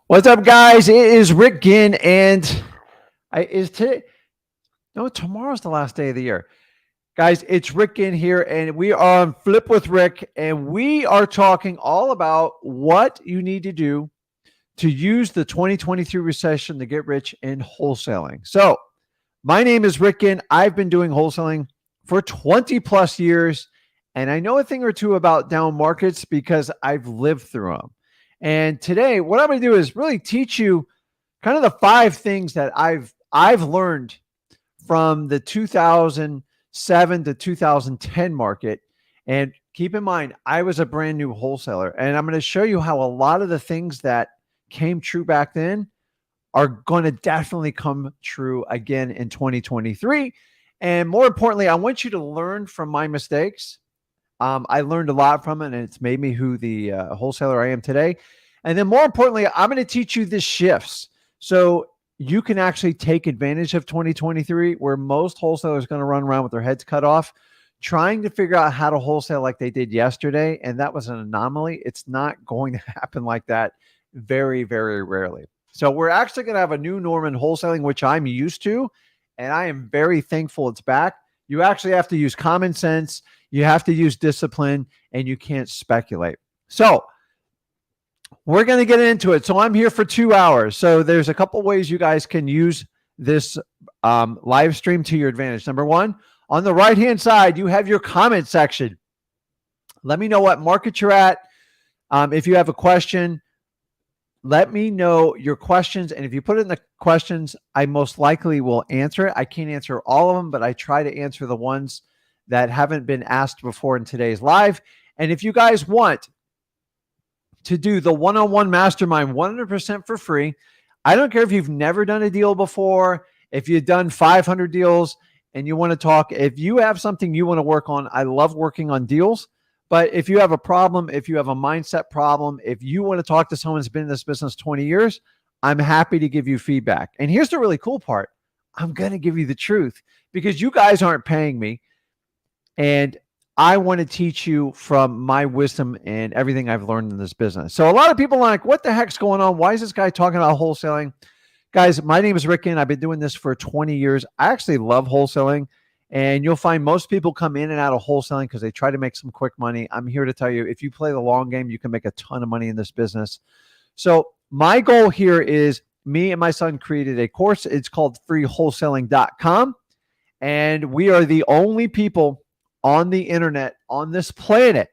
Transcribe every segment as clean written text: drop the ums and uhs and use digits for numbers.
What's up, guys? It is Rick Ginn, and I is today. No, tomorrow's the last day of the year, guys. It's Rick Ginn here, and we are on Flip with Rick, and we are talking all about what you need to do to use the 2023 recession to get rich in wholesaling. So, my name is Rick Ginn. I've been doing wholesaling for 20 plus years, and I know a thing or two about down markets because I've lived through them. And today, what I'm going to do is really teach you kind of the five things that I've learned from the 2007 to 2010 market. And keep in mind, I was a brand new wholesaler, and I'm going to show you how a lot of the things that came true back then are going to definitely come true again in 2023. And more importantly, I want you to learn from my mistakes. I learned a lot from it, and it's made me who the wholesaler I am today. And then more importantly, I'm going to teach you the shifts. So you can actually take advantage of 2023, where most wholesalers are going to run around with their heads cut off, trying to figure out how to wholesale like they did yesterday. And that was an anomaly. It's not going to happen like that very, very rarely. So we're actually going to have a new norm in wholesaling, which I'm used to, and I am very thankful it's back. You actually have to use common sense, you have to use discipline, and you can't speculate. So we're going to get into it. So I'm here for 2 hours. So there's a couple ways you guys can use this live stream to your advantage. Number one, on the right-hand side, you have your comment section. Let me know what market you're at. If you have a question, let me know your questions. And if you put it in the questions, I most likely will answer it. I can't answer all of them, but I try to answer the ones that haven't been asked before in today's live. And if you guys want to do the one-on-one mastermind 100% for free, I don't care if you've never done a deal before, if you've done 500 deals and you want to talk, if you have something you want to work on, I love working on deals. But if you have a problem, if you have a mindset problem, if you want to talk to someone who's been in this business 20 years, I'm happy to give you feedback. And here's the really cool part. I'm going to give you the truth because you guys aren't paying me. And I want to teach you from my wisdom and everything I've learned in this business. So a lot of people are like, what the heck's going on? Why is this guy talking about wholesaling? Guys, my name is Rick, and I've been doing this for 20 years. I actually love wholesaling. And you'll find most people come in and out of wholesaling because they try to make some quick money. I'm here to tell you, if you play the long game, you can make a ton of money in this business. So my goal here is, me and my son created a course. It's called freewholesaling.com. And we are the only people on the internet, on this planet,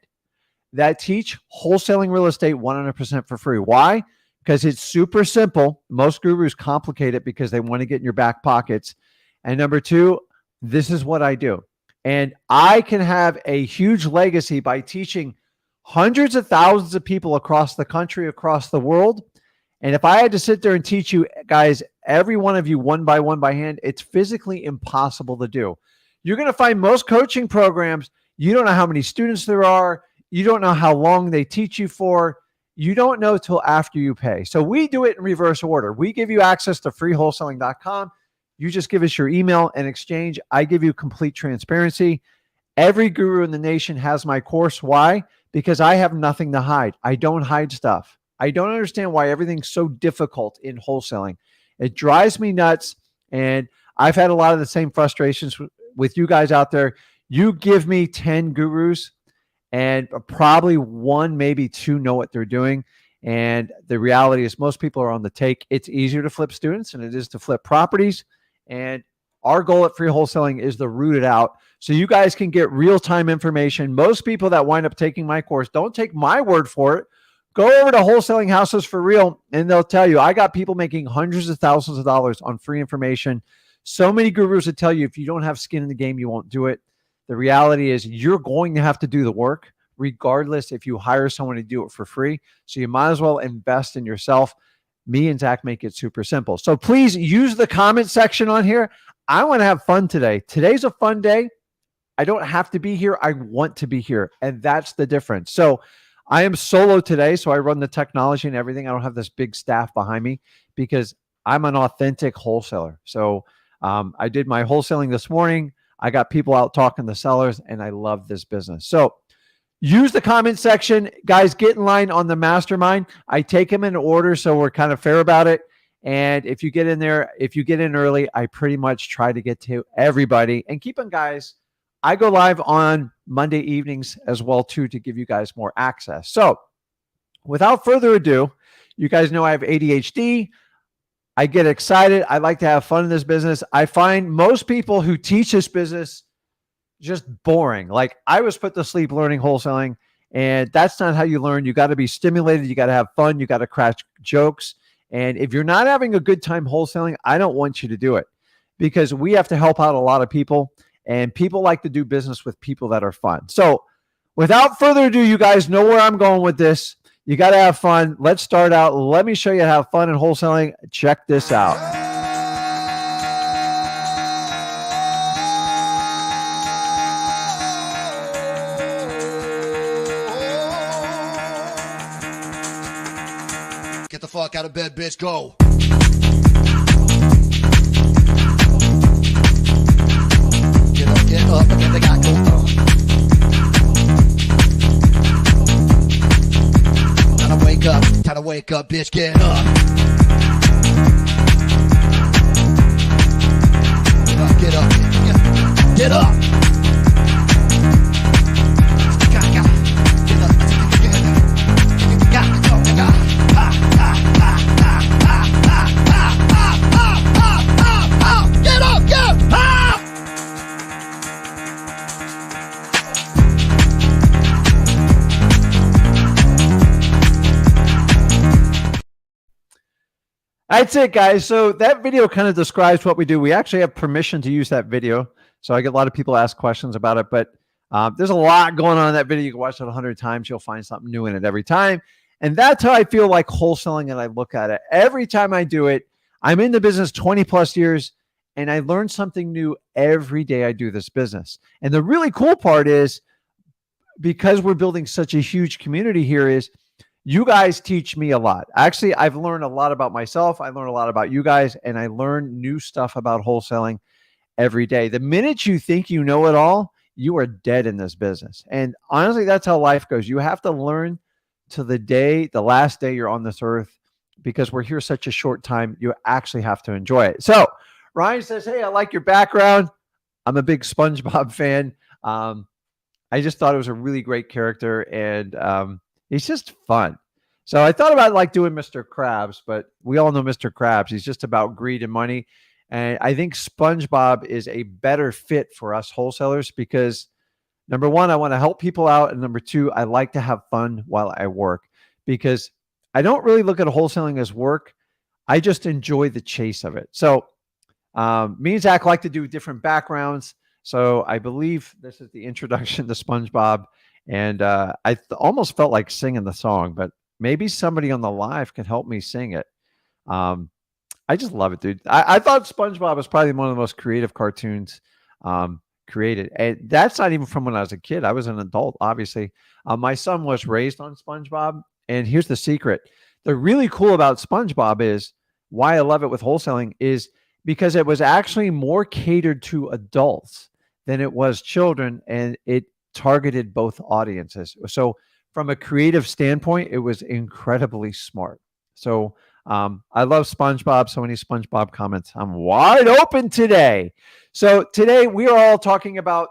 that teach wholesaling real estate 100% for free. Why? Because it's super simple. Most gurus complicate it because they want to get in your back pockets. And number two, this is what I do. And I can have a huge legacy by teaching hundreds of thousands of people across the country, across the world. And if I had to sit there and teach you guys, every one of you one by hand, it's physically impossible to do. You're going to find most coaching programs, you don't know how many students there are. You don't know how long they teach you for. You don't know till after you pay. So we do it in reverse order. We give you access to freewholesaling.com. You just give us your email and exchange. I give you complete transparency. Every guru in the nation has my course. Why? Because I have nothing to hide. I don't hide stuff. I don't understand why everything's so difficult in wholesaling. It drives me nuts. And I've had a lot of the same frustrations with you guys out there. You give me 10 gurus and probably one, maybe two know what they're doing. And the reality is most people are on the take. It's easier to flip students than it is to flip properties. And our goal at Free Wholesaling is to root it out so you guys can get real-time information. Most people that wind up taking my course don't take my word for it. Go over to Wholesaling Houses for Real, and they'll tell you, I got people making hundreds of thousands of dollars on free information. So many gurus that tell you if you don't have skin in the game, you won't do it. The reality is you're going to have to do the work, regardless if you hire someone to do it for free. So you might as well invest in yourself. Me and Zach make it super simple. So please use the comment section on here. I want to have fun today. Today's a fun day. I don't have to be here. I want to be here. And that's the difference. So I am solo today. So I run the technology and everything. I don't have this big staff behind me because I'm an authentic wholesaler. So I did my wholesaling this morning. I got people out talking to sellers, and I love this business. So Use the comment section. Guys, get in line on the mastermind. I take them in order, so we're kind of fair about it. And if you get in there, if you get in early, I pretty much try to get to everybody. And keep on, guys, I go live on Monday evenings as well, too, to give you guys more access. So without further ado, you guys know I have ADHD. I get excited. I like to have fun in this business. I find most people who teach this business just boring. Like, I was put to sleep learning wholesaling, and that's not how you learn. You got to be stimulated. You got to have fun. You got to crack jokes. And if you're not having a good time wholesaling, I don't want you to do it, because we have to help out a lot of people, and people like to do business with people that are fun. So without further ado, you guys know where I'm going with this. You got to have fun. Let's start out. Let me show you how to have fun in wholesaling. Check this out. Get the fuck out of bed, bitch. Go. Get up, and get the guy go. Time to wake up, bitch. Get up. Get up. Get up. That's it, guys. So that video kind of describes what we do. We actually have permission to use that video. So I get a lot of people ask questions about it, but there's a lot going on in that video. You can watch it 100 times. You'll find something new in it every time. And that's how I feel like wholesaling, and I look at it. Every time I do it, I'm in the business 20 plus years, and I learn something new every day I do this business. And the really cool part is, because we're building such a huge community here, is you guys teach me a lot. Actually, I've learned a lot about myself. I learned a lot about you guys, and I learn new stuff about wholesaling every day. The minute you think you know it all, you are dead in this business. And honestly, that's how life goes. You have to learn to the last day you're on this earth, because we're here such a short time. You actually have to enjoy it. So Ryan says, hey, I like your background. I'm a big SpongeBob fan. I just thought it was a really great character, and he's just fun. So I thought about like doing Mr. Krabs, but we all know Mr. Krabs. He's just about greed and money. And I think SpongeBob is a better fit for us wholesalers, because number one, I want to help people out. And number two, I like to have fun while I work, because I don't really look at wholesaling as work. I just enjoy the chase of it. So me and Zach like to do different backgrounds. So I believe this is the introduction to SpongeBob. And I almost felt like singing the song, but maybe somebody on the live can help me sing it. I just love it, dude. I thought SpongeBob was probably one of the most creative cartoons created. And that's not even from when I was a kid. I was an adult, obviously. My son was raised on SpongeBob. And here's the secret. The really cool about SpongeBob is, why I love it with wholesaling, is because it was actually more catered to adults than it was children. And it targeted both audiences. So from a creative standpoint, it was incredibly smart. So I love SpongeBob. So many SpongeBob comments. I'm wide open today. So today we are all talking about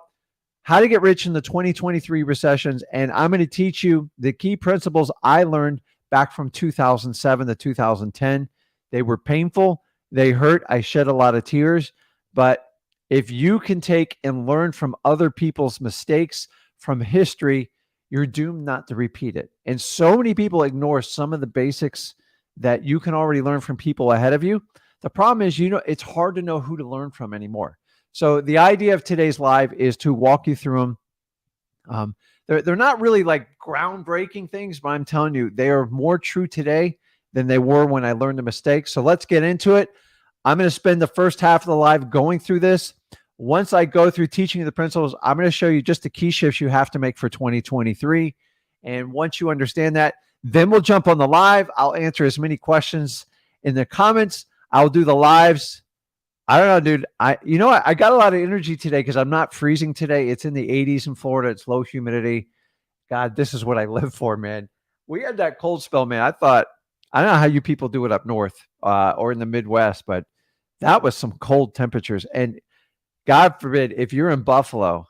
how to get rich in the 2023 recessions. And I'm going to teach you the key principles I learned back from 2007 to 2010. They were painful. They hurt. I shed a lot of tears. But if you can take and learn from other people's mistakes from history, you're doomed not to repeat it. And so many people ignore some of the basics that you can already learn from people ahead of you. The problem is, it's hard to know who to learn from anymore. So the idea of today's live is to walk you through them. They're not really like groundbreaking things, but I'm telling you, they are more true today than they were when I learned the mistakes. So let's get into it. I'm going to spend the first half of the live going through this. Once I go through teaching you the principles, I'm going to show you just the key shifts you have to make for 2023. And once you understand that, then we'll jump on the live. I'll answer as many questions in the comments. I'll do the lives. I don't know, dude. I got a lot of energy today because I'm not freezing today. It's in the 80s in Florida. It's low humidity. God, this is what I live for, man. We had that cold spell, man. I don't know how you people do it up north or in the Midwest, but that was some cold temperatures. And God forbid, if you're in Buffalo,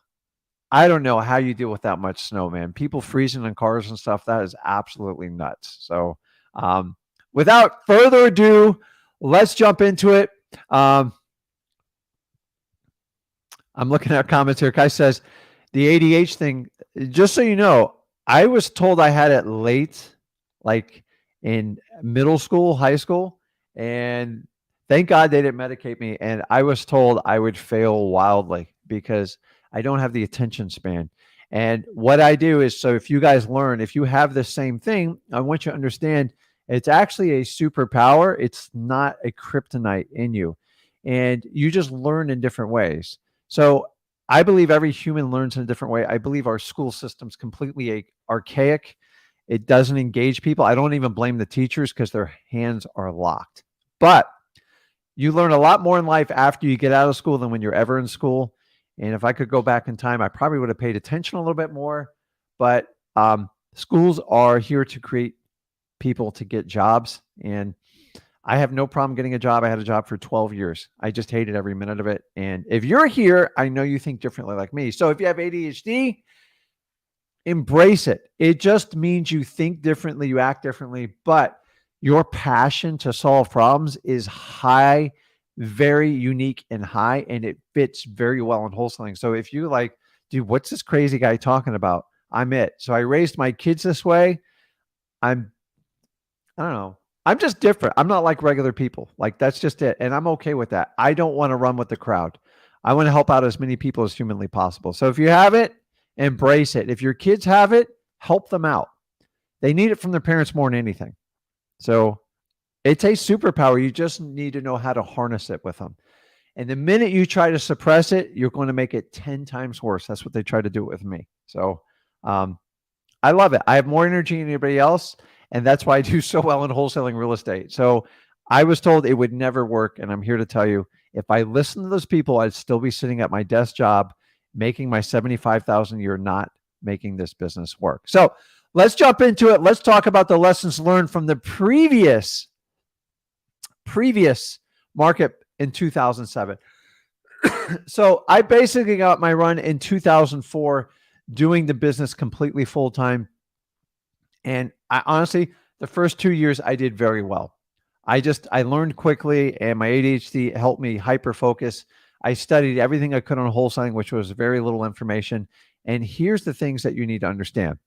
I don't know how you deal with that much snow, man. People freezing in cars and stuff, that is absolutely nuts. So, without further ado, let's jump into it. I'm looking at comments here. Kai says, the ADH thing, just so you know, I was told I had it late, like in middle school, high school, and thank God they didn't medicate me. And I was told I would fail wildly because I don't have the attention span. And what I do is, so if you guys learn, if you have the same thing, I want you to understand it's actually a superpower. It's not a kryptonite in you. And you just learn in different ways. So I believe every human learns in a different way. I believe our school system's completely archaic. It doesn't engage people. I don't even blame the teachers because their hands are locked. But you learn a lot more in life after you get out of school than when you're ever in school. And if I could go back in time, I probably would have paid attention a little bit more. But schools are here to create people to get jobs. And I have no problem getting a job. I had a job for 12 years. I just hated every minute of it. And if you're here, I know you think differently like me. So if you have ADHD, embrace it. It just means you think differently, you act differently, but your passion to solve problems is high, very unique and high, and it fits very well in wholesaling. So if you like, dude, what's this crazy guy talking about? I'm it. So I raised my kids this way. I don't know. I'm just different. I'm not like regular people. Like, that's just it. And I'm okay with that. I don't want to run with the crowd. I want to help out as many people as humanly possible. So if you have it, embrace it. If your kids have it, help them out. They need it from their parents more than anything. So it's a superpower. You just need to know how to harness it with them. And the minute you try to suppress it, you're going to make it 10 times worse. That's what they try to do with me. So I love it. I have more energy than anybody else. And that's why I do so well in wholesaling real estate. So I was told it would never work. And I'm here to tell you, if I listened to those people, I'd still be sitting at my desk job, making my $75,000 a year, not making this business work. So let's jump into it. Let's talk about the lessons learned from the previous market in 2007. So I basically got my run in 2004 doing the business completely full time. And I honestly, the first 2 years I did very well. I learned quickly, and my ADHD helped me hyper focus. I studied everything I could on wholesaling, which was very little information. And here's the things that you need to understand.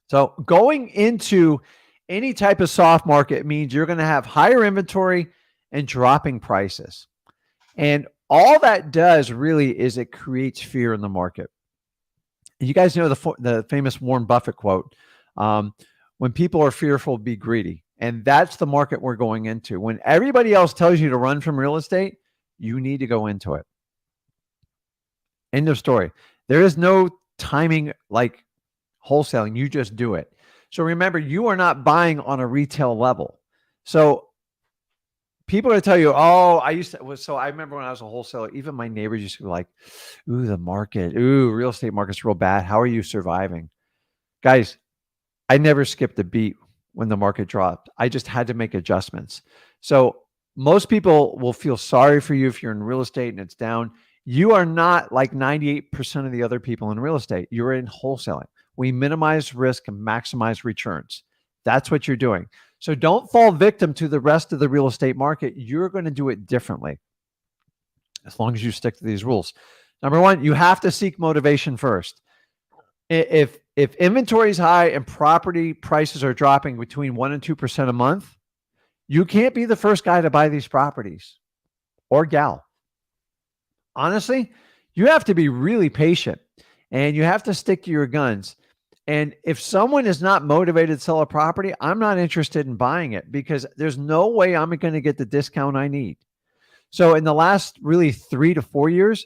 So going into any type of soft market means you're going to have higher inventory and dropping prices. And all that does really is it creates fear in the market. You guys know the famous Warren Buffett quote, when people are fearful, be greedy. And that's the market we're going into. When everybody else tells you to run from real estate, you need to go into it. End of story. There is no timing like wholesaling. You just do it. So remember, you are not buying on a retail level. So people are going to tell you, oh, I remember when I was a wholesaler, even my neighbors used to be like, ooh, the market, real estate market's real bad. How are you surviving? Guys, I never skipped a beat when the market dropped. I just had to make adjustments. So most people will feel sorry for you if you're in real estate and it's down. You are not like 98% of the other people in real estate. You're in wholesaling. We minimize risk and maximize returns. That's what you're doing. So don't fall victim to the rest of the real estate market. You're going to do it differently as long as you stick to these rules. Number one, you have to seek motivation first. If inventory is high and property prices are dropping between 1% and 2% a month, you can't be the first guy to buy these properties or gal. Honestly, you have to be really patient and you have to stick to your guns. And if someone is not motivated to sell a property, I'm not interested in buying it because there's no way I'm going to get the discount I need. So in the last really 3 to 4 years,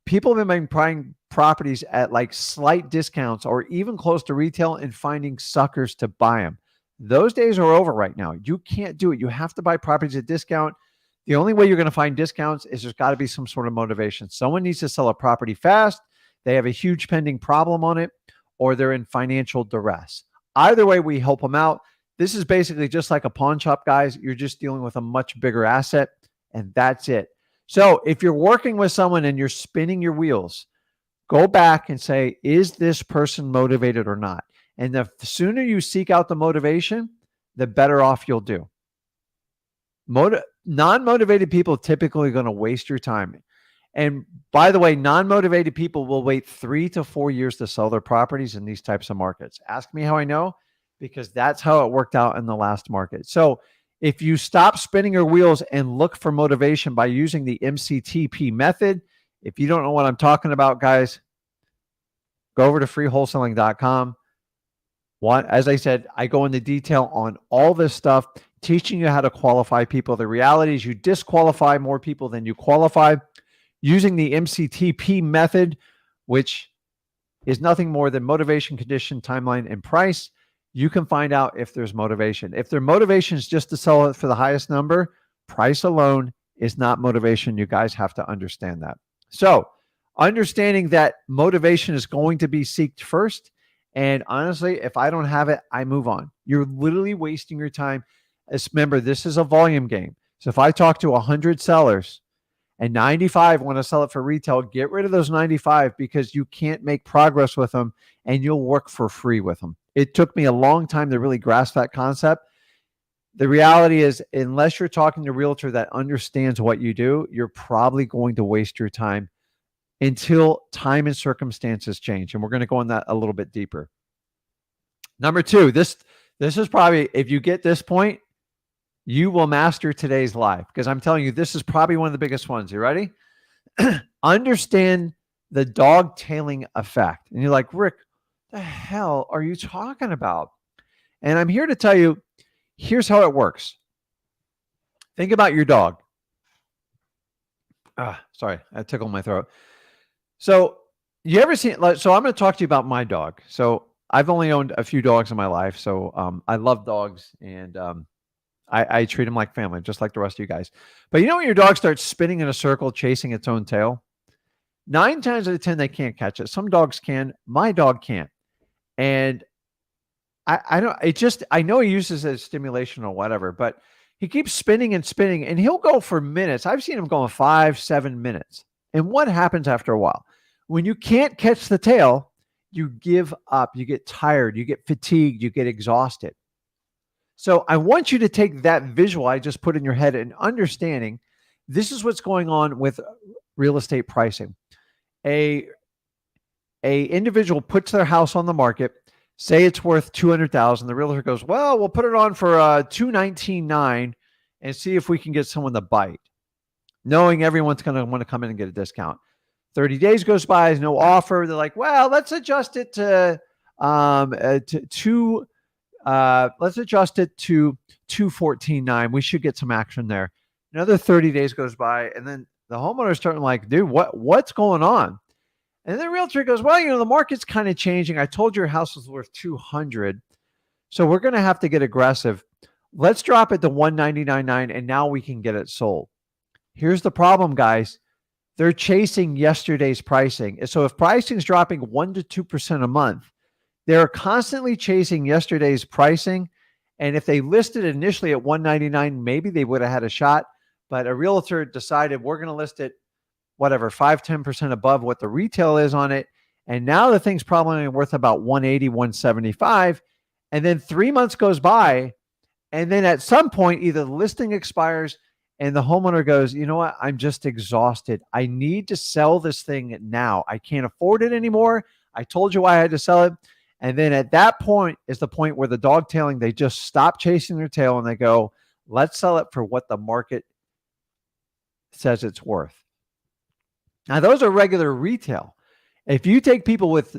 people have been buying properties at like slight discounts or even close to retail and finding suckers to buy them. Those days are over right now. You can't do it. You have to buy properties at discount. The only way you're going to find discounts is there's got to be some sort of motivation. Someone needs to sell a property fast. They have a huge pending problem on it, or they're in financial duress. Either way, we help them out. This is basically just like a pawn shop, guys. You're just dealing with a much bigger asset, and that's it. So if you're working with someone and you're spinning your wheels, go back and say, is this person motivated or not? And the sooner you seek out the motivation, the better off you'll do. Non-motivated people typically going to waste your time. And by the way, non-motivated people will wait 3 to 4 years to sell their properties in these types of markets. Ask me how I know, because that's how it worked out in the last market. So if you stop spinning your wheels and look for motivation by using the MCTP method, if you don't know what I'm talking about, guys, go over to freewholesaling.com. As I said, I go into detail on all this stuff, teaching you how to qualify people. The reality is you disqualify more people than you qualify. Using the MCTP method, which is nothing more than motivation, condition, timeline, and price, you can find out if there's motivation. If their motivation is just to sell it for the highest number, price alone is not motivation. You guys have to understand that. So understanding that motivation is going to be sought first. And honestly, if I don't have it, I move on. You're literally wasting your time. Remember, this is a volume game. So if I talk to 100 sellers and 95 want to sell it for retail, get rid of those 95 because you can't make progress with them and you'll work for free with them. It took me a long time to really grasp that concept. The reality is, unless you're talking to a realtor that understands what you do, you're probably going to waste your time until time and circumstances change. And we're going to go on that a little bit deeper. Number two, this is probably, if you get this point, you will master today's life, because I'm telling you, this is probably one of the biggest ones. You ready? Understand the dog tailing effect. And you're like, Rick, the hell are you talking about? And I'm here to tell you, here's how it works. Think about your dog. Sorry, I tickled my throat. So you ever seen, so I'm going to talk to you about my dog. So I've only owned a few dogs in my life. So I love dogs, and I treat them like family, just like the rest of you guys. But you know when your dog starts spinning in a circle, chasing its own tail? 9 times out of 10, they can't catch it. Some dogs can. My dog can't. And I don't, I know he uses it as stimulation or whatever, but he keeps spinning and spinning, and he'll go for minutes. I've seen him going 5-7 minutes. And what happens after a while? When you can't catch the tail, you give up, you get tired, you get fatigued, you get exhausted. So I want you to take that visual I just put in your head and understanding this is what's going on with real estate pricing. A individual puts their house on the market, say it's worth $200,000. The realtor goes, well, we'll put it on for $219,900 and see if we can get someone to bite, knowing everyone's going to want to come in and get a discount. 30 days goes by, there's no offer. They're like, well, let's adjust it to $214,900. We should get some action there. Another 30 days goes by, and then the homeowner's starting like, dude, what's going on? And then the realtor goes, well, the market's kind of changing. I told you your house was worth $200,000. So we're going to have to get aggressive. Let's drop it to $199,900, and now we can get it sold. Here's the problem, guys. They're chasing yesterday's pricing. So if pricing is dropping 1% to 2% a month, they're constantly chasing yesterday's pricing. And if they listed initially at $199,000, maybe they would have had a shot. But a realtor decided we're going to list it, whatever, 5-10% above what the retail is on it. And now the thing's probably worth about $180,000, $175,000. And then 3 months goes by. And then at some point, either the listing expires and the homeowner goes, you know what? I'm just exhausted. I need to sell this thing now. I can't afford it anymore. I told you why I had to sell it. And then at that point is the point where the dog tailing, they just stop chasing their tail and they go, let's sell it for what the market says it's worth. Now, those are regular retail. If you take people with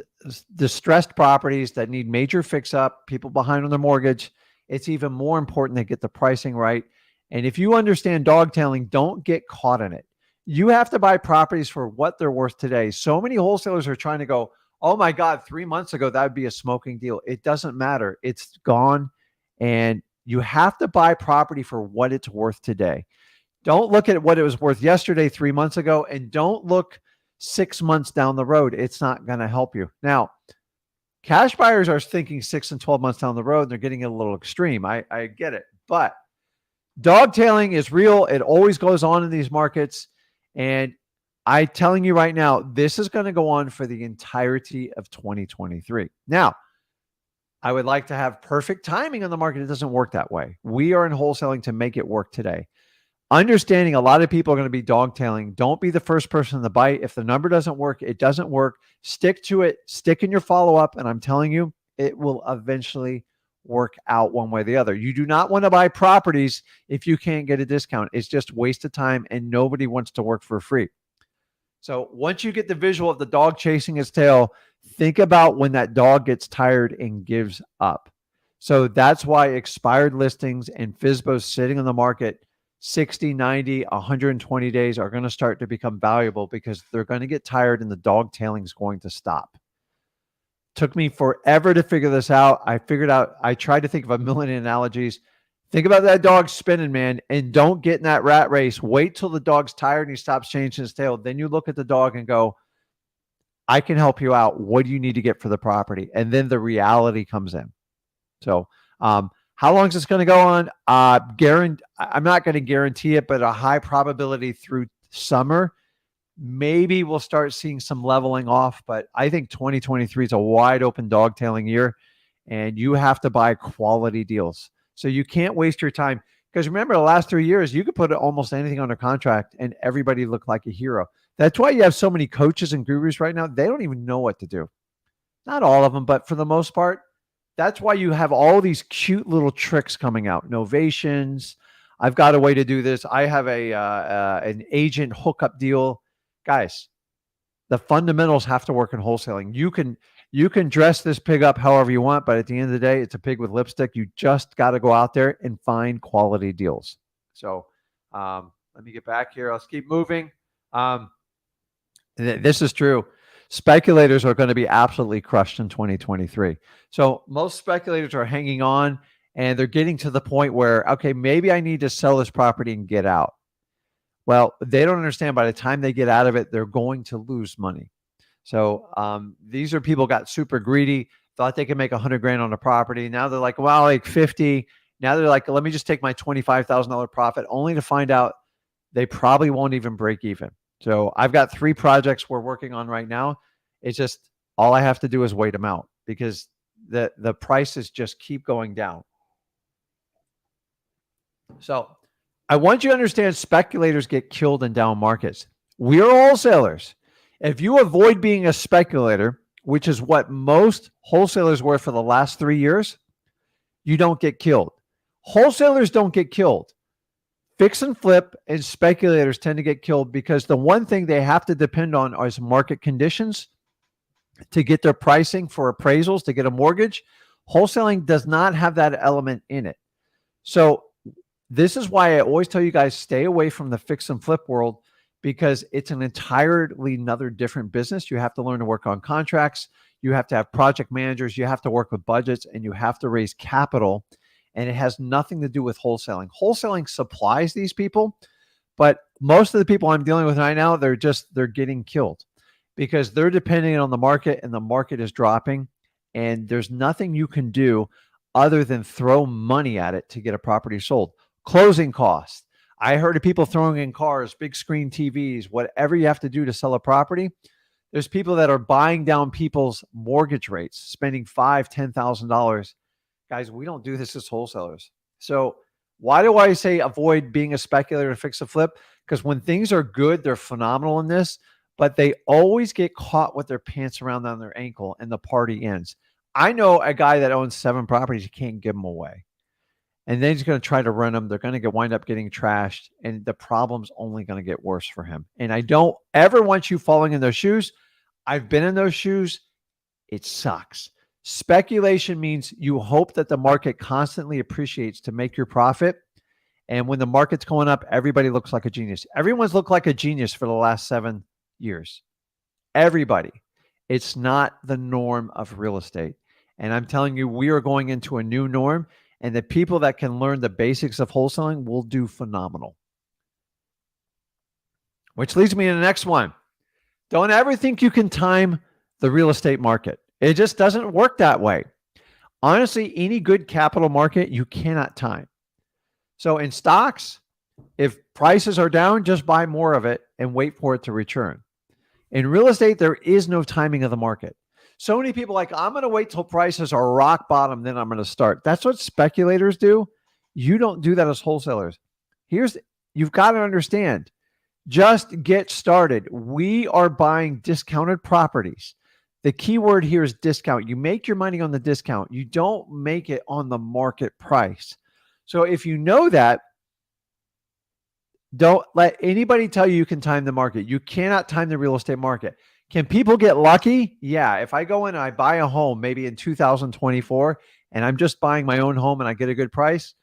distressed properties that need major fix up, people behind on their mortgage, it's even more important they get the pricing right. And if you understand dog tailing, don't get caught in it. You have to buy properties for what they're worth today. So many wholesalers are trying to go, oh my God, 3 months ago, that would be a smoking deal. It doesn't matter. It's gone. And you have to buy property for what it's worth today. Don't look at what it was worth yesterday, 3 months ago, and don't look 6 months down the road. It's not going to help you. Now, Cash buyers are thinking 6 and 12 months down the road. And they're getting a little extreme. I get it. But dog tailing is real. It always goes on in these markets. And I'm telling you right now, this is going to go on for the entirety of 2023. Now, I would like to have perfect timing on the market. It doesn't work that way. We are in wholesaling to make it work today. Understanding a lot of people are going to be dog tailing. Don't be the first person to bite. If the number doesn't work, it doesn't work. Stick to it. Stick in your follow-up. And I'm telling you, it will eventually work out one way or the other. You do not want to buy properties if you can't get a discount. It's just waste of time, and nobody wants to work for free. So once you get the visual of the dog chasing its tail, think about when that dog gets tired and gives up. So that's why expired listings and FSBOs sitting on the market 60, 90, 120 days are going to start to become valuable because they're going to get tired and the dog tailing is going to stop. Took me forever to figure this out. I tried to think of a million analogies. Think about that dog spinning, man, and don't get in that rat race. Wait till the dog's tired and he stops changing his tail. Then you look at the dog and go, I can help you out. What do you need to get for the property? And then the reality comes in. So, how long is this going to go on? I'm not going to guarantee it, but a high probability through summer. Maybe we'll start seeing some leveling off, but I think 2023 is a wide open dog tailing year, and you have to buy quality deals. So you can't waste your time, because remember the last 3 years, you could put almost anything under contract and everybody looked like a hero. That's why you have so many coaches and gurus right now. They don't even know what to do. Not all of them, but for the most part, that's why you have all these cute little tricks coming out. Novations. I've got a way to do this. I have an agent hookup deal. Guys, the fundamentals have to work in wholesaling. You can dress this pig up however you want, but at the end of the day, it's a pig with lipstick. You just got to go out there and find quality deals. So let me get back here. Let's keep moving. This is true. Speculators are going to be absolutely crushed in 2023. So most speculators are hanging on, and they're getting to the point where, okay, maybe I need to sell this property and get out. Well, they don't understand by the time they get out of it, they're going to lose money. So these are people got super greedy, thought they could make 100 grand on a property. Now they're like, well, like 50. Now they're like, let me just take my $25,000 profit, only to find out they probably won't even break even. So I've got 3 projects we're working on right now. It's just all I have to do is wait them out because the prices just keep going down. So I want you to understand speculators get killed in down markets. We are wholesalers. If you avoid being a speculator, which is what most wholesalers were for the last 3 years, you don't get killed. Wholesalers don't get killed. Fix and flip and speculators tend to get killed because the one thing they have to depend on is market conditions to get their pricing for appraisals, to get a mortgage. Wholesaling does not have that element in it. So this is why I always tell you guys, stay away from the fix and flip world because it's an entirely another different business. You have to learn to work on contracts. You have to have project managers. You have to work with budgets, and you have to raise capital. And it has nothing to do with wholesaling. Wholesaling supplies these people, but most of the people I'm dealing with right now, they're getting killed because they're depending on the market, and the market is dropping, and there's nothing you can do other than throw money at it to get a property sold. Closing costs. I heard of people throwing in cars, big screen TVs, whatever you have to do to sell a property. There's people that are buying down people's mortgage rates, spending $5,000, $10,000. Guys, we don't do this as wholesalers. So why do I say avoid being a speculator and fix a flip? Because when things are good, they're phenomenal in this, but they always get caught with their pants around on their ankle and the party ends. I know a guy that owns 7 properties. You can't give them away. And then he's going to try to run them. They're going to wind up getting trashed, and the problem's only going to get worse for him. And I don't ever want you falling in those shoes. I've been in those shoes. It sucks. Speculation means you hope that the market constantly appreciates to make your profit. And when the market's going up, everybody looks like a genius. Everyone's looked like a genius for the last 7 years. Everybody. It's not the norm of real estate. And I'm telling you, we are going into a new norm. And the people that can learn the basics of wholesaling will do phenomenal. Which leads me to the next one. Don't ever think you can time the real estate market. It just doesn't work that way. Honestly, any good capital market, you cannot time. So in stocks, if prices are down, just buy more of it and wait for it to return. In real estate, there is no timing of the market. So many people like, I'm going to wait till prices are rock bottom, then I'm going to start. That's what speculators do. You don't do that as wholesalers. You've got to understand, just get started. We are buying discounted properties. The key word here is discount. You make your money on the discount. You don't make it on the market price. So if you know that, don't let anybody tell you can time the market. You cannot time the real estate market. Can people get lucky? Yeah. If I go in and I buy a home, maybe in 2024, and I'm just buying my own home and I get a good price,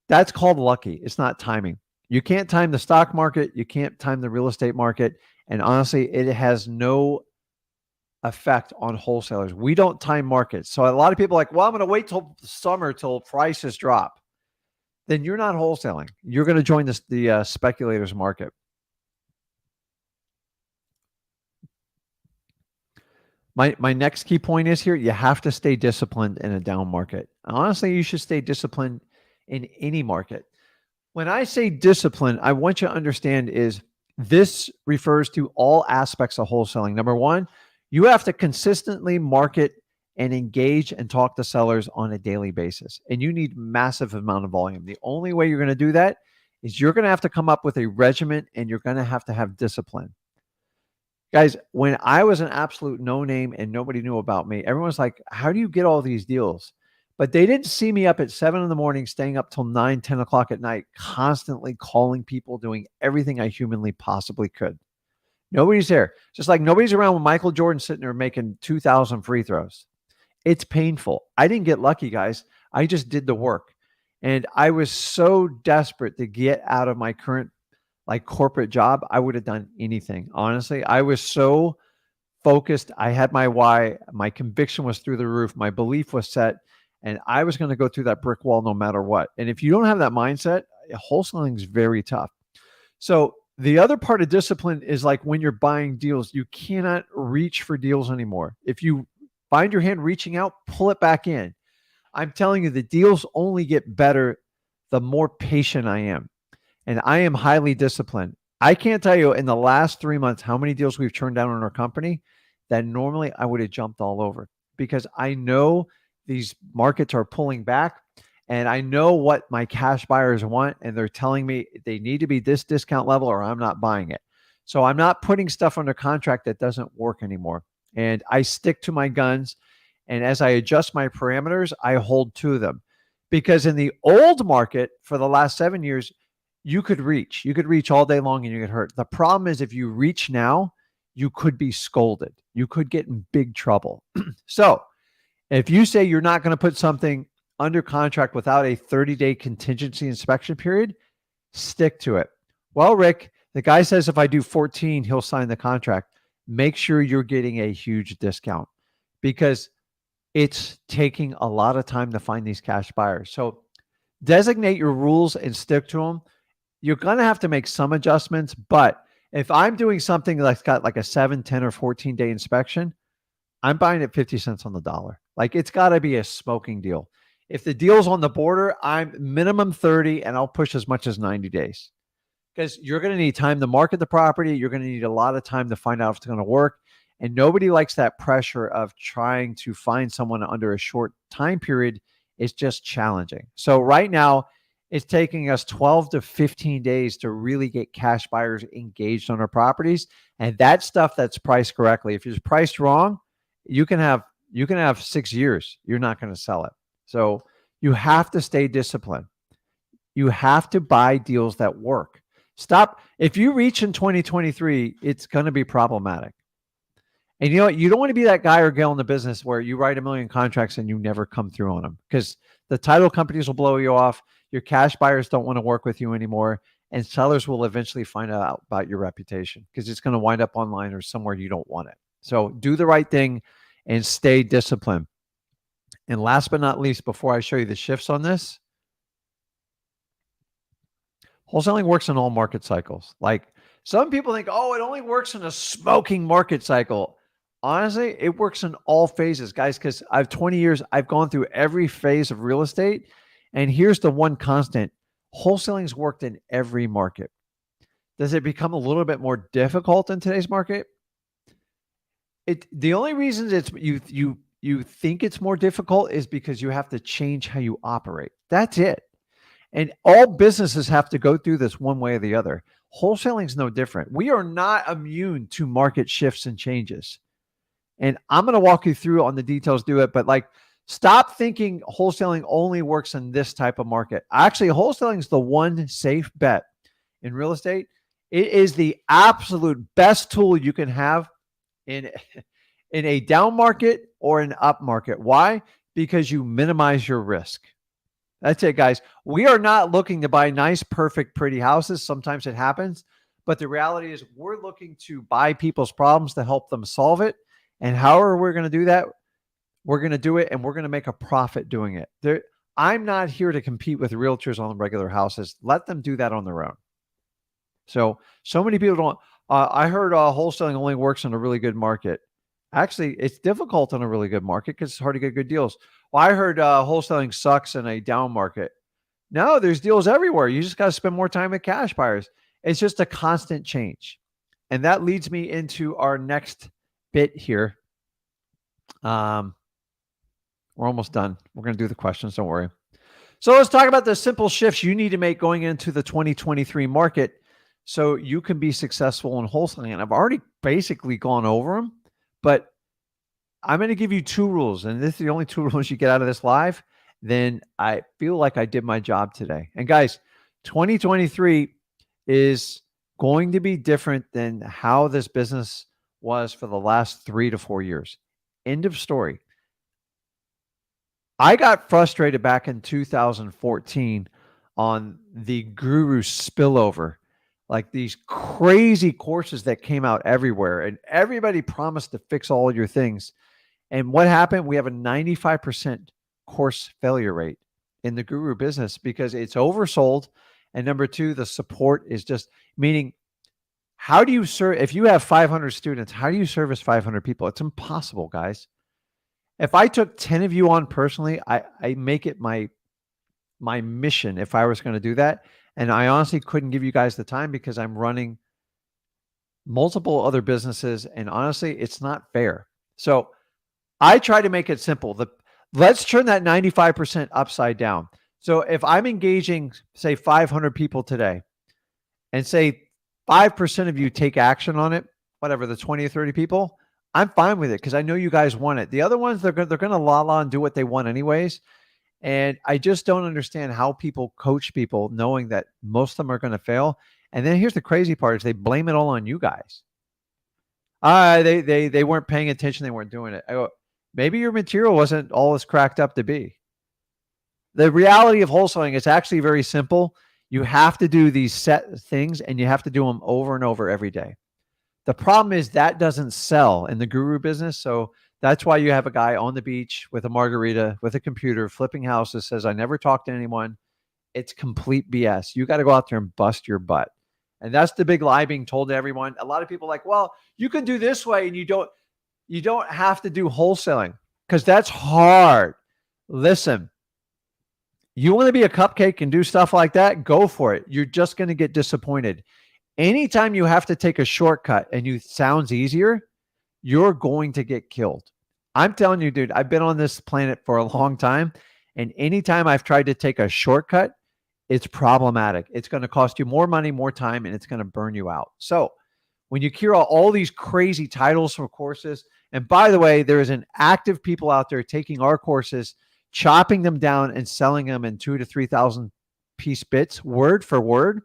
that's called lucky. It's not timing. You can't time the stock market. You can't time the real estate market. And honestly, it has no effect on wholesalers. We don't time markets. So a lot of people are like, well, I'm going to wait till summer till prices drop. Then you're not wholesaling. You're going to join the speculators market. My next key point is here, you have to stay disciplined in a down market. Honestly, you should stay disciplined in any market. When I say discipline, I want you to understand is this refers to all aspects of wholesaling. Number one, you have to consistently market and engage and talk to sellers on a daily basis. And you need massive amount of volume. The only way you're going to do that is you're going to have to come up with a regimen and you're going to have discipline. Guys, when I was an absolute no name and nobody knew about me, everyone's like, how do you get all these deals? But they didn't see me up at 7 a.m, staying up till 9, 10 o'clock at night, constantly calling people, doing everything I humanly possibly could. Nobody's there. Just like nobody's around when Michael Jordan sitting there making 2,000 free throws. It's painful. I didn't get lucky, guys. I just did the work. And I was so desperate to get out of my current corporate job. I would have done anything. Honestly, I was so focused. I had my why. My conviction was through the roof. My belief was set. And I was going to go through that brick wall no matter what. And if you don't have that mindset, wholesaling is very tough. So the other part of discipline is like when you're buying deals, you cannot reach for deals anymore. If you find your hand reaching out, pull it back in. I'm telling you, the deals only get better the more patient I am. And I am highly disciplined. I can't tell you in the last 3 months how many deals we've turned down in our company that normally I would have jumped all over, because I know these markets are pulling back and I know what my cash buyers want. And they're telling me they need to be this discount level or I'm not buying it. So I'm not putting stuff under contract that doesn't work anymore. And I stick to my guns. And as I adjust my parameters, I hold to them. Because in the old market for the last 7 years, you could reach all day long and you get hurt. The problem is if you reach now, you could be scolded. You could get in big trouble. So if you say you're not going to put something under contract without a 30-day contingency inspection period, stick to it. Well, Rick, the guy says if I do 14, he'll sign the contract. Make sure you're getting a huge discount because it's taking a lot of time to find these cash buyers. So designate your rules and stick to them. You're going to have to make some adjustments, but if I'm doing something that's got like a 7, 10, or 14-day inspection, I'm buying it 50 cents on the dollar. Like it's got to be a smoking deal. If the deal's on the border, I'm minimum 30 and I'll push as much as 90 days because you're going to need time to market the property. You're going to need a lot of time to find out if it's going to work. And nobody likes that pressure of trying to find someone under a short time period. It's just challenging. So right now, it's taking us 12 to 15 days to really get cash buyers engaged on our properties. And that stuff that's priced correctly. If it's priced wrong, you can have 6 years. You're not going to sell it. So you have to stay disciplined. You have to buy deals that work. Stop. If you reach in 2023, it's going to be problematic. And you know what? You don't want to be that guy or girl in the business where you write 1 million contracts and you never come through on them because the title companies will blow you off. Your cash buyers don't want to work with you anymore. And sellers will eventually find out about your reputation because it's going to wind up online or somewhere you don't want it. So do the right thing and stay disciplined. And last but not least, before I show you the shifts on this, wholesaling works in all market cycles. Like some people think, oh, it only works in a smoking market cycle. Honestly, it works in all phases, guys, because I've 20 years, I've gone through every phase of real estate. And here's the one constant: wholesaling's worked in every market. Does it become a little bit more difficult in today's market? The only reason you think it's more difficult is because you have to change how you operate. That's it. And all businesses have to go through this one way or the other. Wholesaling is no different. We are not immune to market shifts and changes. And I'm going to walk you through on the details, do it. But like, stop thinking wholesaling only works in this type of market. Actually, wholesaling is the one safe bet in real estate. It is the absolute best tool you can have in in a down market or an up market. Why? Because you minimize your risk. That's it, guys. We are not looking to buy nice, perfect, pretty houses. Sometimes it happens. But the reality is we're looking to buy people's problems to help them solve it. And however we're going to do that, we're going to do it and we're going to make a profit doing it. I'm not here to compete with realtors on regular houses. Let them do that on their own. So many people don't. I heard wholesaling only works in a really good market. Actually, it's difficult in a really good market because it's hard to get good deals. Well, I heard wholesaling sucks in a down market. No, there's deals everywhere. You just got to spend more time with cash buyers. It's just a constant change. And that leads me into our next bit here. We're almost done. We're going to do the questions. Don't worry. So let's talk about the simple shifts you need to make going into the 2023 market so you can be successful in wholesaling. And I've already basically gone over them, but I'm going to give you 2 rules. And this is the only 2 rules you get out of this live. Then I feel like I did my job today. And guys, 2023 is going to be different than how this business was for the last 3 to 4 years. End of story. I got frustrated back in 2014 on the guru spillover, like these crazy courses that came out everywhere, and everybody promised to fix all your things. And what happened? We have a 95% course failure rate in the guru business because it's oversold. And number 2, the support is just, meaning, how do you serve? If you have 500 students, how do you service 500 people? It's impossible, guys. If I took 10 of you on personally, I make it my mission if I was going to do that. And I honestly couldn't give you guys the time because I'm running multiple other businesses. And honestly, it's not fair. So I try to make it simple. Let's turn that 95% upside down. So if I'm engaging, say, 500 people today, and say 5% of you take action on it, whatever, the 20 or 30 people, I'm fine with it because I know you guys want it. The other ones, they're going to la and do what they want anyways. And I just don't understand how people coach people knowing that most of them are going to fail. And then here's the crazy part is they blame it all on you guys. They weren't paying attention. They weren't doing it. I go, maybe your material wasn't all it's cracked up to be. The reality of wholesaling is actually very simple. You have to do these set things and you have to do them over and over every day. The problem is that doesn't sell in the guru business. So that's why you have a guy on the beach with a margarita, with a computer, flipping houses, says, I never talked to anyone. It's complete BS. You got to go out there and bust your butt. And that's the big lie being told to everyone. A lot of people are like, well, you can do this way and you don't have to do wholesaling because that's hard. Listen, you want to be a cupcake and do stuff like that? Go for it. You're just going to get disappointed. Anytime you have to take a shortcut and it sounds easier, you're going to get killed. I'm telling you, dude, I've been on this planet for a long time. And anytime I've tried to take a shortcut, it's problematic. It's going to cost you more money, more time, and it's going to burn you out. So when you hear all these crazy titles for courses, and by the way, there is an active people out there taking our courses, chopping them down and selling them in 2,000 to 3,000 piece bits, word for word.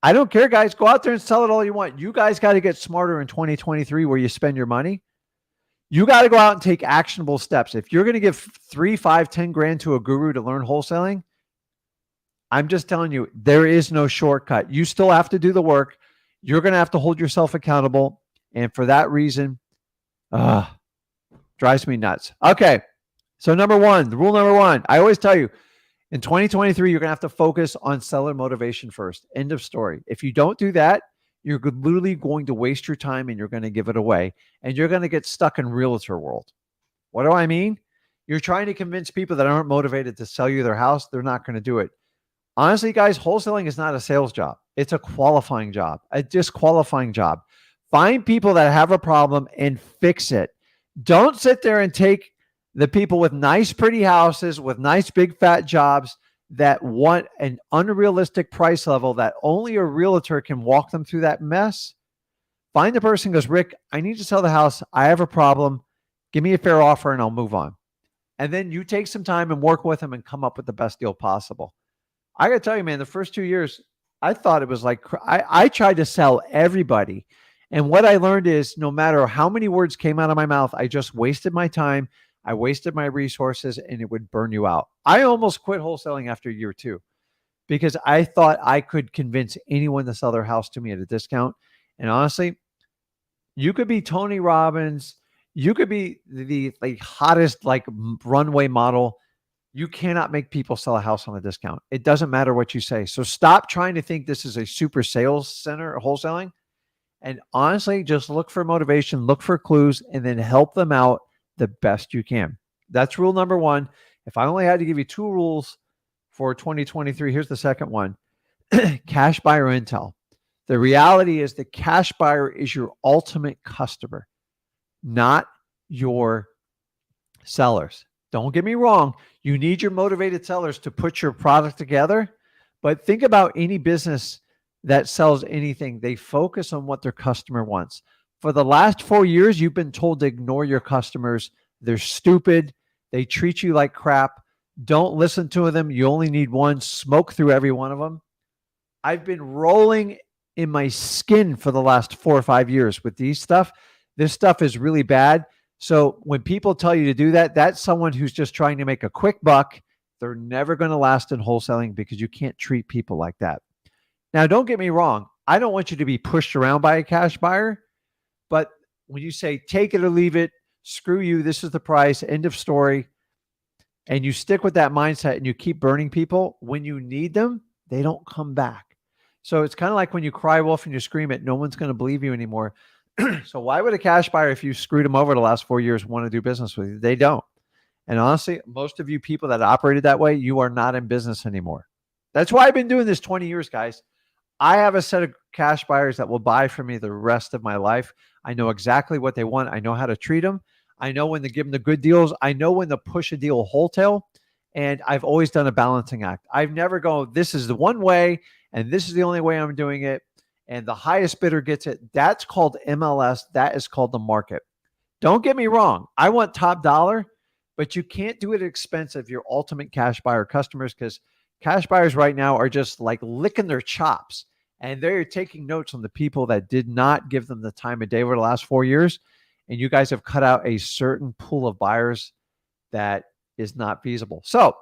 I don't care, guys. Go out there and sell it all you want. You guys got to get smarter in 2023 where you spend your money. You got to go out and take actionable steps. If you're going to give 3, 5, 10 grand to a guru to learn wholesaling, I'm just telling you, there is no shortcut. You still have to do the work. You're going to have to hold yourself accountable. And for that reason, drives me nuts. Okay. So rule number one, I always tell you, in 2023, you're going to have to focus on seller motivation first. End of story. If you don't do that, you're literally going to waste your time and you're going to give it away. And you're going to get stuck in realtor world. What do I mean? You're trying to convince people that aren't motivated to sell you their house. They're not going to do it. Honestly, guys, wholesaling is not a sales job. It's a qualifying job, a disqualifying job. Find people that have a problem and fix it. Don't sit there and take the people with nice, pretty houses, with nice, big, fat jobs that want an unrealistic price level that only a realtor can walk them through that mess. Find the person who goes, Rick, I need to sell the house. I have a problem. Give me a fair offer and I'll move on. And then you take some time and work with them and come up with the best deal possible. I got to tell you, man, the first 2 years, I thought it was like, I tried to sell everybody. And what I learned is no matter how many words came out of my mouth, I just wasted my time. I wasted my resources and it would burn you out. I almost quit wholesaling after year 2 because I thought I could convince anyone to sell their house to me at a discount. And honestly, you could be Tony Robbins. You could be the hottest runway model. You cannot make people sell a house on a discount. It doesn't matter what you say. So stop trying to think this is a super sales center or wholesaling. And honestly, just look for motivation, look for clues, and then help them out the best you can. That's rule number 1. If I only had to give you 2 rules for 2023, here's the second one. Cash buyer intel. The reality is the cash buyer is your ultimate customer, not your sellers. Don't get me wrong. You need your motivated sellers to put your product together. But think about any business that sells anything. They focus on what their customer wants. For the last 4 years, you've been told to ignore your customers. They're stupid. They treat you like crap. Don't listen to them. You only need one. Smoke through every one of them. I've been rolling in my skin for the last 4 or 5 years with these stuff. This stuff is really bad. So when people tell you to do that, that's someone who's just trying to make a quick buck. They're never going to last in wholesaling because you can't treat people like that. Now, don't get me wrong. I don't want you to be pushed around by a cash buyer. But when you say take it or leave it, screw you, this is the price, end of story, and you stick with that mindset and you keep burning people, when you need them, they don't come back. So it's kind of like when you cry wolf and you scream it, no one's going to believe you anymore. So why would a cash buyer, if you screwed them over the last 4 years, want to do business with you? They don't. And honestly, most of you people that operated that way, you are not in business anymore. That's why I've been doing this 20 years, guys. I have a set of cash buyers that will buy from me the rest of my life. I know exactly what they want. I know how to treat them. I know when to give them the good deals. I know when to push a deal wholesale. And I've always done a balancing act. I've never gone, this is the one way, and this is the only way I'm doing it. And the highest bidder gets it. That's called MLS. That is called the market. Don't get me wrong. I want top dollar, but you can't do it at expense of your ultimate cash buyer customers, because cash buyers right now are just like licking their chops. And they're taking notes on the people that did not give them the time of day over the last 4 years. And you guys have cut out a certain pool of buyers that is not feasible. So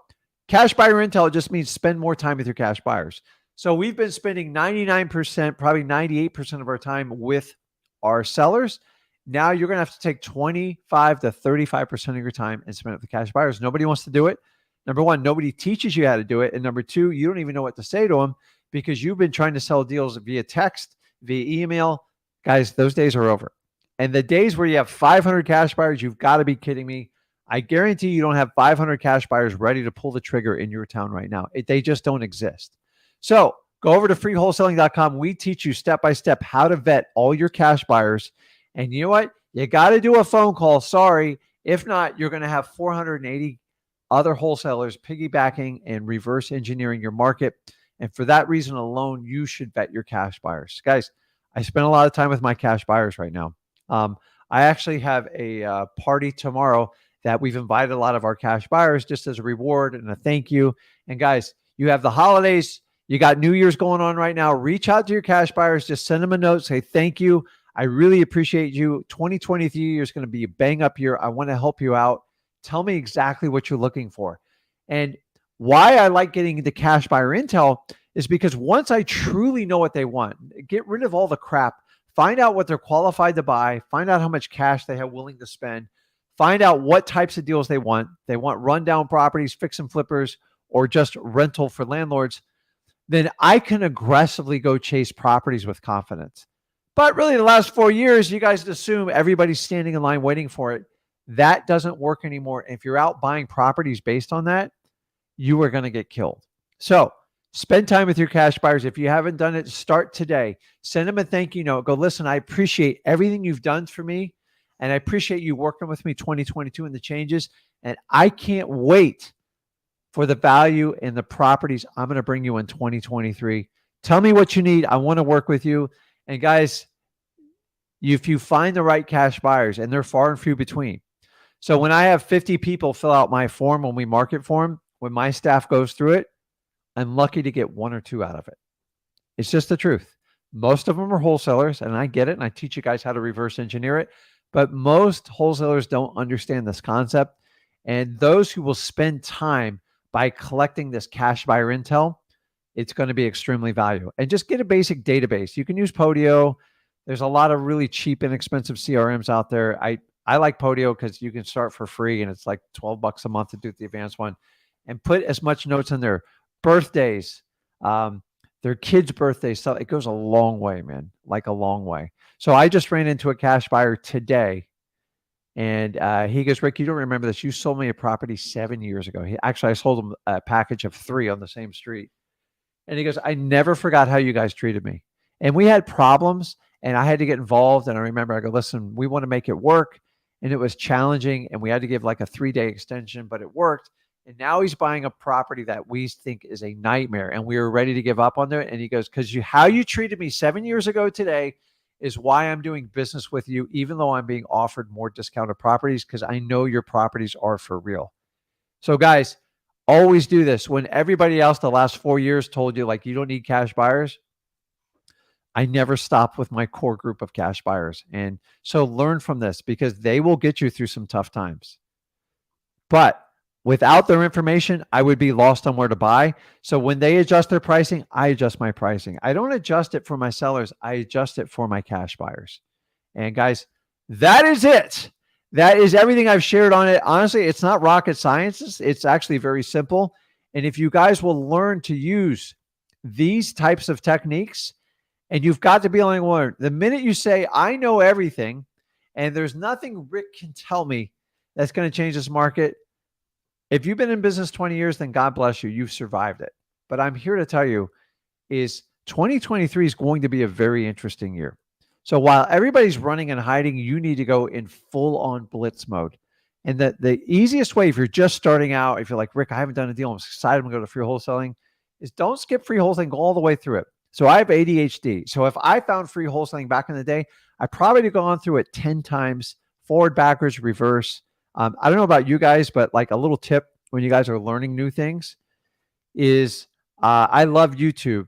cash buyer intel just means spend more time with your cash buyers. So we've been spending 99%, probably 98% of our time with our sellers. Now you're going to have to take 25 to 35% of your time and spend it with the cash buyers. Nobody wants to do it. Number one, nobody teaches you how to do it. And number two, you don't even know what to say to them because you've been trying to sell deals via text, via email. Guys, those days are over. And the days where you have 500 cash buyers, you've got to be kidding me. I guarantee you don't have 500 cash buyers ready to pull the trigger in your town right now. They just don't exist. So go over to freewholesaling.com. We teach you step-by-step how to vet all your cash buyers. And you know what? You got to do a phone call. Sorry. If not, you're going to have 480 other wholesalers piggybacking and reverse engineering your market. And for that reason alone, you should vet your cash buyers. Guys, I spend a lot of time with my cash buyers right now. I actually have a party tomorrow that we've invited a lot of our cash buyers just as a reward and a thank you. And guys, you have the holidays. You got New Year's going on right now. Reach out to your cash buyers. Just send them a note. Say, thank you. I really appreciate you. 2023 is going to be a bang up year. I want to help you out. Tell me exactly what you're looking for. And why I like getting the cash buyer intel is because once I truly know what they want, get rid of all the crap, find out what they're qualified to buy, find out how much cash they have willing to spend, find out what types of deals they want. They want rundown properties, fix and flippers, or just rental for landlords. Then I can aggressively go chase properties with confidence. But really, the last 4 years, you guys assume everybody's standing in line waiting for it. That doesn't work anymore. If you're out buying properties based on that, you are going to get killed. So spend time with your cash buyers. If you haven't done it, start today. Send them a thank you note. Go, listen, I appreciate everything you've done for me. And I appreciate you working with me 2022 and the changes. And I can't wait for the value in the properties I'm going to bring you in 2023. Tell me what you need. I want to work with you. And guys, if you find the right cash buyers, and they're far and few between. So when I have 50 people fill out my form when we market form, when my staff goes through it, I'm lucky to get one or two out of it. It's just the truth. Most of them are wholesalers, and I get it, and I teach you guys how to reverse engineer it. But most wholesalers don't understand this concept. And those who will spend time by collecting this cash buyer intel, it's going to be extremely valuable. And just get a basic database. You can use Podio. There's a lot of really cheap, inexpensive CRMs out there. I like Podio because you can start for free, and it's like $12 a month to do the advanced one. And put as much notes in there. Birthdays, their kids' birthdays. So it goes a long way, man, like a long way. So I just ran into a cash buyer today, and he goes, Rick, you don't remember this. You sold me a property 7 years ago. I sold him a package of 3 on the same street. And he goes, I never forgot how you guys treated me. And we had problems, and I had to get involved. And I remember I go, listen, we want to make it work. And it was challenging, and we had to give like a 3-day extension, but it worked. And now he's buying a property that we think is a nightmare, and we were ready to give up on it. And he goes, because how you treated me 7 years ago today is why I'm doing business with you, even though I'm being offered more discounted properties, because I know your properties are for real. So guys, always do this. When everybody else the last 4 years told you like you don't need cash buyers, I never stopped with my core group of cash buyers. And so learn from this, because they will get you through some tough times. But without their information, I would be lost on where to buy. So when they adjust their pricing, I adjust my pricing. I don't adjust it for my sellers. I adjust it for my cash buyers. And guys, that is it. That is everything I've shared on it. Honestly, it's not rocket science. It's actually very simple. And if you guys will learn to use these types of techniques, and you've got to be able to learn. The minute you say, I know everything, and there's nothing Rick can tell me that's going to change this market, if you've been in business 20 years, then God bless you. You've survived it. But I'm here to tell you is 2023 is going to be a very interesting year. So while everybody's running and hiding, you need to go in full-on blitz mode. And the easiest way, if you're just starting out, if you're like, Rick, I haven't done a deal, I'm excited, I'm going to go to free wholesaling, is don't skip free wholesaling, go all the way through it. So I have ADHD. So if I found free wholesaling back in the day, I probably would have gone through it 10 times, forward, backwards, reverse. I don't know about you guys, but like a little tip when you guys are learning new things is I love YouTube.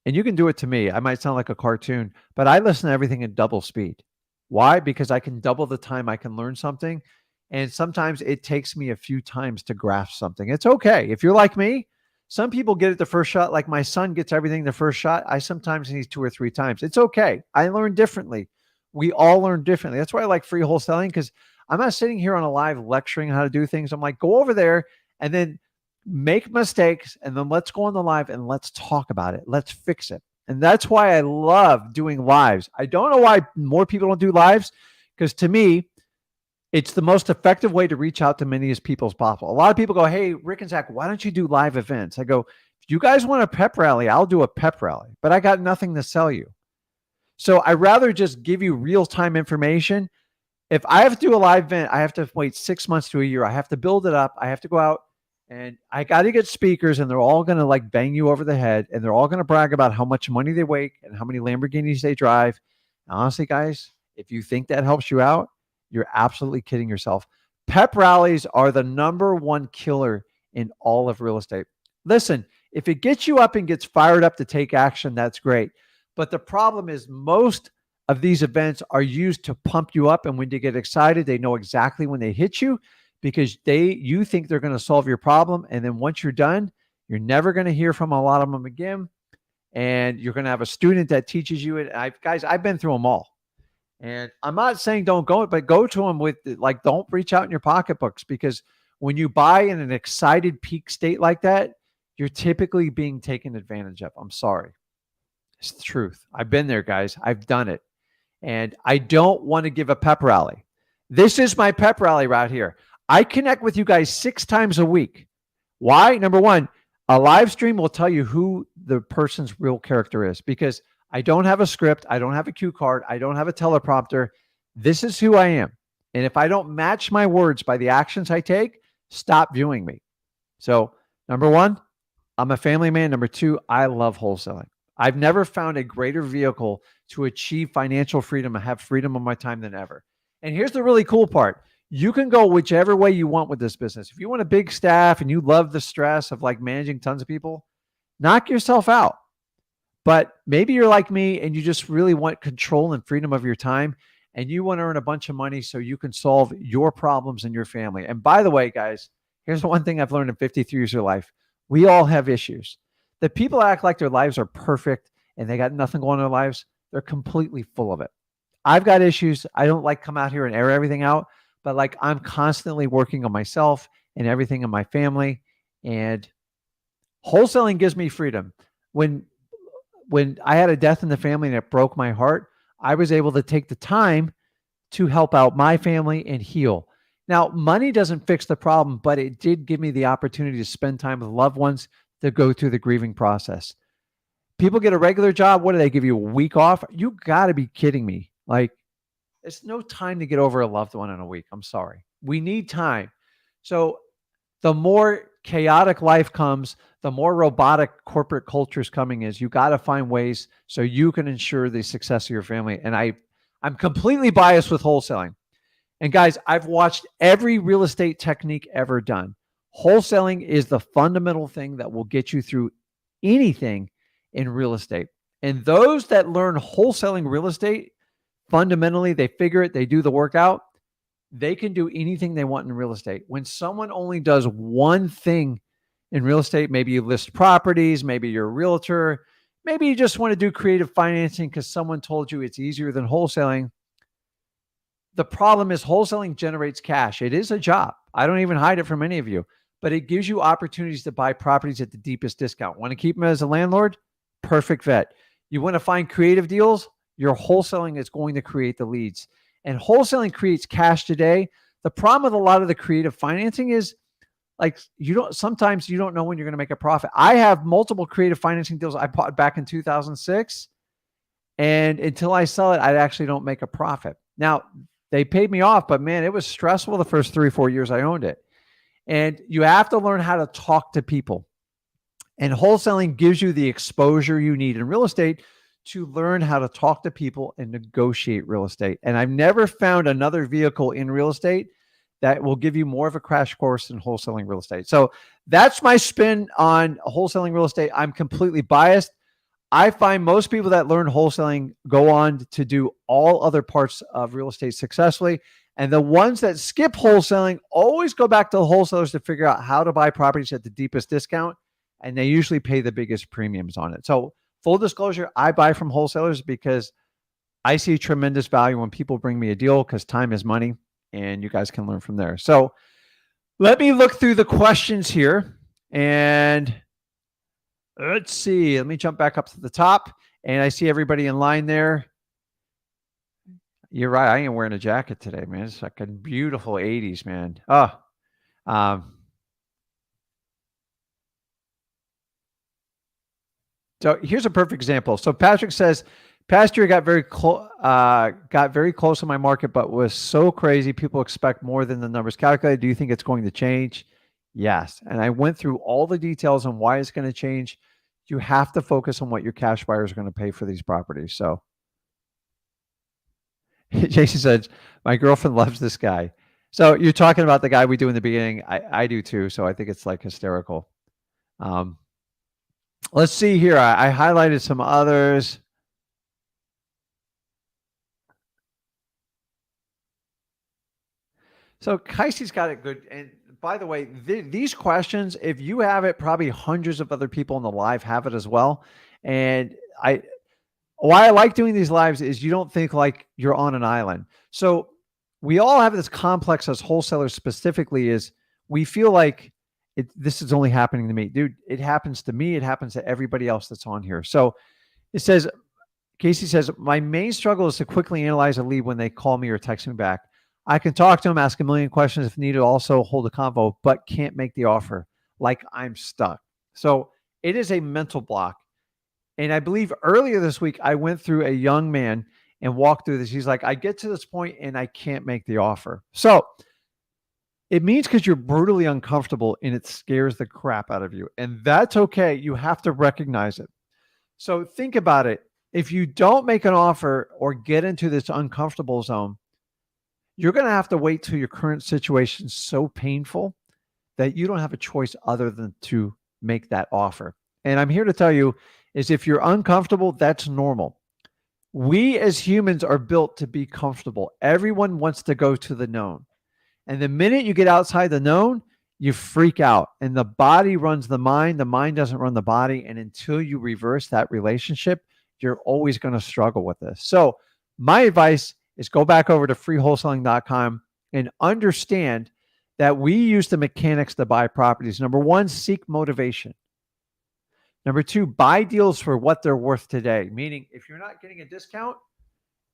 And you can do it to me. I might sound like a cartoon, but I listen to everything in double speed. Why? Because I can double the time I can learn something. And sometimes it takes me a few times to grasp something. It's okay. If you're like me, some people get it the first shot. Like my son gets everything the first shot. I sometimes need 2 or 3 times. It's okay. I learn differently. We all learn differently. That's why I like free wholesaling, because I'm not sitting here on a live lecturing how to do things. I'm like, go over there and then make mistakes, and then let's go on the live and let's talk about it. Let's fix it. And that's why I love doing lives. I don't know why more people don't do lives, because to me, it's the most effective way to reach out to many as people as possible. A lot of people go, hey, Rick and Zach, why don't you do live events? I go, if you guys want a pep rally, I'll do a pep rally, but I got nothing to sell you. So I'd rather just give you real-time information. If I have to do a live event, I have to wait 6 months to a year. I have to build it up. I have to go out and I got to get speakers, and they're all going to like bang you over the head, and they're all going to brag about how much money they make and how many Lamborghinis they drive. And honestly, guys, if you think that helps you out, you're absolutely kidding yourself. Pep rallies are the #1 killer in all of real estate. Listen, if it gets you up and gets fired up to take action, that's great. But the problem is most of these events are used to pump you up. And when they get excited, they know exactly when they hit you, because you think they're going to solve your problem. And then once you're done, you're never going to hear from a lot of them again. And you're going to have a student that teaches you it. Guys, I've been through them all. And I'm not saying don't go, but go to them with like, don't reach out in your pocketbooks, because when you buy in an excited peak state like that, you're typically being taken advantage of. I'm sorry. It's the truth. I've been there, guys. I've done it. And I don't want to give a pep rally. This is my pep rally right here. I connect with you guys 6 times a week. Why? Number one, a live stream will tell you who the person's real character is because I don't have a script. I don't have a cue card. I don't have a teleprompter. This is who I am. And if I don't match my words by the actions I take, stop viewing me. So, number one, I'm a family man. Number two, I love wholesaling. I've never found a greater vehicle to achieve financial freedom and have freedom of my time than ever. And here's the really cool part. You can go whichever way you want with this business. If you want a big staff and you love the stress of like managing tons of people, knock yourself out. But maybe you're like me and you just really want control and freedom of your time and you want to earn a bunch of money so you can solve your problems in your family. And by the way, guys, here's the one thing I've learned in 53 years of life. We all have issues. The people act like their lives are perfect and they got nothing going on in their lives. They're completely full of it. I've got issues. I don't like come out here and air everything out, but like I'm constantly working on myself and everything in my family. And wholesaling gives me freedom. When I had a death in the family and it broke my heart, I was able to take the time to help out my family and heal. Now, money doesn't fix the problem, but it did give me the opportunity to spend time with loved ones to go through the grieving process. People get a regular job. What do they give you? A week off? You got to be kidding me. Like, it's no time to get over a loved one in a week. I'm sorry. We need time. So the more chaotic life comes, the more robotic corporate culture is coming is you got to find ways so you can ensure the success of your family. And I'm completely biased with wholesaling. And guys, I've watched every real estate technique ever done. Wholesaling is the fundamental thing that will get you through anything in real estate. And those that learn wholesaling real estate, fundamentally, they figure it, they do the workout, they can do anything they want in real estate. When someone only does one thing in real estate, maybe you list properties, maybe you're a realtor, maybe you just want to do creative financing because someone told you it's easier than wholesaling. The problem is wholesaling generates cash. It is a job. I don't even hide it from any of you, but it gives you opportunities to buy properties at the deepest discount. Want to keep them as a landlord? Perfect vet. You want to find creative deals? Your wholesaling is going to create the leads. And wholesaling creates cash today. The problem with a lot of the creative financing is like sometimes you don't know when you're going to make a profit. I have multiple creative financing deals I bought back in 2006. And until I sell it, I actually don't make a profit. Now, they paid me off, but man, it was stressful the first 3 or 4 years I owned it. And you have to learn how to talk to people. And wholesaling gives you the exposure you need in real estate to learn how to talk to people and negotiate real estate. And I've never found another vehicle in real estate that will give you more of a crash course than wholesaling real estate. So that's my spin on wholesaling real estate. I'm completely biased. I find most people that learn wholesaling go on to do all other parts of real estate successfully. And the ones that skip wholesaling always go back to the wholesalers to figure out how to buy properties at the deepest discount. And they usually pay the biggest premiums on it. So full disclosure, I buy from wholesalers because I see tremendous value when people bring me a deal because time is money and you guys can learn from there. So let me look through the questions here and let's see. Let me jump back up to the top and I see everybody in line there. You're right. I am wearing a jacket today, man. It's like a beautiful 80s, man. So here's a perfect example. So Patrick says, Pastor got very close in my market, but was so crazy. People expect more than the numbers calculated. Do you think it's going to change? Yes. And I went through all the details on why it's going to change. You have to focus on what your cash buyers are going to pay for these properties. So Jason says, my girlfriend loves this guy. So you're talking about the guy we do in the beginning. I do too. So I think it's like hysterical. Let's see here. I highlighted some others. So Kaisty's got it good. And by the way, these questions, if you have it, probably hundreds of other people in the live have it as well. And why I like doing these lives is you don't think like you're on an island. So we all have this complex as wholesalers specifically is we feel like this is only happening to me. Dude, it happens to me. It happens to everybody else that's on here. So it says, Casey says, my main struggle is to quickly analyze a lead when they call me or text me back. I can talk to them, ask a million questions if needed, also hold a convo, but can't make the offer. Like I'm stuck. So it is a mental block. And I believe earlier this week, I went through a young man and walked through this. He's like, I get to this point and I can't make the offer. So it means because you're brutally uncomfortable and it scares the crap out of you. And that's okay. You have to recognize it. So think about it. If you don't make an offer or get into this uncomfortable zone, you're going to have to wait till your current situation is so painful that you don't have a choice other than to make that offer. And I'm here to tell you is if you're uncomfortable, that's normal. We as humans are built to be comfortable. Everyone wants to go to the known. And the minute you get outside the known, you freak out. And the body runs the mind doesn't run the body. And until you reverse that relationship, you're always going to struggle with this. So my advice is go back over to freewholesaling.com and understand that we use the mechanics to buy properties. Number one, seek motivation. Number two, buy deals for what they're worth today. Meaning if you're not getting a discount,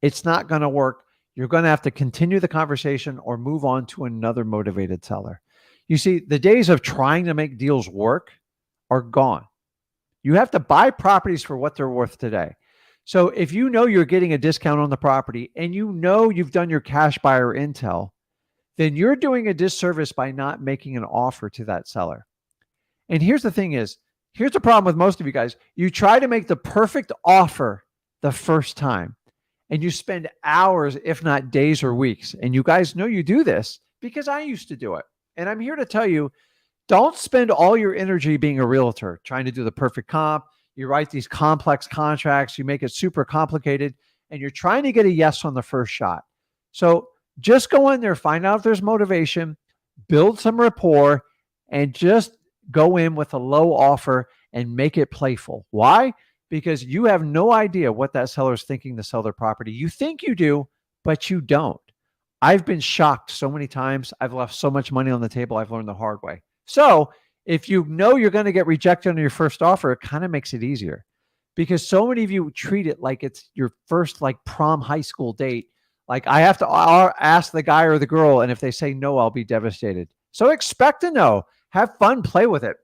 it's not going to work. You're going to have to continue the conversation or move on to another motivated seller. You see, the days of trying to make deals work are gone. You have to buy properties for what they're worth today. So if you know you're getting a discount on the property and you know you've done your cash buyer intel, then you're doing a disservice by not making an offer to that seller. And here's the thing is, here's the problem with most of you guys. You try to make the perfect offer the first time and you spend hours, if not days or weeks. And you guys know you do this because I used to do it. And I'm here to tell you, don't spend all your energy being a realtor, trying to do the perfect comp. You write these complex contracts, you make it super complicated, and you're trying to get a yes on the first shot. So just go in there, find out if there's motivation, build some rapport, and just go in with a low offer and make it playful. Why? Because you have no idea what that seller is thinking to sell their property. You think you do, but you don't. I've been shocked so many times. I've left so much money on the table. I've learned the hard way. So if you know you're going to get rejected on your first offer, it kind of makes it easier because so many of you treat it like it's your first like prom high school date. Like I have to ask the guy or the girl, and if they say no, I'll be devastated. So expect a no. Have fun, play with it.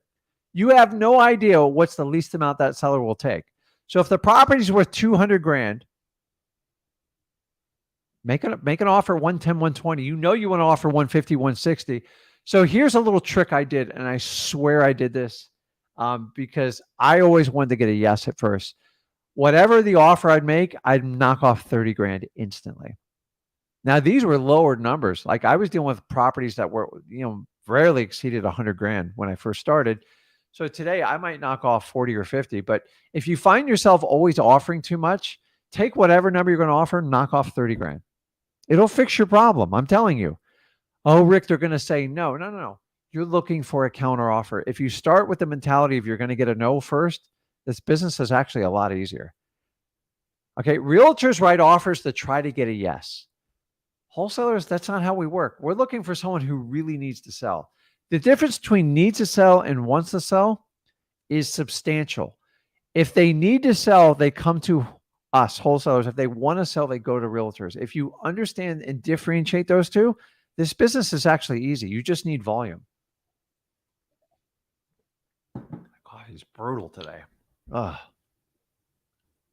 You have no idea what's the least amount that seller will take. So if the property's worth 200 grand, make an offer 110, 120. You know you want to offer 150, 160. So here's a little trick I did, and I swear I did this because I always wanted to get a yes at first. Whatever the offer I'd make, I'd knock off 30 grand instantly. Now, these were lower numbers. Like I was dealing with properties that were, rarely exceeded 100 grand when I first started. So today I might knock off 40 or 50. But if you find yourself always offering too much, take whatever number you're going to offer, knock off 30 grand. It'll fix your problem. I'm telling you. Oh, Rick, they're going to say no. No. You're looking for a counter offer. If you start with the mentality of you're going to get a no first, this business is actually a lot easier. Okay. Realtors write offers to try to get a yes. Wholesalers, that's not how we work. We're looking for someone who really needs to sell. The difference between needs to sell and wants to sell is substantial. If they need to sell, they come to us, wholesalers. If they want to sell, they go to realtors. If you understand and differentiate those two, this business is actually easy. You just need volume. Coffee's brutal today. Ugh. I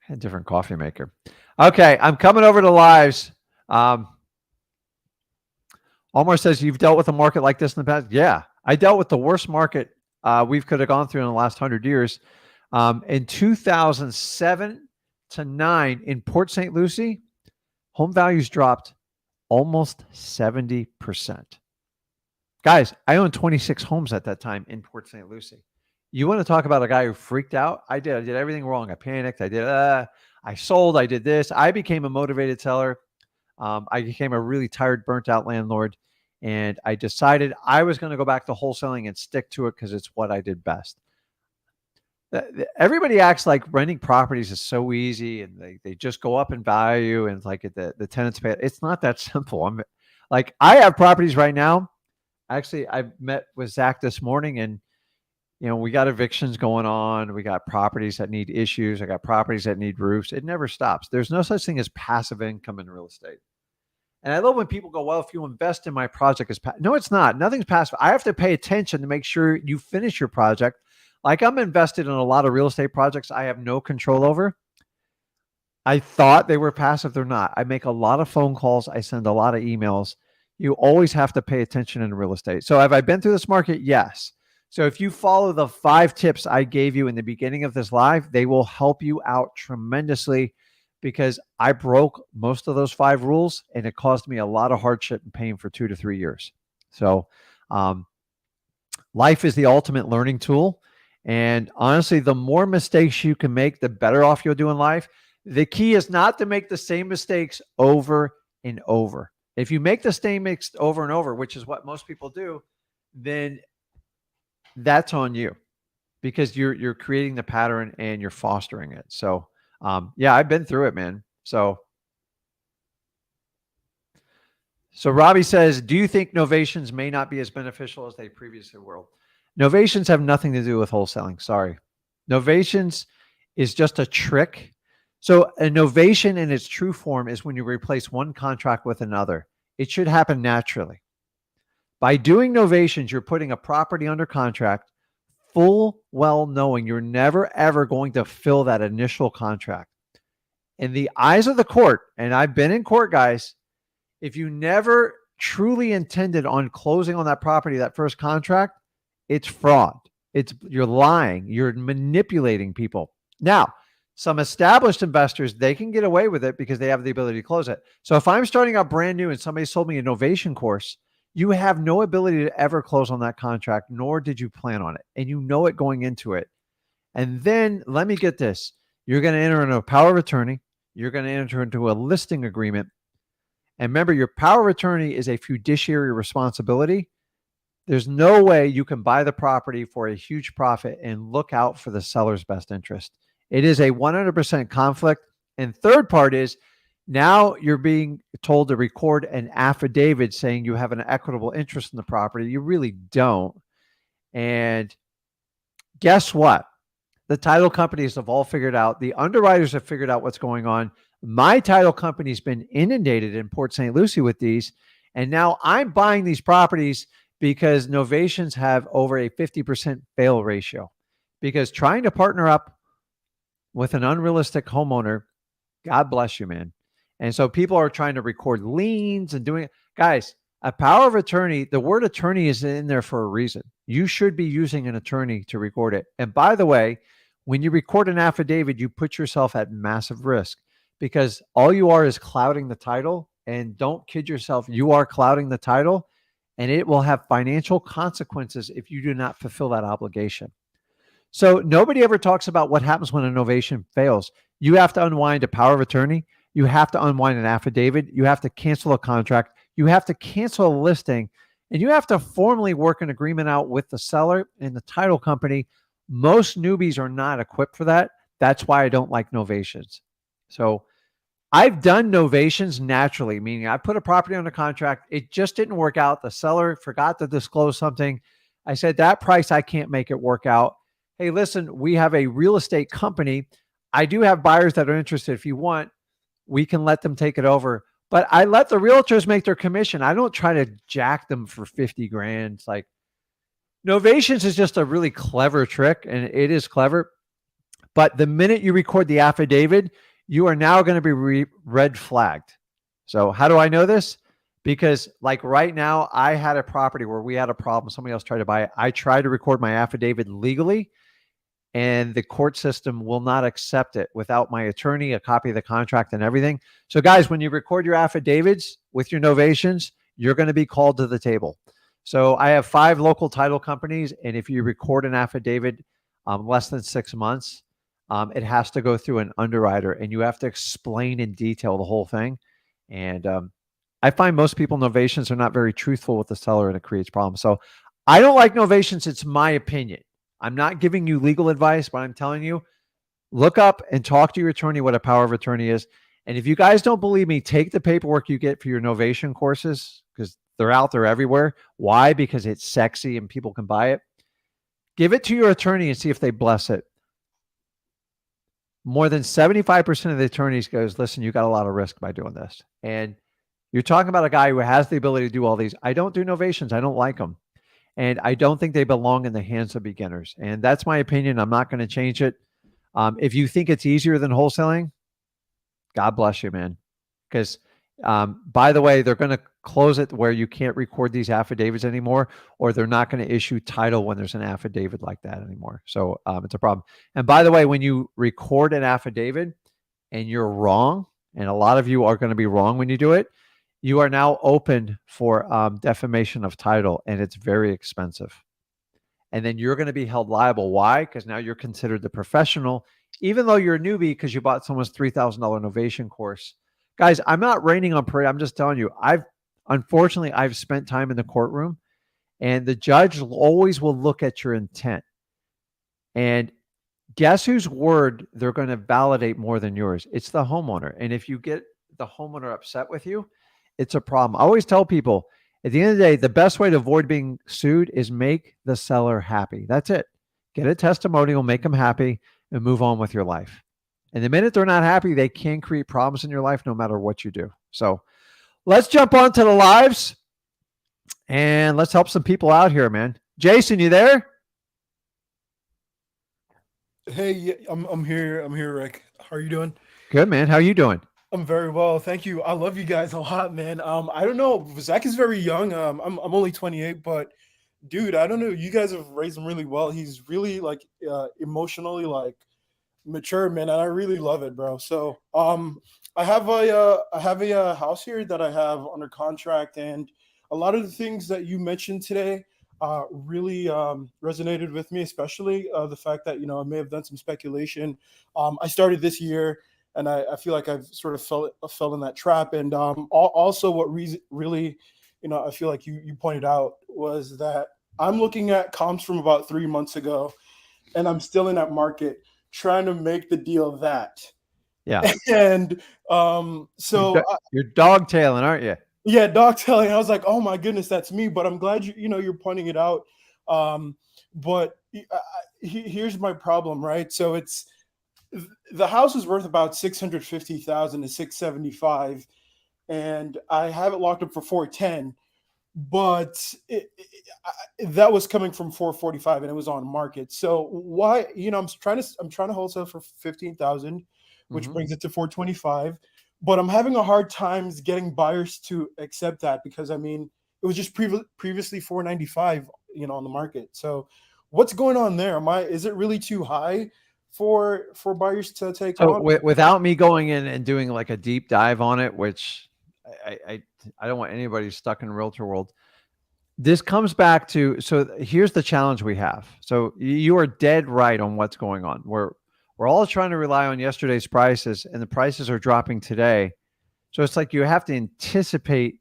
had a different coffee maker. Okay, I'm coming over to lives. Omar says, you've dealt with a market like this in the past? Yeah, I dealt with the worst market we could have gone through in the last 100 years. In 2007 to 9 in Port St. Lucie, home values dropped almost 70%. Guys, I owned 26 homes at that time in Port St. Lucie. You want to talk about a guy who freaked out? I did everything wrong. I panicked. I sold. I did this. I became a motivated seller. I became a really tired, burnt out landlord. And I decided I was going to go back to wholesaling and stick to it because it's what I did best. Everybody acts like renting properties is so easy and they just go up in value and like the tenants pay. It's not that simple. I have properties right now. Actually, I met with Zach this morning and we got evictions going on. We got properties that need issues. I got properties that need roofs. It never stops. There's no such thing as passive income in real estate. And I love when people go, well, if you invest in my project, no, it's not. Nothing's passive. I have to pay attention to make sure you finish your project. Like I'm invested in a lot of real estate projects I have no control over. I thought they were passive. They're not. I make a lot of phone calls. I send a lot of emails. You always have to pay attention in real estate. So have I been through this market? Yes. So if you follow the 5 tips I gave you in the beginning of this live, they will help you out tremendously because I broke most of those 5 rules and it caused me a lot of hardship and pain for 2 to 3 years. So life is the ultimate learning tool. And honestly, the more mistakes you can make, the better off you'll do in life. The key is not to make the same mistakes over and over. If you make the same mistakes over and over, which is what most people do, then that's on you because you're creating the pattern and you're fostering it. So, yeah, I've been through it, man. So Robbie says, do you think novations may not be as beneficial as they previously were? Novations have nothing to do with wholesaling. Sorry. Novations is just a trick. So a novation in its true form is when you replace one contract with another. It should happen naturally. By doing novations, you're putting a property under contract full well knowing you're never, ever going to fill that initial contract. In the eyes of the court, and I've been in court, guys, if you never truly intended on closing on that property, that first contract, it's fraud. You're lying. You're manipulating people. Now, some established investors, they can get away with it because they have the ability to close it. So if I'm starting out brand new and somebody sold me a novation course, you have no ability to ever close on that contract, nor did you plan on it. And you know it going into it. And then let me get this. You're going to enter into a power of attorney. You're going to enter into a listing agreement. And remember, your power of attorney is a fiduciary responsibility. There's no way you can buy the property for a huge profit and look out for the seller's best interest. It is a 100% conflict. And third part is now you're being told to record an affidavit saying you have an equitable interest in the property. You really don't. And guess what? The title companies have all figured out. The underwriters have figured out what's going on. My title company's been inundated in Port St. Lucie with these. And now I'm buying these properties because novations have over a 50% fail ratio. Because trying to partner up with an unrealistic homeowner, God bless you, man. And so people are trying to record liens and doing it. Guys, a power of attorney, the word attorney is in there for a reason. You should be using an attorney to record it. And by the way, when you record an affidavit, you put yourself at massive risk because all you are is clouding the title. And don't kid yourself, you are clouding the title and it will have financial consequences if you do not fulfill that obligation. So nobody ever talks about what happens when a novation fails. You have to unwind a power of attorney. You have to unwind an affidavit. You have to cancel a contract. You have to cancel a listing. And you have to formally work an agreement out with the seller and the title company. Most newbies are not equipped for that. That's why I don't like novations. So I've done novations naturally, meaning I put a property under contract. It just didn't work out. The seller forgot to disclose something. I said, that price, I can't make it work out. Hey, listen, we have a real estate company. I do have buyers that are interested. If you want, we can let them take it over. But I let the realtors make their commission. I don't try to jack them for 50 grand. It's like novations is just a really clever trick, and it is clever. But the minute you record the affidavit, you are now going to be red flagged. So how do I know this? Because like right now, I had a property where we had a problem. Somebody else tried to buy it. I tried to record my affidavit legally, and the court system will not accept it without my attorney, a copy of the contract and everything. So guys, when you record your affidavits with your novations, you're going to be called to the table. So I have 5 local title companies. And if you record an affidavit less than 6 months, it has to go through an underwriter and you have to explain in detail the whole thing. And I find most people novations are not very truthful with the seller and it creates problems. So I don't like novations. It's my opinion. I'm not giving you legal advice, but I'm telling you, look up and talk to your attorney what a power of attorney is. And if you guys don't believe me, take the paperwork you get for your novation courses because they're out there everywhere. Why? Because it's sexy and people can buy it. Give it to your attorney and see if they bless it. More than 75% of the attorneys goes, listen, you got a lot of risk by doing this. And you're talking about a guy who has the ability to do all these. I don't do novations. I don't like them. And I don't think they belong in the hands of beginners. And that's my opinion. I'm not going to change it. If you think it's easier than wholesaling, God bless you, man. Because, by the way, they're going to close it where you can't record these affidavits anymore, or they're not going to issue title when there's an affidavit like that anymore. So it's a problem. And by the way, when you record an affidavit and you're wrong, and a lot of you are going to be wrong when you do it, you are now open for defamation of title, and it's very expensive. And then you're going to be held liable. Why? Because now you're considered the professional, even though you're a newbie because you bought someone's $3,000 novation course. Guys, I'm not raining on parade. I'm just telling you, unfortunately, I've spent time in the courtroom, and the judge always will look at your intent. And guess whose word they're going to validate more than yours? It's the homeowner. And if you get the homeowner upset with you, it's a problem. I always tell people, at the end of the day, the best way to avoid being sued is make the seller happy. That's it. Get a testimonial, make them happy, and move on with your life. And the minute they're not happy, they can create problems in your life no matter what you do. So let's jump on to the lives and let's help some people out here, man. Jason, you there? Hey, yeah, I'm here. I'm here, Rick. How are you doing? Good, man. How you doing? I'm very well, thank you. I love you guys a lot, man. I don't know. Zach is very young. I'm only 28, but dude, I don't know. You guys have raised him really well. He's really like emotionally like mature, man, and I really love it, bro. So, I have a house here that I have under contract, and a lot of the things that you mentioned today really resonated with me, especially the fact that I may have done some speculation. I started this year, and I feel like I've sort of fell in that trap. And also, what really, I feel like you pointed out was that I'm looking at comps from about 3 months ago, and I'm still in that market trying to make the deal that. Yeah. And You're, you're dog tailing, aren't you? yeah, dog telling. I was like, oh my goodness, that's me. But I'm glad you're pointing it out. But here's my problem, right? So the house is worth about 650,000 to 675, and I have it locked up for 410. But that was coming from 445, and it was on market. So why? I'm trying to wholesale for 15,000, which Mhm. brings it to 425. But I'm having a hard time getting buyers to accept that because I mean it was just previously 495, on the market. So what's going on there? Is it really too high for buyers to take So on? without me going in and doing like a deep dive on it, which I, I, I don't want anybody stuck in realtor world. This comes back to, so here's the challenge we have. So you are dead right on what's going on. We're all trying to rely on yesterday's prices, and the prices are dropping today. So it's like you have to anticipate,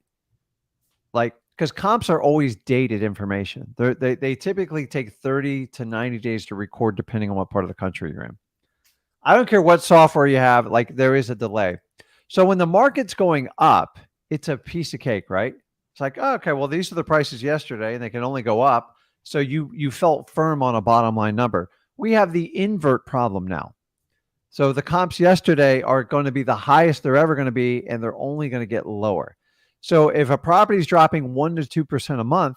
like, because comps are always dated information. They typically take 30 to 90 days to record, depending on what part of the country you're in. I don't care what software you have, like there is a delay. So when the market's going up, it's a piece of cake, right? It's like, oh, okay, well, these are the prices yesterday and they can only go up. So you felt firm on a bottom line number. We have the invert problem now. So the comps yesterday are going to be the highest they're ever going to be, and they're only going to get lower. So if a property is dropping 1 to 2% a month,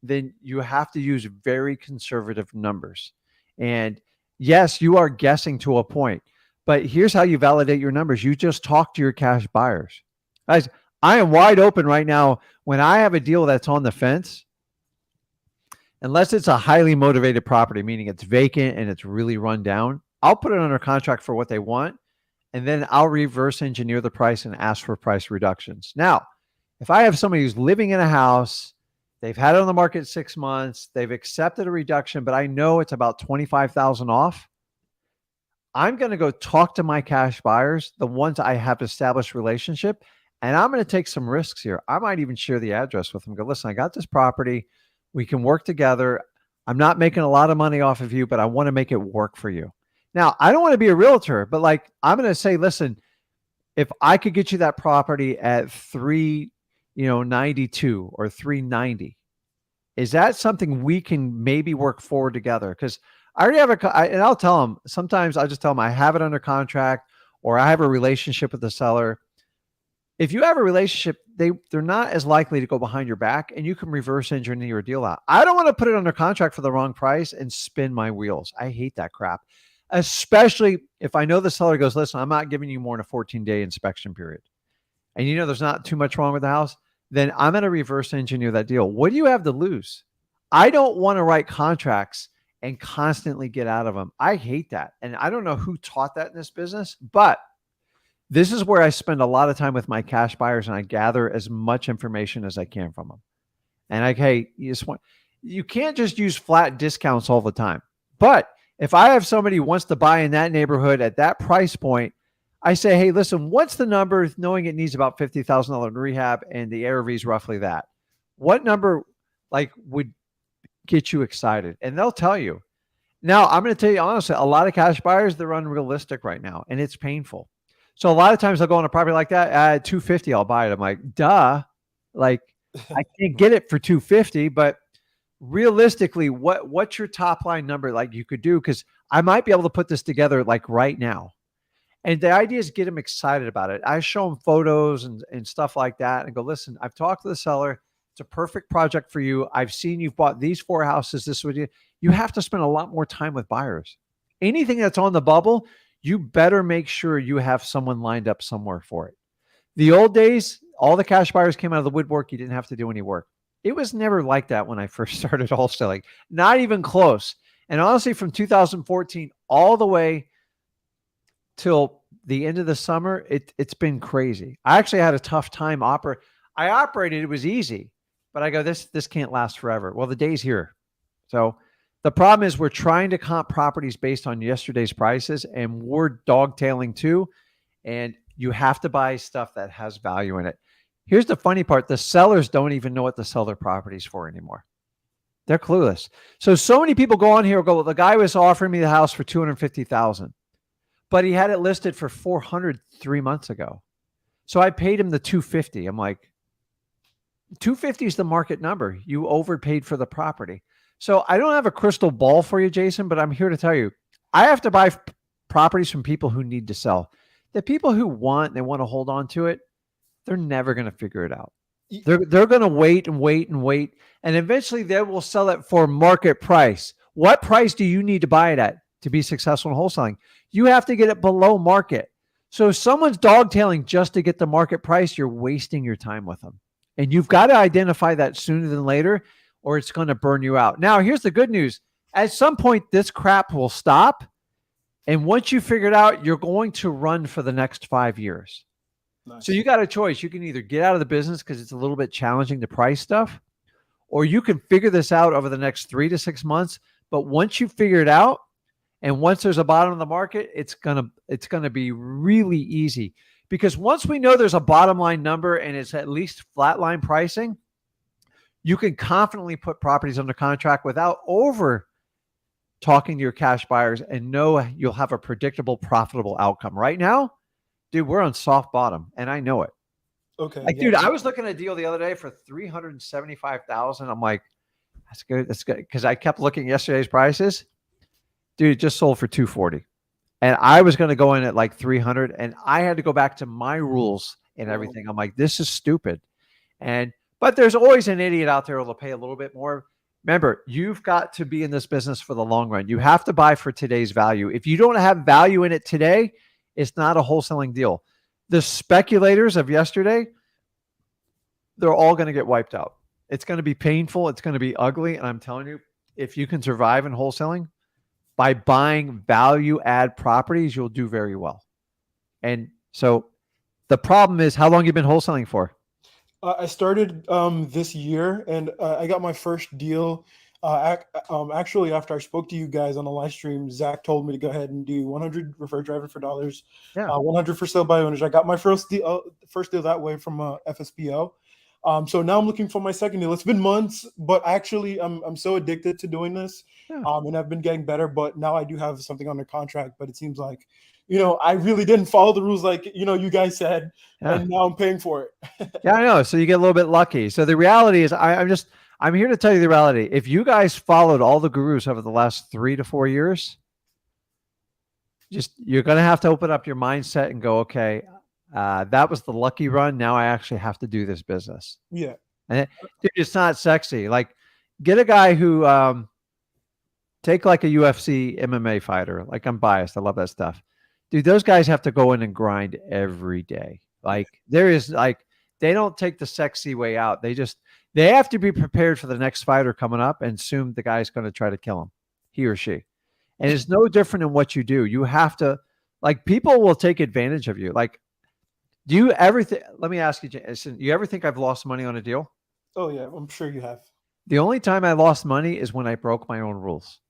then you have to use very conservative numbers. And yes, you are guessing to a point, but here's how you validate your numbers. You just talk to your cash buyers. Guys, I am wide open right now. When I have a deal that's on the fence, unless it's a highly motivated property, meaning it's vacant and it's really run down, I'll put it under contract for what they want. And then I'll reverse engineer the price and ask for price reductions. Now, if I have somebody who's living in a house, they've had it on the market 6 months, they've accepted a reduction, but I know it's about 25,000 off, I'm going to go talk to my cash buyers, the ones I have established relationship, and I'm going to take some risks here. I might even share the address with them. Go, listen, I got this property. We can work together. I'm not making a lot of money off of you, but I want to make it work for you. Now, I don't want to be a realtor, but like I'm going to say, listen, if I could get you that property at 392 or 390, Is that something we can maybe work forward together? Because I already have and I'll tell them, sometimes I'll just tell them I have it under contract or I have a relationship with the seller. If you have a relationship, they're not as likely to go behind your back, and you can reverse engineer your deal out. I don't want to put it under contract for the wrong price and spin my wheels. I hate that crap, especially if I know the seller goes, listen, I'm not giving you more than a 14-day inspection period, and you know there's not too much wrong with the house. Then I'm going to reverse engineer that deal. What do you have to lose? I don't want to write contracts and constantly get out of them. I hate that, and I don't know who taught that in this business, but this is where I spend a lot of time with my cash buyers, and I gather as much information as I can from them. And hey, you can't just use flat discounts all the time. But if I have somebody who wants to buy in that neighborhood at that price point, I say, hey, listen, what's the number, knowing it needs about $50,000 in rehab and the ARV is roughly that? What number would get you excited? And they'll tell you. Now, I'm going to tell you honestly, a lot of cash buyers, they're unrealistic right now, and it's painful. So a lot of times I'll go on a property like that at 250, I'll buy it. I'm like, duh, I can't get it for 250, but realistically, what's your top line number you could do? Because I might be able to put this together right now. And the idea is get them excited about it. I show them photos and stuff like that and go, listen, I've talked to the seller. It's a perfect project for you. I've seen you've bought these 4 houses. This would you have to spend a lot more time with buyers. Anything that's on the bubble, you better make sure you have someone lined up somewhere for it. The old days, all the cash buyers came out of the woodwork. You didn't have to do any work. It was never like that when I first started wholesaling. Not even close. And honestly, from 2014 all the way till the end of the summer, it's been crazy. I actually had a tough time I operated, it was easy, but I go, this can't last forever. Well, the day's here. So the problem is we're trying to comp properties based on yesterday's prices, and we're dogtailing too. And you have to buy stuff that has value in it. Here's the funny part. The sellers don't even know what to sell their properties for anymore. They're clueless. So many people go on here and go, well, the guy was offering me the house for $250,000, but he had it listed for $400 3 months ago. So I paid him the $250. I'm like, $250 is the market number. You overpaid for the property. So I don't have a crystal ball for you, Jason, but I'm here to tell you, I have to buy properties from people who need to sell. The people who they want to hold on to it, they're never going to figure it out. They're going to wait and wait and wait, and eventually they will sell it for market price. What price do you need to buy it at to be successful in wholesaling? You have to get it below market. So if someone's dogtailing just to get the market price, you're wasting your time with them. And you've got to identify that sooner than later, or it's going to burn you out. Now, here's the good news. At some point, this crap will stop. And once you figure it out, you're going to run for the next 5 years. Nice. So you got a choice. You can either get out of the business because it's a little bit challenging to price stuff, or you can figure this out over the next 3 to 6 months. But once you figure it out, and once there's a bottom of the market, it's gonna be really easy. Because once we know there's a bottom line number and it's at least flatline pricing, you can confidently put properties under contract without over talking to your cash buyers and know you'll have a predictable, profitable outcome. Right now, dude, we're on soft bottom, and I know it. Okay. Dude, I was looking at a deal the other day for $375,000. I'm like, that's good. That's good. Because I kept looking at yesterday's prices. Dude, it just sold for $240. And I was going to go in at like 300, and I had to go back to my rules and everything. I'm like, this is stupid. But there's always an idiot out there who'll pay a little bit more. Remember, you've got to be in this business for the long run. You have to buy for today's value. If you don't have value in it today, it's not a wholesaling deal. The speculators of yesterday, they're all going to get wiped out. It's going to be painful. It's going to be ugly. And I'm telling you, if you can survive in wholesaling by buying value add properties, you'll do very well. And so the problem is, how long have you been wholesaling for? I started this year, and I got my first deal. Actually, after I spoke to you guys on the live stream, Zach told me to go ahead and do 100 refer driver for dollars, 100 for sale by owners. I got my first deal that way from FSPO. So now I'm looking for my second deal. It's been months, but actually I'm so addicted to doing this, and I've been getting better. But now I do have something under contract. But it seems like, I really didn't follow the rules like, you guys said, and now I'm paying for it. Yeah, I know. So you get a little bit lucky. So the reality is I'm here to tell you the reality. If you guys followed all the gurus over the last 3 to 4 years, just you're going to have to open up your mindset and go, okay, that was the lucky run. Now I actually have to do this business. Yeah. And dude, it's not sexy. Like, get a guy who take like a UFC MMA fighter. Like, I'm biased. I love that stuff. Dude, those guys have to go in and grind every day. Like, there is like they don't take the sexy way out. They have to be prepared for the next fighter coming up and assume the guy's going to try to kill him, he or she. And it's no different in what you do. You have to, like, people will take advantage of you. Like, do you ever let me ask you, Jason, you ever think I've lost money on a deal? Oh yeah, I'm sure you have. The only time I lost money is when I broke my own rules.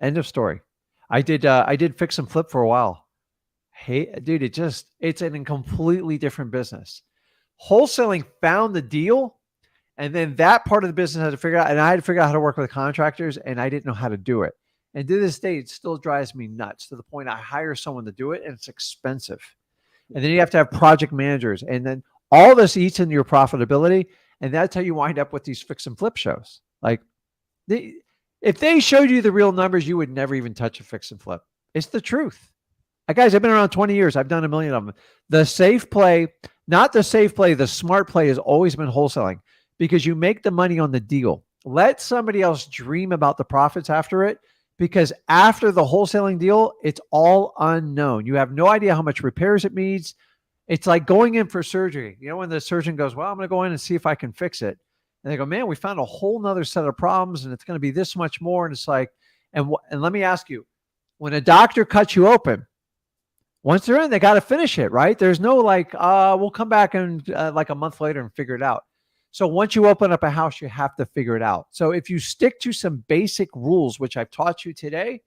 End of story. I did fix and flip for a while. Hey, dude, it's a completely different business. Wholesaling found the deal, and then that part of the business had to figure out, and I had to figure out how to work with contractors, and I didn't know how to do it. And to this day, it still drives me nuts to the point I hire someone to do it, and it's expensive. And then you have to have project managers, and then all this eats into your profitability, and that's how you wind up with these fix and flip shows. Like, if they showed you the real numbers, you would never even touch a fix and flip. It's the truth. Guys, I've been around 20 years. I've done a million of them. The safe play, not the safe play, the smart play has always been wholesaling, because you make the money on the deal. Let somebody else dream about the profits after it, because after the wholesaling deal, it's all unknown. You have no idea how much repairs it needs. It's like going in for surgery. You know, when the surgeon goes, well, I'm going to go in and see if I can fix it. And they go, man, we found a whole nother set of problems, and it's going to be this much more. And it's like, and let me ask you, when a doctor cuts you open, once they're in, they got to finish it, right? There's no like, we'll come back and like a month later and figure it out. So once you open up a house, you have to figure it out. So if you stick to some basic rules, which I've taught you today,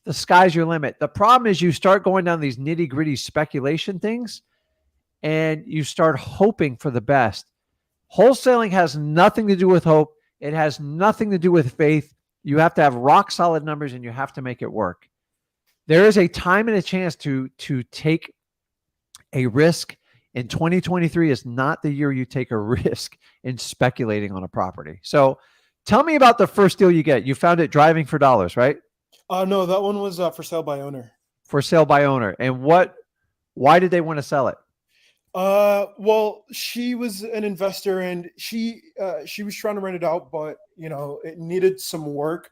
the sky's your limit. The problem is you start going down these nitty gritty speculation things, and you start hoping for the best. Wholesaling has nothing to do with hope. It has nothing to do with faith. You have to have rock solid numbers, and you have to make it work. There is a time and a chance to take a risk, and 2023 is not the year you take a risk in speculating on a property. So tell me about the first deal you get. You found it driving for dollars, right? No, that one was for sale by owner. For sale by owner. And why did they want to sell it? Well, she was an investor, and she was trying to rent it out, but it needed some work.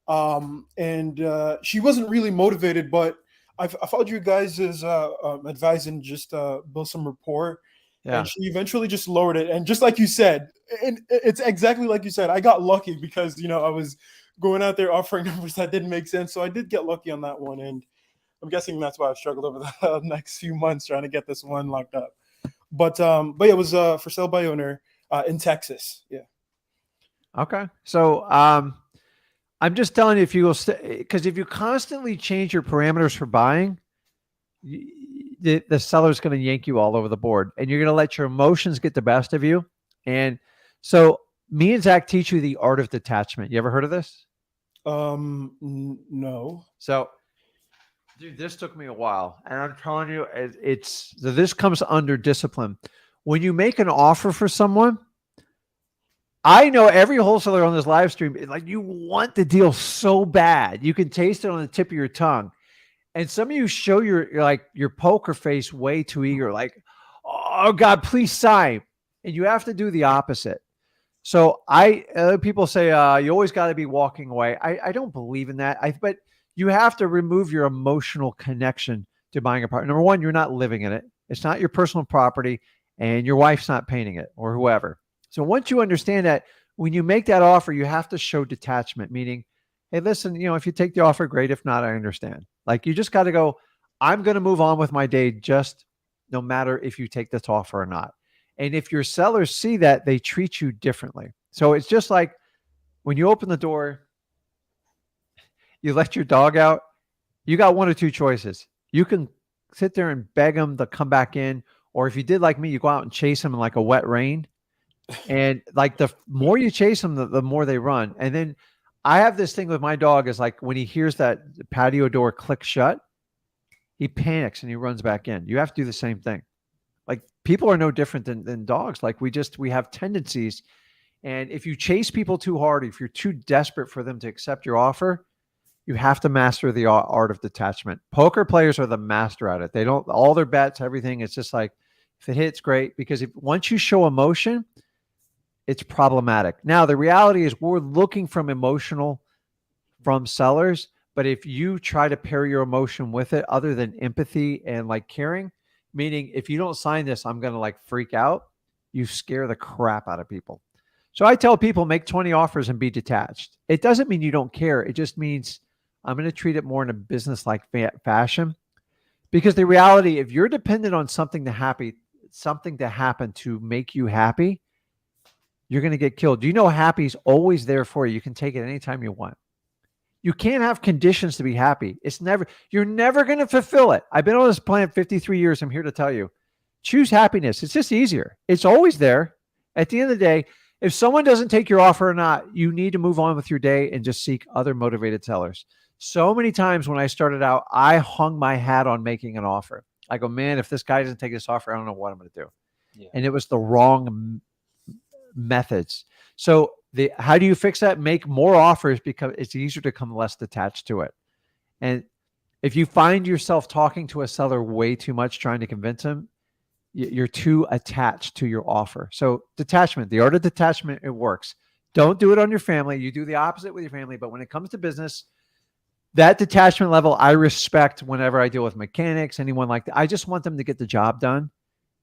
And she wasn't really motivated, but I followed you guys' advice and just build some rapport. Yeah. And she eventually just lowered it. And just like you said, and it's exactly like you said, I got lucky because, I was going out there offering numbers that didn't make sense. So I did get lucky on that one. And I'm guessing that's why I've struggled over the next few months trying to get this one locked up. But yeah, it was for sale by owner in Texas. Yeah. Okay. So I'm just telling you, if you will, because if you constantly change your parameters for buying, the seller's going to yank you all over the board, and you're going to let your emotions get the best of you. And so me and Zach teach you the art of detachment. You ever heard of this? No. So, dude, this took me a while, and I'm telling you, this comes under discipline. When you make an offer for someone, I know every wholesaler on this live stream, like, you want the deal so bad. You can taste it on the tip of your tongue. And some of you show your poker face way too eager, like, oh God, please sign. And you have to do the opposite. So people say, you always got to be walking away. I don't believe in that. But you have to remove your emotional connection to buying a property. Number one, you're not living in it. It's not your personal property, and your wife's not painting it or whoever. So once you understand that, when you make that offer, you have to show detachment, meaning, hey, listen, if you take the offer, great. If not, I understand. Like, you just got to go, I'm going to move on with my day, just no matter if you take this offer or not. And if your sellers see that, they treat you differently. So it's just like when you open the door, you let your dog out, you got one or two choices. You can sit there and beg them to come back in. Or if you did like me, you go out and chase them in like a wet rain. And like, the more you chase them, the more they run. And then I have this thing with my dog, is like, when he hears that patio door click shut, he panics and he runs back in. You have to do the same thing. Like, people are no different than dogs. Like, we have tendencies, And if you chase people too hard, if you're too desperate for them to accept your offer, you have to master the art of detachment. Poker players are the master at it. They don't, all their bets, everything. It's just like, if it hits, great. Because if once you show emotion, it's problematic. Now, the reality is we're looking from emotional from sellers, but if you try to pair your emotion with it, other than empathy and like caring, meaning if you don't sign this, I'm going to like freak out, you scare the crap out of people. So I tell people make 20 offers and be detached. It doesn't mean you don't care. It just means I'm going to treat it more in a business-like fashion. Because the reality, if you're dependent on something to happen to make you happy, you're going to get killed. Do you know happy's always there for you? You can take it anytime you want. You can't have conditions to be happy. You're never going to fulfill it. I've been on this planet 53 years. I'm here to tell you, choose happiness. It's just easier. It's always there. At the end of the day, if someone doesn't take your offer or not, you need to move on with your day and just seek other motivated sellers. So many times when I started out, I hung my hat on making an offer. I go, man, if this guy doesn't take this offer, I don't know what I'm going to do. Yeah. And it was the wrong methods. So how do you fix that? Make more offers because it's easier to come less detached to it. And if you find yourself talking to a seller way too much, trying to convince him, you're too attached to your offer. So detachment, the art of detachment, it works. Don't do it on your family. You do the opposite with your family. But when it comes to business, that detachment level, I respect whenever I deal with mechanics, anyone like that. I just want them to get the job done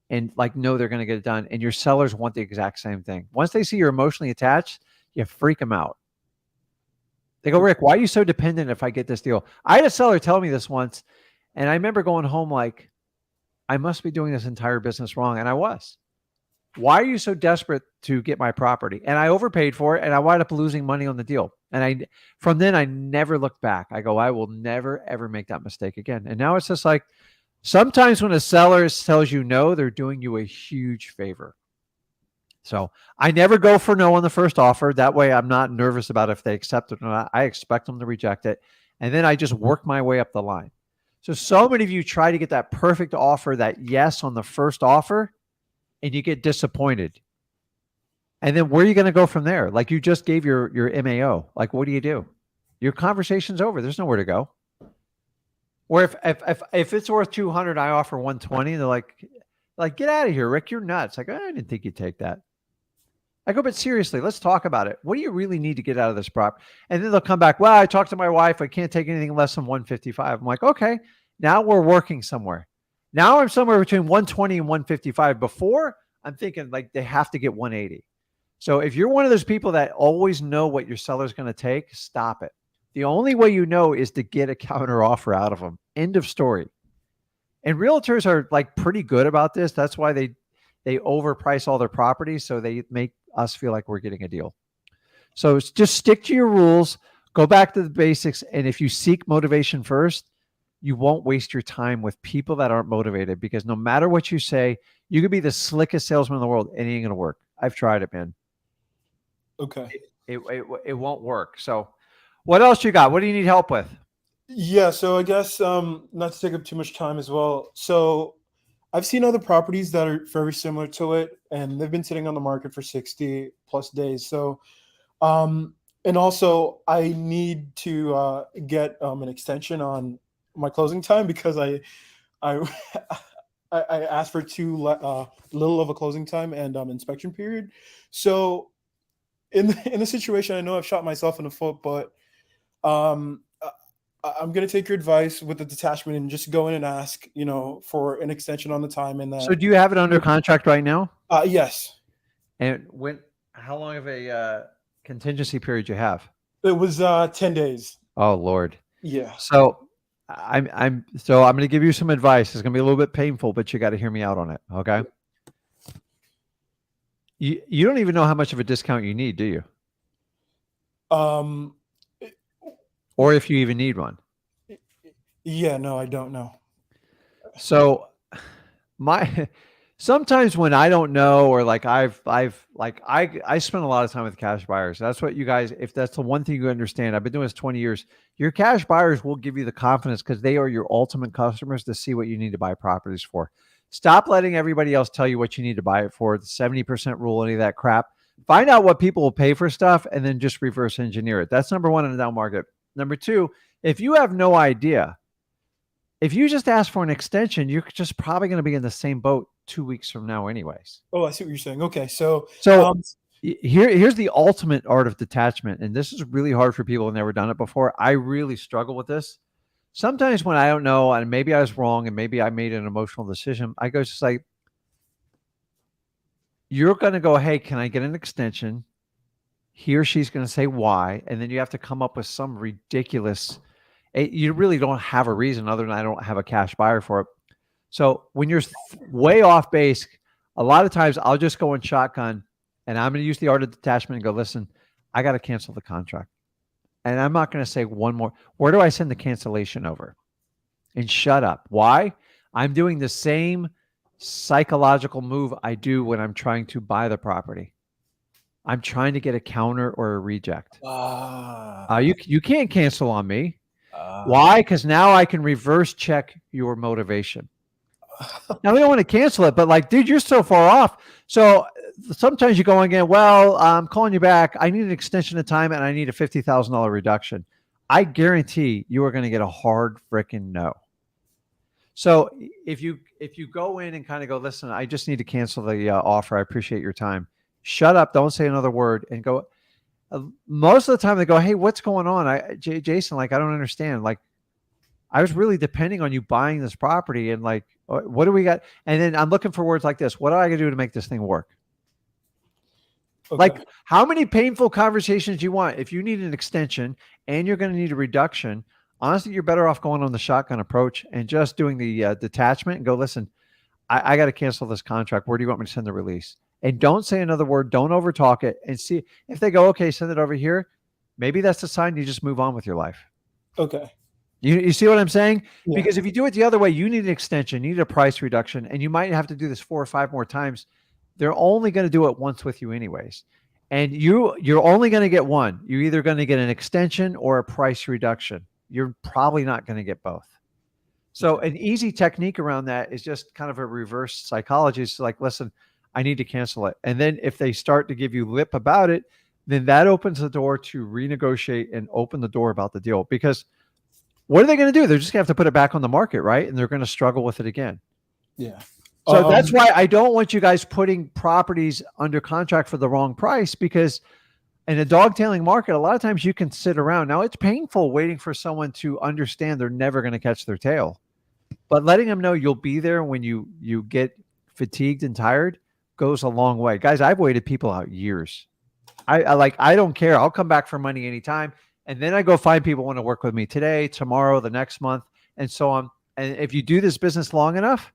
and like know they're going to get it done. And your sellers want the exact same thing. Once they see you're emotionally attached, you freak them out. They go, Rick, why are you so dependent if I get this deal? I had a seller tell me this once, and I remember going home like, I must be doing this entire business wrong. And I was. Why are you so desperate to get my property? And I overpaid for it, and I wound up losing money on the deal. And from then I never looked back. I go, I will never, ever make that mistake again. And now it's just like, sometimes when a seller tells you no, they're doing you a huge favor. So I never go for no on the first offer. That way I'm not nervous about if they accept it or not. I expect them to reject it. And then I just work my way up the line. So many of you try to get that perfect offer, that yes on the first offer, and you get disappointed. And then where are you going to go from there? Like you just gave your MAO. Like, what do you do? Your conversation's over. There's nowhere to go. Or if it's worth 200, I offer 120. They're like, get out of here, Rick. You're nuts. Like, I didn't think you'd take that. I go, but seriously, let's talk about it. What do you really need to get out of this prop? And then they'll come back. Well, I talked to my wife. I can't take anything less than 155. I'm like, okay, now we're working somewhere. Now I'm somewhere between 120 and 155. Before, I'm thinking like they have to get 180. So if you're one of those people that always know what your seller's going to take, stop it. The only way you know is to get a counter offer out of them. End of story. And realtors are like pretty good about this. That's why they overprice all their properties, so they make us feel like we're getting a deal. So just stick to your rules, go back to the basics, and if you seek motivation first, you won't waste your time with people that aren't motivated, because no matter what you say, you could be the slickest salesman in the world. It ain't going to work. I've tried it, man. Okay. It won't work. So what else you got? What do you need help with? Yeah. So I guess not to take up too much time as well. So I've seen other properties that are very similar to it, and they've been sitting on the market for 60 plus days. So, and also I need to get an extension on my closing time, because I asked for too little of a closing time and inspection period. So in the situation, I know I've shot myself in the foot, but I'm going to take your advice with the detachment and just go in and ask, for an extension on the time. And So do you have it under contract right now? Yes. And how long of a contingency period you have? It was 10 days. Oh Lord. Yeah. So I'm going to give you some advice. It's going to be a little bit painful, but you got to hear me out on it. Okay. You don't even know how much of a discount you need, do you? Or if you even need one. Yeah, no, I don't know. So sometimes when I don't know, or like I spend a lot of time with cash buyers. That's what you guys, if that's the one thing you understand, I've been doing this 20 years. Your cash buyers will give you the confidence because they are your ultimate customers to see what you need to buy properties for. Stop letting everybody else tell you what you need to buy it for. The 70% rule, any of that crap. Find out what people will pay for stuff and then just reverse engineer it. That's number one in the down market. Number two, if you have no idea, if you just ask for an extension, you're just probably going to be in the same boat 2 weeks from now, anyways. Oh, I see what you're saying. Okay, so So here's the ultimate art of detachment, and this is really hard for people who've never done it before. I really struggle with this. Sometimes when I don't know, and maybe I was wrong, and maybe I made an emotional decision, I go just like, you're going to go, hey, can I get an extension? He or she's going to say why, and then you have to come up with some ridiculous. You really don't have a reason other than I don't have a cash buyer for it. So when you're way off base, a lot of times I'll just go in shotgun, and I'm going to use the art of detachment and go, listen, I got to cancel the contract, and I'm not going to say one more. Where do I send the cancellation over? And shut up. Why? I'm doing the same psychological move I do when I'm trying to buy the property. I'm trying to get a counter or a reject. You can't cancel on me. Why? Because now I can reverse check your motivation. Now we don't want to cancel it, but like, dude, you're so far off. So sometimes you go again, well, I'm calling you back. I need an extension of time and I need a $50,000 reduction. I guarantee you are going to get a hard freaking no. So if you go in and kind of go, listen, I just need to cancel the offer. I appreciate your time. Shut up. Don't say another word and go. Most of the time they go, hey, what's going on? Jason, like, I don't understand. Like, I was really depending on you buying this property and like, what do we got? And then I'm looking for words like this. What do I got to do to make this thing work? Okay. Like, how many painful conversations do you want? If you need an extension and you're going to need a reduction, honestly, you're better off going on the shotgun approach and just doing the detachment and go, listen, I got to cancel this contract. Where do you want me to send the release? And don't say another word. Don't overtalk it. And see if they go, okay, send it over here. Maybe that's the sign you just move on with your life. Okay. You see what I'm saying? Yeah. Because if you do it the other way, you need an extension, you need a price reduction, and you might have to do this 4 or 5 more times. They're only going to do it once with you anyways. And you're only going to get one. You're either going to get an extension or a price reduction. You're probably not going to get both. So an easy technique around that is just kind of a reverse psychology. It's like, listen, I need to cancel it. And then if they start to give you lip about it, then that opens the door to renegotiate and open the door about the deal. Because what are they going to do? They're just going to have to put it back on the market, right? And they're going to struggle with it again. Yeah. So that's why I don't want you guys putting properties under contract for the wrong price, because in a dog-tailing market, a lot of times you can sit around. Now, it's painful waiting for someone to understand they're never going to catch their tail. But letting them know you'll be there when you get fatigued and tired goes a long way. Guys, I've waited people out years. I don't care. I'll come back for money anytime. And then I go find people who want to work with me today, tomorrow, the next month, and so on. And if you do this business long enough,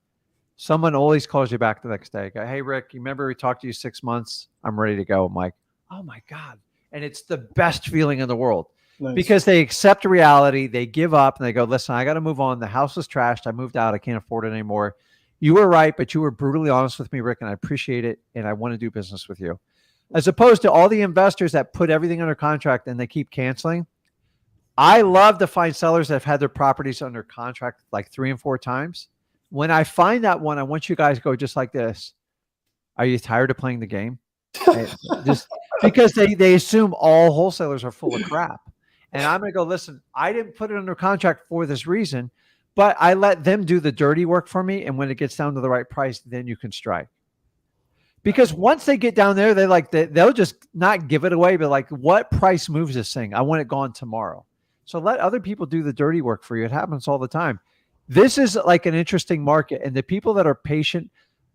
someone always calls you back the next day. Go, hey, Rick, you remember we talked to you 6 months? I'm ready to go. I'm like, oh my God. And it's the best feeling in the world. Nice. Because they accept reality. They give up and they go, listen, I got to move on. The house is trashed. I moved out. I can't afford it anymore. You were right, but you were brutally honest with me, Rick, and I appreciate it. And I want to do business with you. As opposed to all the investors that put everything under contract and they keep canceling. I love to find sellers that have had their properties under contract like 3 and 4 times. When I find that one, I want you guys to go just like this. Are you tired of playing the game? Just because they assume all wholesalers are full of crap. And I'm going to go, listen, I didn't put it under contract for this reason, but I let them do the dirty work for me. And when it gets down to the right price, then you can strike. Because once they get down there, they'll just not give it away, but like, what price moves this thing? I want it gone tomorrow. So let other people do the dirty work for you. It happens all the time. This is like an interesting market. And the people that are patient,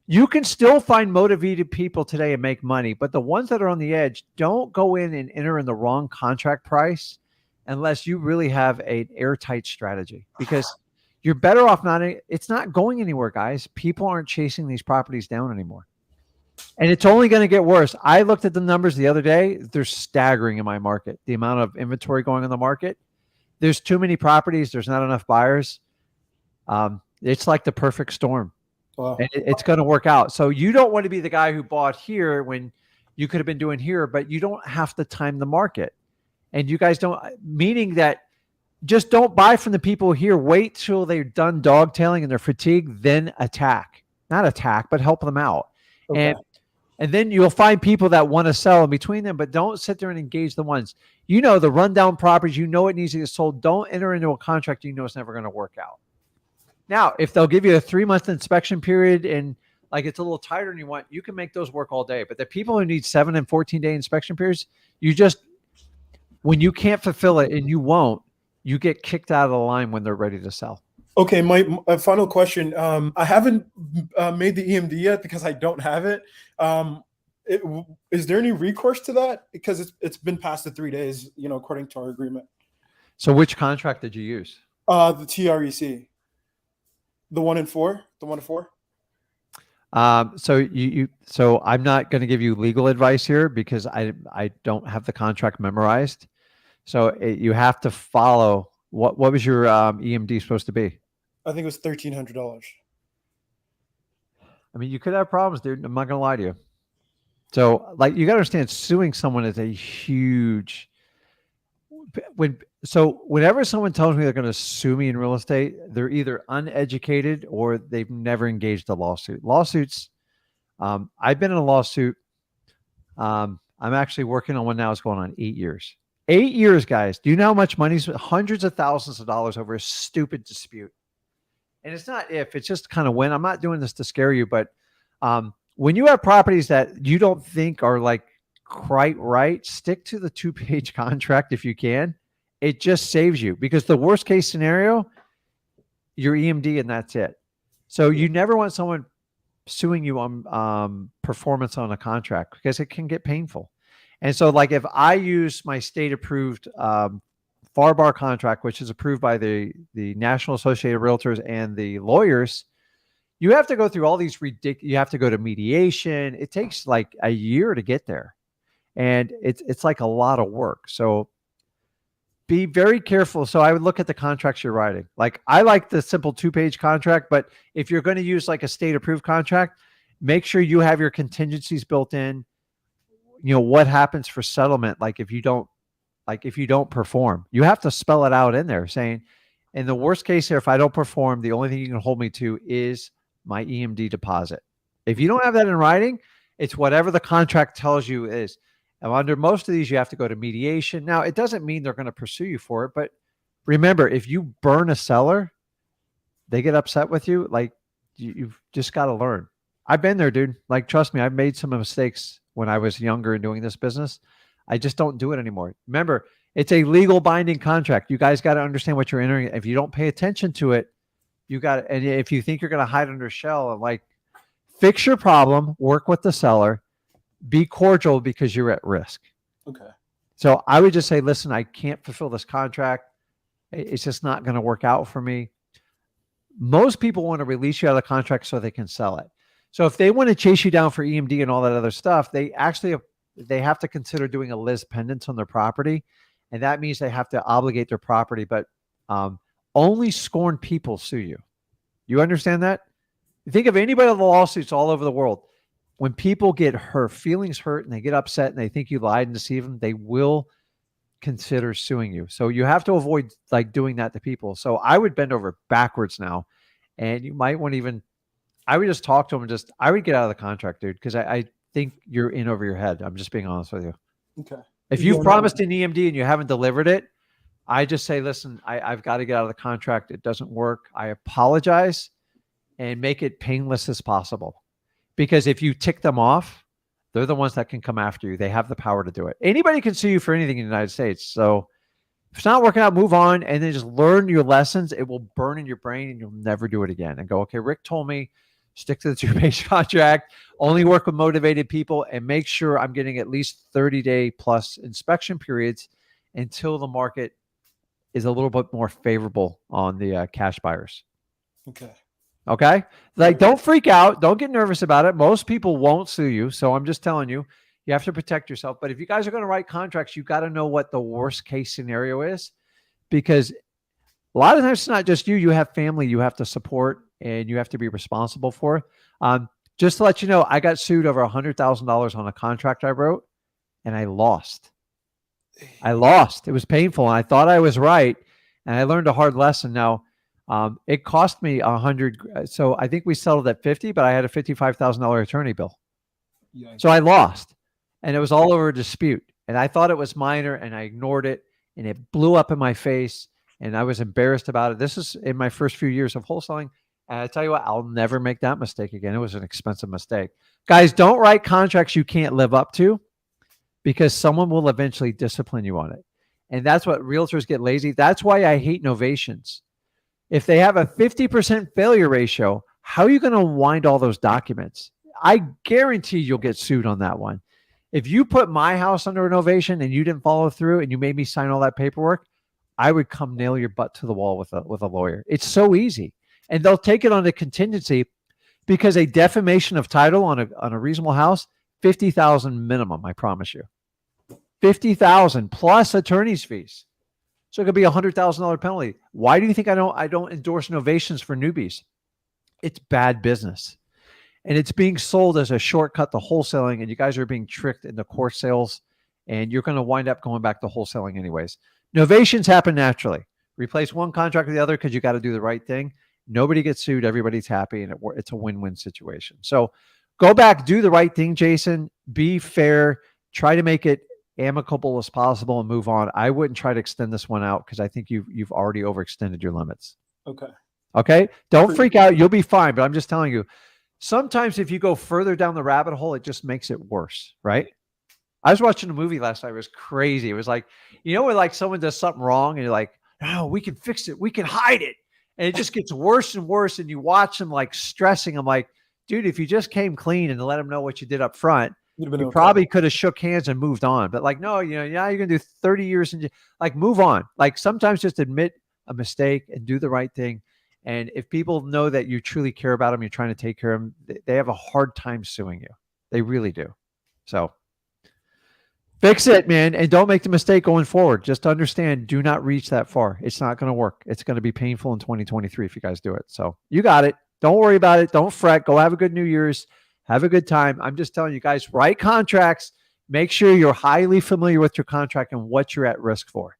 you can still find motivated people today and make money. But the ones that are on the edge, don't go in and enter in the wrong contract price unless you really have an airtight strategy. Because you're better off it's not going anywhere, guys. People aren't chasing these properties down anymore. And it's only going to get worse. I looked at the numbers the other day. They're staggering in my market. The amount of inventory going on the market. There's too many properties. There's not enough buyers. It's like the perfect storm. Wow. And it's going to work out. So you don't want to be the guy who bought here when you could have been doing here, but you don't have to time the market. And you guys don't, meaning that just don't buy from the people here. Wait till they're done dog tailing and they're fatigued, then attack. Not attack, but help them out. Okay. And And then you'll find people that want to sell in between them, but don't sit there and engage the ones. You know, the rundown properties, you know it needs to get sold. Don't enter into a contract you know it's never going to work out. Now, if they'll give you a 3-month inspection period and like it's a little tighter than you want, you can make those work all day. But the people who need 7 and 14-day inspection periods, you just, when you can't fulfill it and you won't, you get kicked out of the line when they're ready to sell. Okay, my final question. I haven't made the EMD yet because I don't have it. Is there any recourse to that? Because it's been past the 3 days, you know, according to our agreement. So which contract did you use? The TREC, the 1 and 4, the 1 and 4. So I'm not going to give you legal advice here because I don't have the contract memorized. So you have to follow what was your EMD supposed to be? I think it was $1,300. I mean, you could have problems, dude. I'm not going to lie to you. So like, you got to understand, suing someone is a huge, whenever someone tells me they're going to sue me in real estate, they're either uneducated or they've never engaged a lawsuit. Lawsuits, I've been in a lawsuit. I'm actually working on one now. It's going on 8 years. 8 years, guys. Do you know how much money? Hundreds of thousands of dollars over a stupid dispute. And it's not if, it's just kind of when. I'm not doing this to scare you, but when you have properties that you don't think are like quite right, stick to the 2-page contract if you can. It just saves you, because the worst case scenario, your EMD and that's it. So you never want someone suing you on performance on a contract, because it can get painful. And so like if I use my state approved FAR contract, which is approved by the National Association of Realtors and the lawyers, you have to go through all these you have to go to mediation. It takes like a year to get there. And it's like a lot of work. So be very careful. So I would look at the contracts you're writing. Like I like the simple 2-page contract, but if you're going to use like a state approved contract, make sure you have your contingencies built in. You know, what happens for settlement? Like if you don't perform, you have to spell it out in there saying, in the worst case here, if I don't perform, the only thing you can hold me to is my EMD deposit. If you don't have that in writing, it's whatever the contract tells you is. And under most of these, you have to go to mediation. Now, it doesn't mean they're going to pursue you for it, but remember, if you burn a seller, they get upset with you. Like you've just got to learn. I've been there, dude. Like, trust me, I've made some mistakes when I was younger and doing this business. I just don't do it anymore. Remember, it's a legal binding contract. You guys got to understand what you're entering. If you don't pay attention to it, you got to, and if you think you're going to hide under a shell and like fix your problem, work with the seller, be cordial because you're at risk. Okay. So I would just say, listen, I can't fulfill this contract. It's just not going to work out for me. Most people want to release you out of the contract so they can sell it. So if they want to chase you down for EMD and all that other stuff, they have to consider doing a lis pendens on their property. And that means they have to obligate their property, but only scorned people sue you. You understand that? Think of anybody in the lawsuits all over the world. When people get hurt, feelings hurt, and they get upset and they think you lied and deceived them, they will consider suing you. So you have to avoid like doing that to people. So I would bend over backwards now, and you might want to even, I would just talk to them and I would get out of the contract, dude, because I think you're in over your head. I'm just being honest with you. Okay. If you've promised an EMD and you haven't delivered it, I just say, listen, I've got to get out of the contract. It doesn't work. I apologize, and make it painless as possible. Because if you tick them off, they're the ones that can come after you. They have the power to do it. Anybody can sue you for anything in the United States. So if it's not working out, move on and then just learn your lessons. It will burn in your brain and you'll never do it again. And go, okay, Rick told me, stick to the 2-page contract, only work with motivated people, and make sure I'm getting at least 30-day plus inspection periods until the market is a little bit more favorable on the cash buyers. Okay. Okay. Like, don't freak out. Don't get nervous about it. Most people won't sue you. So I'm just telling you, you have to protect yourself. But if you guys are going to write contracts, you got to know what the worst case scenario is, because a lot of times it's not just you. You have family you have to support and you have to be responsible for. Just to let you know, I got sued over $100,000 on a contract I wrote, and I lost. It was painful. And I thought I was right. And I learned a hard lesson. Now, it cost me $100,000. So I think we settled at $50,000, but I had a $55,000 attorney bill. So I lost, and it was all over a dispute. And I thought it was minor, and I ignored it, and it blew up in my face, and I was embarrassed about it. This is in my first few years of wholesaling. And I tell you what, I'll never make that mistake again. It was an expensive mistake. Guys, don't write contracts you can't live up to because someone will eventually discipline you on it. And that's what realtors get lazy. That's why I hate novations. If they have a 50% failure ratio, how are you going to wind all those documents? I guarantee you'll get sued on that one. If you put my house under a novation and you didn't follow through and you made me sign all that paperwork, I would come nail your butt to the wall with a lawyer. It's so easy. And they'll take it on a contingency because a defamation of title on a reasonable house, 50,000 minimum, I promise you. 50,000 plus attorney's fees. So it could be $100,000 penalty. Why do you think I don't endorse novations for newbies? It's bad business. And it's being sold as a shortcut to wholesaling, and you guys are being tricked into course sales, and you're going to wind up going back to wholesaling anyways. Novations happen naturally. Replace one contract with the other because you got to do the right thing. Nobody gets sued. Everybody's happy, and it's a win-win situation. So go back, do the right thing, Jason. Be fair. Try to make it amicable as possible and move on. I wouldn't try to extend this one out because I think you've already overextended your limits. Okay. Don't freak out. You'll be fine. But I'm just telling you, sometimes if you go further down the rabbit hole, it just makes it worse, right? I was watching a movie last night. It was crazy. It was like, when like someone does something wrong and you're like, oh, we can fix it. We can hide it. And it just gets worse and worse. And you watch them like stressing. I'm like, dude, if you just came clean and let them know what you did up front, you probably could have shook hands and moved on. But like, no, you're going to do 30 years and like move on. Like sometimes just admit a mistake and do the right thing. And if people know that you truly care about them, you're trying to take care of them, they have a hard time suing you. They really do. So fix it, man. And don't make the mistake going forward. Just understand, do not reach that far. It's not going to work. It's going to be painful in 2023 if you guys do it. So you got it. Don't worry about it. Don't fret. Go have a good New Year's. Have a good time. I'm just telling you guys, write contracts. Make sure you're highly familiar with your contract and what you're at risk for.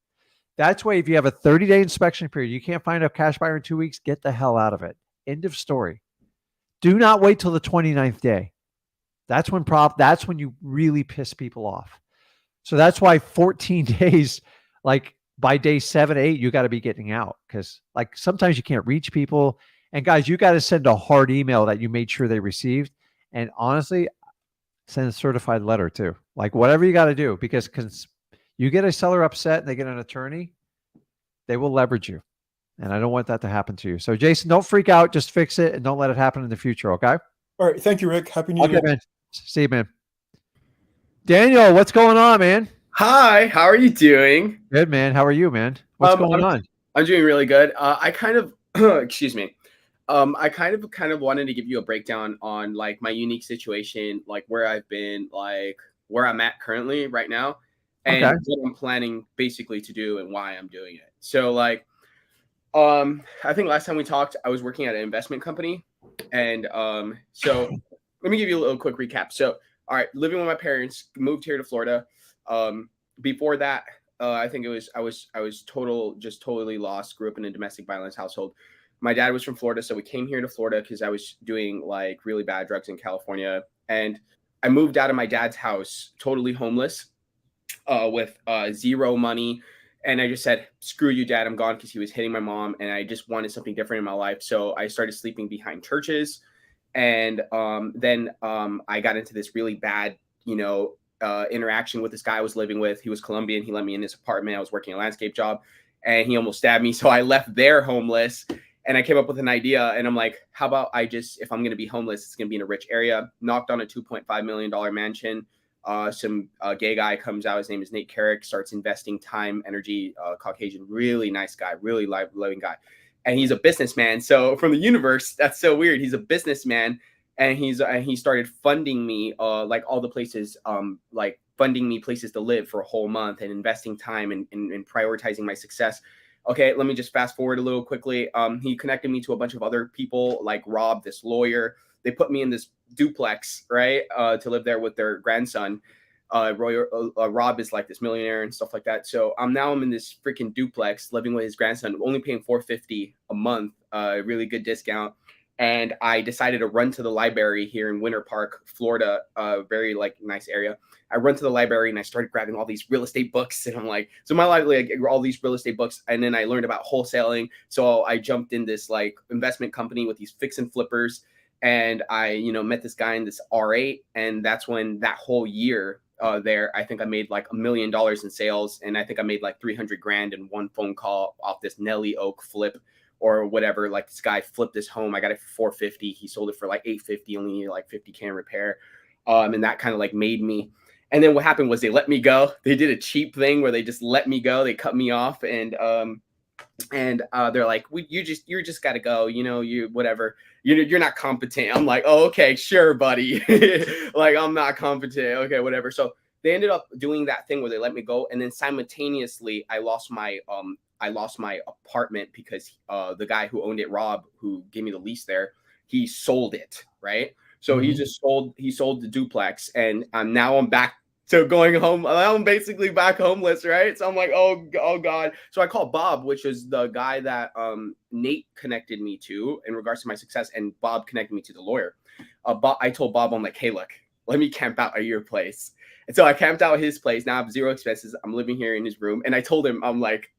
That's why if you have a 30-day inspection period, you can't find a cash buyer in 2 weeks, get the hell out of it. End of story. Do not wait till the 29th day. That's when you really piss people off. So that's why 14 days, like by day 7, 8, you got to be getting out because like sometimes you can't reach people. And guys, you got to send a hard email that you made sure they received. And honestly, send a certified letter too. Like whatever you got to do, because you get a seller upset and they get an attorney, they will leverage you. And I don't want that to happen to you. So Jason, don't freak out. Just fix it and don't let it happen in the future. Okay. All right. Thank you, Rick. Happy New Year. Man. See you, man. Daniel, what's going on, man? Hi, how are you doing? Good, man. How are you, man? What's going on? I'm doing really good. I kind of, excuse me. I kind of wanted to give you a breakdown on like my unique situation, like where I've been, like where I'm at currently right now, and what I'm planning basically to do and why I'm doing it. So like, I think last time we talked, I was working at an investment company, and so let me give you a little quick recap. So, all right, living with my parents, moved here to Florida. Before that, I think I was totally lost. Grew up in a domestic violence household. My dad was from Florida, so we came here to Florida because I was doing like really bad drugs in California, and I moved out of my dad's house totally homeless, with zero money. And I just said, screw you, Dad, I'm gone, because he was hitting my mom, and I just wanted something different in my life. So I started sleeping behind churches. And then I got into this really bad, interaction with this guy I was living with. He was Colombian. He let me in his apartment. I was working a landscape job, and he almost stabbed me. So I left there homeless, and I came up with an idea. And I'm like, how about if I'm going to be homeless, it's going to be in a rich area. Knocked on a $2.5 million mansion. Some gay guy comes out. His name is Nate Carrick. Starts investing time, energy. Caucasian, really nice guy, really loving guy, and he's a businessman. So from the universe, that's so weird. He's a businessman, and he started funding me, like all the places, like funding me places to live for a whole month, and investing time and prioritizing my success. Okay, let me just fast forward a little quickly. He connected me to a bunch of other people, like Rob, this lawyer. They put me in this duplex, right, to live there with their grandson. Rob is like this millionaire and stuff like that. So I'm in this freaking duplex living with his grandson, only paying $450 a month, really good discount. and I decided to run to the library here in Winter Park, Florida, a very like nice area. I run to the library and I started grabbing all these real estate books, and I'm like, so my life, like all these real estate books, and then I learned about wholesaling. So I jumped in this like investment company with these fix and flippers, and I, met this guy in this R8, and that's when that whole year there, I think I made like $1 million in sales, and I think I made like 300 grand in one phone call off this Nelly Oak flip or whatever. Like this guy flipped his home. I got it for 450. He sold it for like 850. Only needed like 50K in repair. And that kind of like made me. And then what happened was they let me go. They did a cheap thing where they just let me go. They cut me off, and they're like, you just got to go. You whatever. You're not competent. I'm like, oh, okay, sure, buddy. Like, I'm not competent. Okay, whatever. So they ended up doing that thing where they let me go, and then simultaneously I lost my apartment because the guy who owned it, Rob, who gave me the lease there, he sold it, right? So he sold the duplex, and now I'm back to going home. I'm basically back homeless, right? So I'm like, oh God. So I called Bob, which is the guy that Nate connected me to in regards to my success, and Bob connected me to the lawyer. I told Bob, I'm like, hey, look, let me camp out at your place. And so I camped out at his place. Now I have zero expenses. I'm living here in his room. And I told him,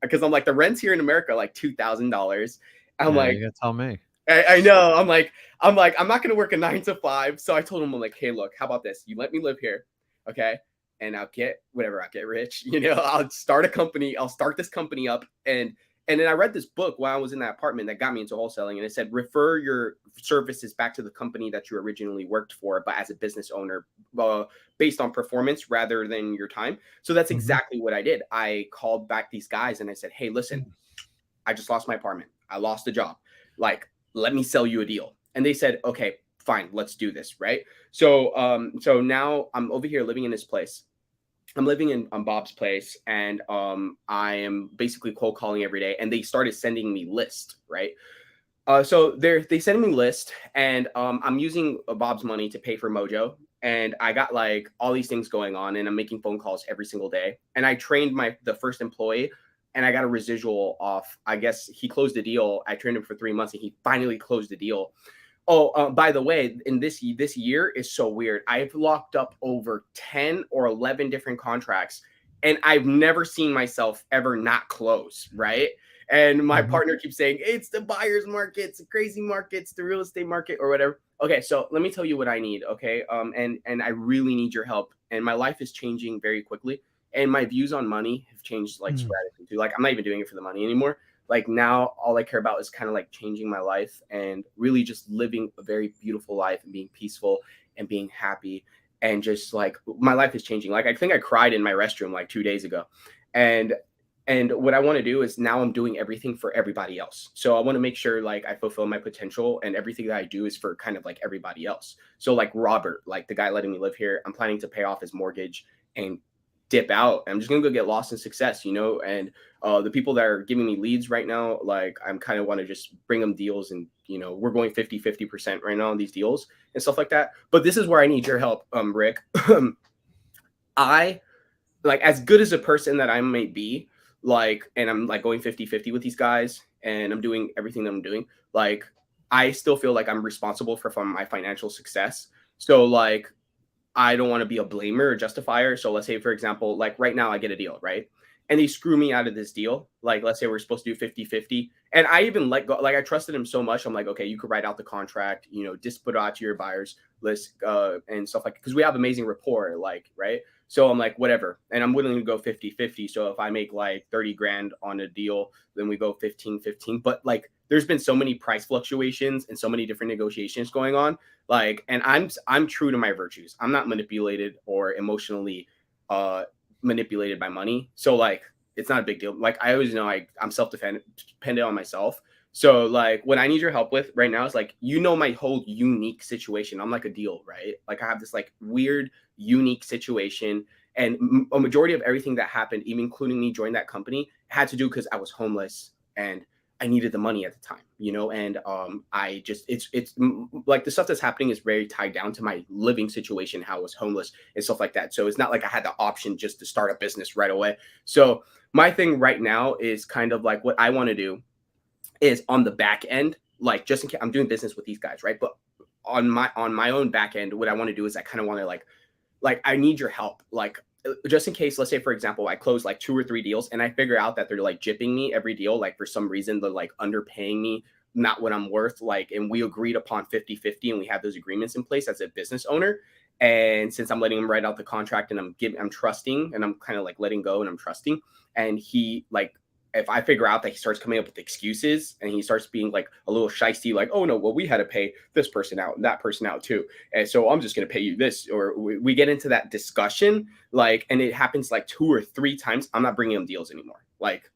because I'm like, the rents here in America are like $2,000. I'm like, you gotta tell me. I know. I'm like, I'm not going to work a 9 to 5. So I told him, I'm like, hey, look, how about this? You let me live here. Okay. And I'll get whatever, I'll get rich, I'll start a company. I'll start this company up. And then I read this book while I was in that apartment that got me into wholesaling. And it said, refer your services back to the company that you originally worked for, but as a business owner, based on performance rather than your time. So that's exactly what I did. I called back these guys and I said, hey, listen, I just lost my apartment. I lost a job. Like, let me sell you a deal. And they said, okay, fine, let's do this. Right. So, so now I'm over here living in this place. I'm living on Bob's place, and I am basically cold calling every day. And they started sending me lists, right? So they send me lists, and I'm using Bob's money to pay for Mojo, and I got like all these things going on, and I'm making phone calls every single day. And I trained the first employee, and I got a residual off. I guess he closed the deal. I trained him for 3 months, and he finally closed the deal. Oh, by the way, in this year is so weird. I've locked up over 10 or 11 different contracts, and I've never seen myself ever not close, right? And my partner keeps saying, it's the buyer's market, it's the crazy market, it's the real estate market or whatever. Okay, so let me tell you what I need, okay? And I really need your help. And my life is changing very quickly. And my views on money have changed like sporadically too. Like, I'm not even doing it for the money anymore. Like, now all I care about is kind of like changing my life and really just living a very beautiful life and being peaceful and being happy. And just like, my life is changing. Like, I think I cried in my restroom like 2 days ago. And what I want to do is now I'm doing everything for everybody else. So I want to make sure like I fulfill my potential, and everything that I do is for kind of like everybody else. So like Robert, like the guy letting me live here, I'm planning to pay off his mortgage and dip out. I'm just gonna go get lost in success, and the people that are giving me leads right now, like, I'm kind of want to just bring them deals, and we're going 50% right now on these deals and stuff like that. But this is where I need your help, Rick. I, like, as good as a person that I may be, like, and I'm like going 50-50 with these guys, and I'm doing everything that I'm doing, like, I still feel like I'm responsible for my financial success. So like, I don't want to be a blamer or justifier. So let's say, for example, like right now I get a deal, right? And they screw me out of this deal. Like, let's say we're supposed to do 50-50. And I even let go, like, I trusted him so much. I'm like, okay, you could write out the contract, just put it out to your buyers list and stuff like, because we have amazing rapport, like, right? So I'm like, whatever. And I'm willing to go 50-50. So if I make like 30 grand on a deal, then we go 15-15. But like, there's been so many price fluctuations and so many different negotiations going on. Like, and I'm true to my virtues. I'm not manipulated or emotionally manipulated by money. So like, it's not a big deal. Like, I always know I'm self-dependent on myself. So like, what I need your help with right now is like, my whole unique situation. I'm like a deal, right? Like, I have this like weird, unique situation, and a majority of everything that happened, even including me joining that company, had to do because I was homeless and I needed the money at the time, and I just, it's like the stuff that's happening is very tied down to my living situation, how I was homeless and stuff like that. So it's not like I had the option just to start a business right away. So my thing right now is kind of like, what I want to do is on the back end, like just in case I'm doing business with these guys, right? But on my own back end, what I want to do is I kind of want to like I need your help, like just in case. Let's say for example, I close like 2 or 3 deals, and I figure out that they're like gypping me every deal, like for some reason they're like underpaying me, not what I'm worth, like, and we agreed upon 50-50, and we have those agreements in place as a business owner. And since I'm letting him write out the contract, and I'm trusting, and I'm kind of like letting go, and I'm trusting, and he like, if I figure out that he starts coming up with excuses and he starts being like a little shisty, like, oh no, well, we had to pay this person out and that person out too, and so I'm just going to pay you this, or we get into that discussion, like, and it happens like 2 or 3 times, I'm not bringing him deals anymore, like,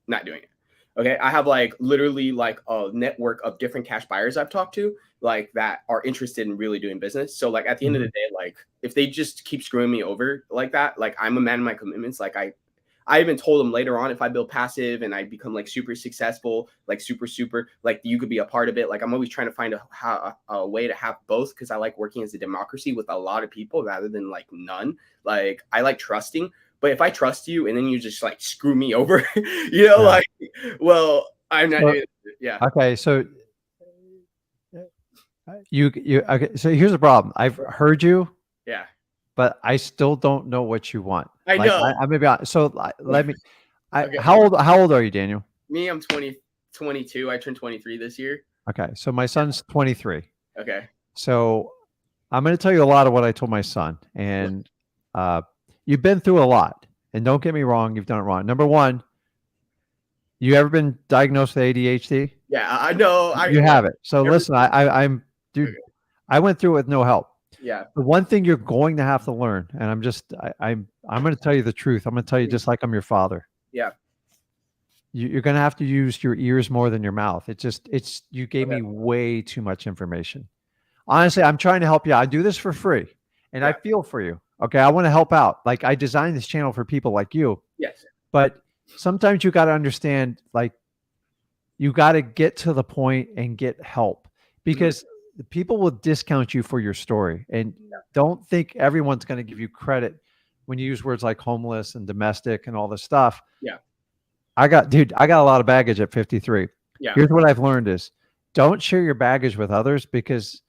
not doing it. Okay, I have like literally like a network of different cash buyers I've talked to, like, that are interested in really doing business. So like at the end of the day, like if they just keep screwing me over like that, like I'm a man of my commitments. Like I even told them later on, if I build passive and I become like super successful, like super, like you could be a part of it. Like I'm always trying to find a way to have both, because I like working as a democracy with a lot of people rather than like none. Like I like trusting. But if I trust you and then you just like screw me over, like, well, I'm not doing it. Yeah. Okay. So okay. So here's the problem. I've heard you. Yeah. But I still don't know what you want. I know. I may be honest. So let me. Okay. How old are you, Daniel? Me, I'm 22. I turned 23 this year. Okay. So my son's 23. Okay. So I'm going to tell you a lot of what I told my son. And you've been through a lot. And don't get me wrong, you've done it wrong. Number one, you ever been diagnosed with ADHD? Yeah, I know. You have it. So listen, I'm dude. Okay. I went through it with no help. Yeah. The one thing you're going to have to learn, and I'm going to tell you the truth. I'm going to tell you just like I'm your father. Yeah. You're going to have to use your ears more than your mouth. You gave me way too much information. Honestly, I'm trying to help you. I do this for free, and I feel for you. Okay. I want to help out. Like I designed this channel for people like you. Yes. But sometimes you got to understand, like you got to get to the point and get help, because the people will discount you for your story, and don't think everyone's going to give you credit when you use words like homeless and domestic and all this stuff. Yeah. I got a lot of baggage at 53. Yeah. Here's what I've learned is don't share your baggage with others, because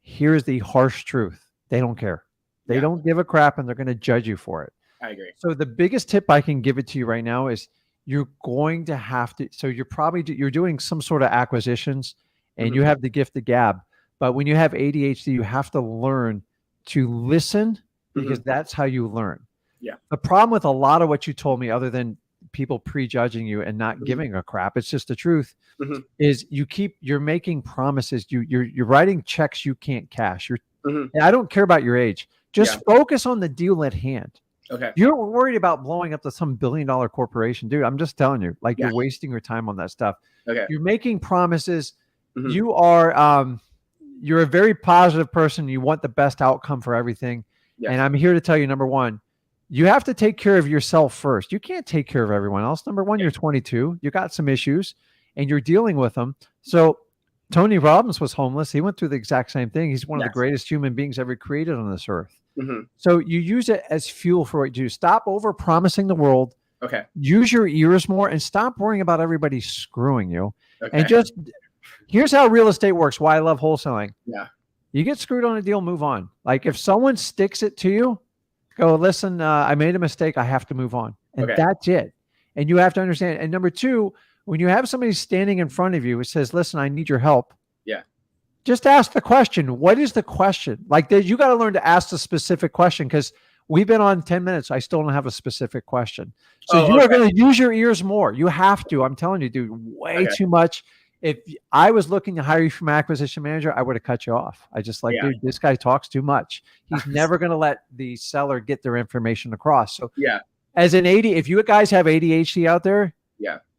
here's the harsh truth. They don't care. They don't give a crap, and they're going to judge you for it. I agree. So the biggest tip I can give it to you right now is you're going to have to, so you're doing some sort of acquisitions, and you have the gift of gab. But when you have ADHD, you have to learn to listen, because that's how you learn. Yeah. The problem with a lot of what you told me, other than people prejudging you and not giving a crap, it's just the truth, is you're making promises. You're writing checks you can't cash. And I don't care about your age. Just focus on the deal at hand. Okay. You're worried about blowing up to some billion-dollar corporation, dude. I'm just telling you, like you're wasting your time on that stuff. Okay. You're making promises. You are, you're a very positive person. You want the best outcome for everything. Yes. And I'm here to tell you, number one, you have to take care of yourself first. You can't take care of everyone else. Number one, you're 22. You got some issues and you're dealing with them. So Tony Robbins was homeless. He went through the exact same thing. He's one of the greatest human beings ever created on this earth. So you use it as fuel for what you do. Stop over promising the world. Okay. Use your ears more and stop worrying about everybody screwing you. Okay. And just, here's how real estate works. Why I love wholesaling. Yeah. You get screwed on a deal, move on. Like if someone sticks it to you, go, listen, I made a mistake. I have to move on. And that's it. And you have to understand. And number two, when you have somebody standing in front of you who says, listen, I need your help. Yeah. Just ask the question. What is the question? Like you got to learn to ask the specific question, because we've been on 10 minutes. I still don't have a specific question. So you are going to use your ears more. You have to. I'm telling you, dude, way too much. If I was looking to hire you from acquisition manager, I would have cut you off. I just like, dude, this guy talks too much. He's never going to let the seller get their information across. So as an if you guys have ADHD out there,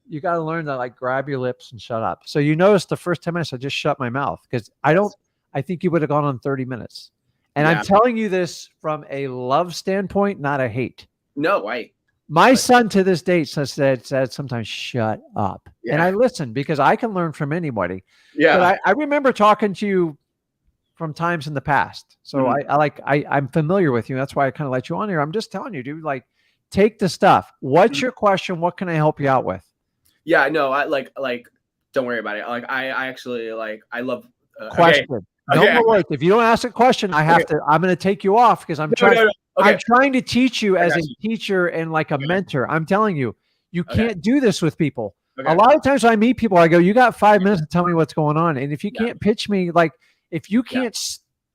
you got to learn to like grab your lips and shut up. So you notice the first 10 minutes, I just shut my mouth, because I think you would have gone on 30 minutes. And I'm telling you this from a love standpoint, not a hate. No, my son to this date said sometimes, shut up. And I listen, because I can learn from anybody. Yeah. But I remember talking to you from times in the past. So I'm familiar with you. That's why I kind of let you on here. I'm just telling you, dude, like take the stuff. What's your question? What can I help you out with? Yeah, no, I like Don't worry about it. Like I actually like I love. Okay. Question. No Okay. more words. If you don't ask a question, I'm going to take you off because I'm trying. No. Okay. I'm trying to teach you as got a you. teacher and like a Okay. mentor. I'm telling you, you Okay. can't do this with people. Okay. A lot of times I meet people, I go, you got 5 minutes to tell me what's going on. And if you Yeah. can't pitch me, like if you can't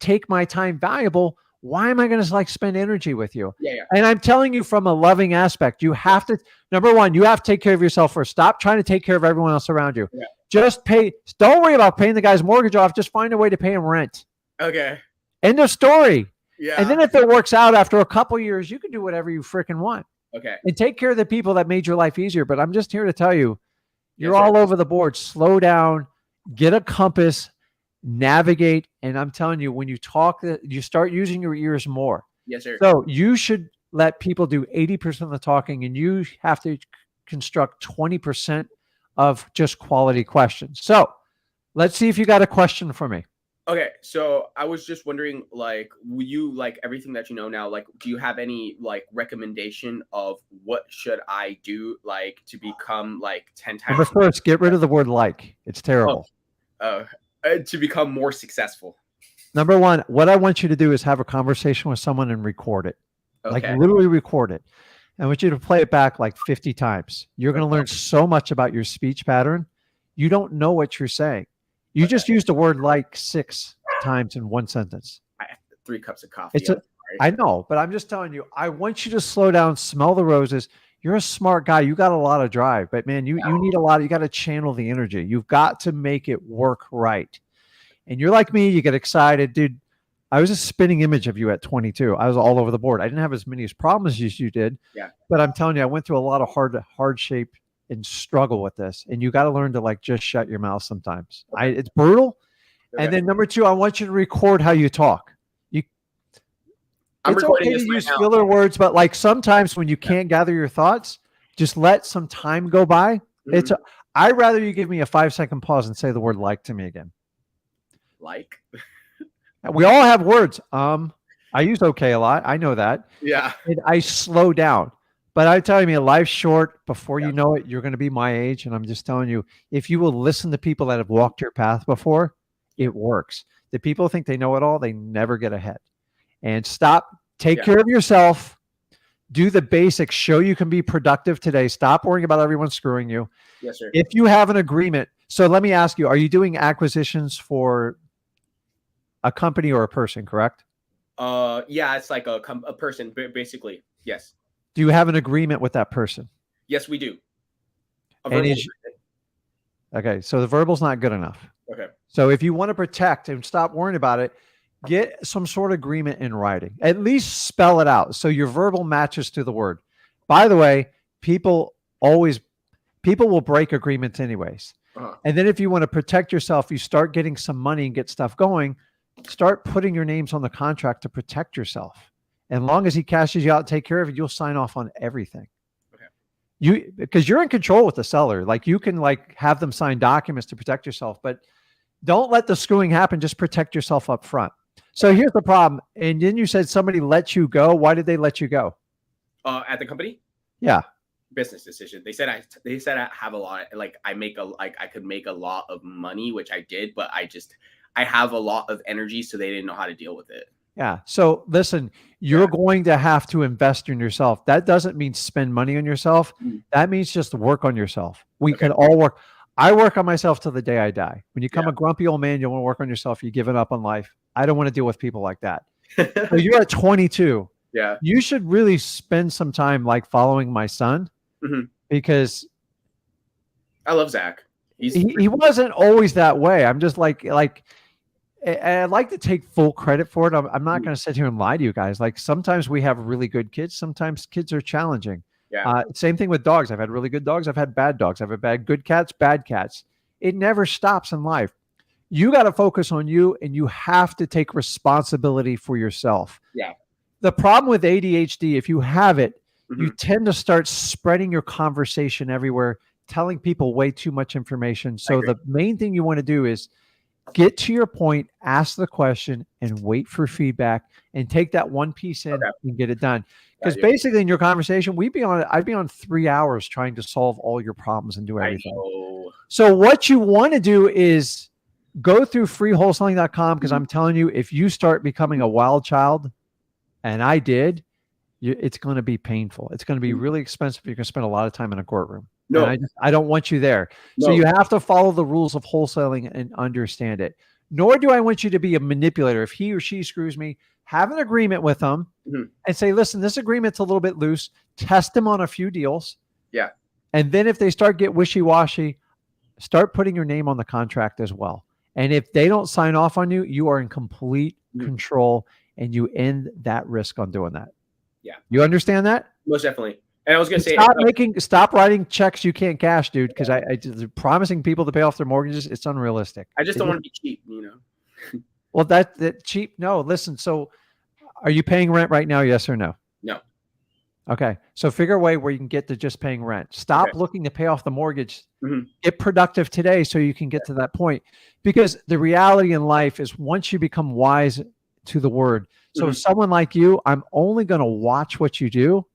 take my time valuable, why am I going to like spend energy with you? Yeah. And I'm telling you from a loving aspect, you have to, number one, you have to take care of yourself first. Stop trying to take care of everyone else around you. Yeah. Just pay. Don't worry about paying the guy's mortgage off. Just find a way to pay him rent. Okay. End of story. Yeah. And then if it works out after a couple years, you can do whatever you freaking want. Okay. And take care of the people that made your life easier. But I'm just here to tell you, you're Yes, sir. all over the board. Slow down, get a compass, navigate. And I'm telling you, when you talk, you start using your ears more. Yes, sir. So you should let people do 80% of the talking, and you have to construct 20% of just quality questions. So let's see if you got a question for me. Okay, so I was just wondering, like, will you like everything that you know now? Like, do you have any like recommendation of what should I do, like, to become like 10 times? Number first, get rid of the word like. It's terrible. To become more successful. Number one, what I want you to do is have a conversation with someone and record it. Okay. Like literally record it. I want you to play it back like 50 times. You're going to learn so much about your speech pattern. You don't know what you're saying. You just used the word like 6 times in one sentence. I have 3 cups of coffee. I know, but I'm just telling you, I want you to slow down, smell the roses. You're a smart guy. You got a lot of drive, but man, you need a lot. You got to channel the energy. You've got to make it work right. And you're like me, you get excited, dude. I was a spinning image of you at 22. I was all over the board. I didn't have as many problems as you did. Yeah. But I'm telling you, I went through a lot of hard shape and struggle with this. And you got to learn to like just shut your mouth sometimes. It's brutal. Okay. And then number 2, I want you to record how you talk. I'm It's recording okay to this right use now. filler words, but like sometimes when you can't gather your thoughts, just let some time go by. Mhm. I'd rather you give me a 5-second pause and say the word like to me again. Like. We all have words. I use okay a lot. I know that. Yeah. And I slow down. But I'm telling you, life's short. Before you know it, you're going to be my age. And I'm just telling you, if you will listen to people that have walked your path before, it works. The people think they know it all. They never get ahead. And take care of yourself. Do the basics. Show you can be productive today. Stop worrying about everyone screwing you. Yes, sir. If you have an agreement. So let me ask you, are you doing acquisitions for a company or a person, correct? Yeah, it's like a person, basically. Yes. Do you have an agreement with that person? Yes, we do. Okay, so the verbal's not good enough. Okay. So if you want to protect and stop worrying about it, get some sort of agreement in writing. At least spell it out so your verbal matches to the word. By the way, people will break agreements anyways. Uh-huh. And then if you want to protect yourself, you start getting some money and get stuff going. Start putting your names on the contract to protect yourself. And long as he cashes you out and take care of it, you'll sign off on everything. Okay. Because you're in control with the seller. Like you can like have them sign documents to protect yourself, but don't let the screwing happen. Just protect yourself up front. So here's the problem. And then you said somebody let you go. Why did they let you go? At the company? Yeah. Business decision. They said I have a lot, like I could make a lot of money, which I did, but I have a lot of energy, so they didn't know how to deal with it. Yeah. So listen, you're going to have to invest in yourself. That doesn't mean spend money on yourself. That means just work on yourself. We can all work. I work on myself till the day I die. When you become a grumpy old man, you want to work on yourself. You're giving up on life. I don't want to deal with people like that. So you're at 22. Yeah. You should really spend some time like following my son because I love Zach. He wasn't always that way. I'm just like I'd like to take full credit for it. I'm not going to sit here and lie to you guys. Like sometimes we have really good kids. Sometimes kids are challenging. Yeah. Same thing with dogs. I've had really good dogs. I've had bad dogs. I've had good cats, bad cats. It never stops in life. You got to focus on you and you have to take responsibility for yourself. Yeah. The problem with ADHD, if you have it, you tend to start spreading your conversation everywhere, telling people way too much information. So the main thing you want to do is Get to your point, ask the question, and wait for feedback, and take that one piece in Okay. and get it done. Because Got you. basically, in your conversation, I'd be on 3 hours trying to solve all your problems and do I everything. know. So what you want to do is go through freewholesaling.com, because I'm telling you, if you start becoming a wild child, and I did, it's going to be painful. It's going to be really expensive. You're going to spend a lot of time in a courtroom. No. And I don't want you there. So No. you have to follow the rules of wholesaling and understand it. Nor do I want you to be a manipulator. If he or she screws me, have an agreement with them and say, listen, this agreement's a little bit loose. Test them on a few deals. Yeah. And then if they start get wishy-washy, start putting your name on the contract as well. And if they don't sign off on you, you are in complete control, and you end that risk on doing that. Yeah. You understand that? Most definitely. And I was going to say, stop writing checks you can't cash, dude. Because I promising people to pay off their mortgages, it's unrealistic. I just don't want to be cheap, you know? Well, that cheap. No, listen. So are you paying rent right now? Yes or no? No. Okay. So figure a way where you can get to just paying rent. Stop looking to pay off the mortgage. Get productive today so you can get to that point. Because the reality in life is, once you become wise to the word. So someone like you, I'm only going to watch what you do.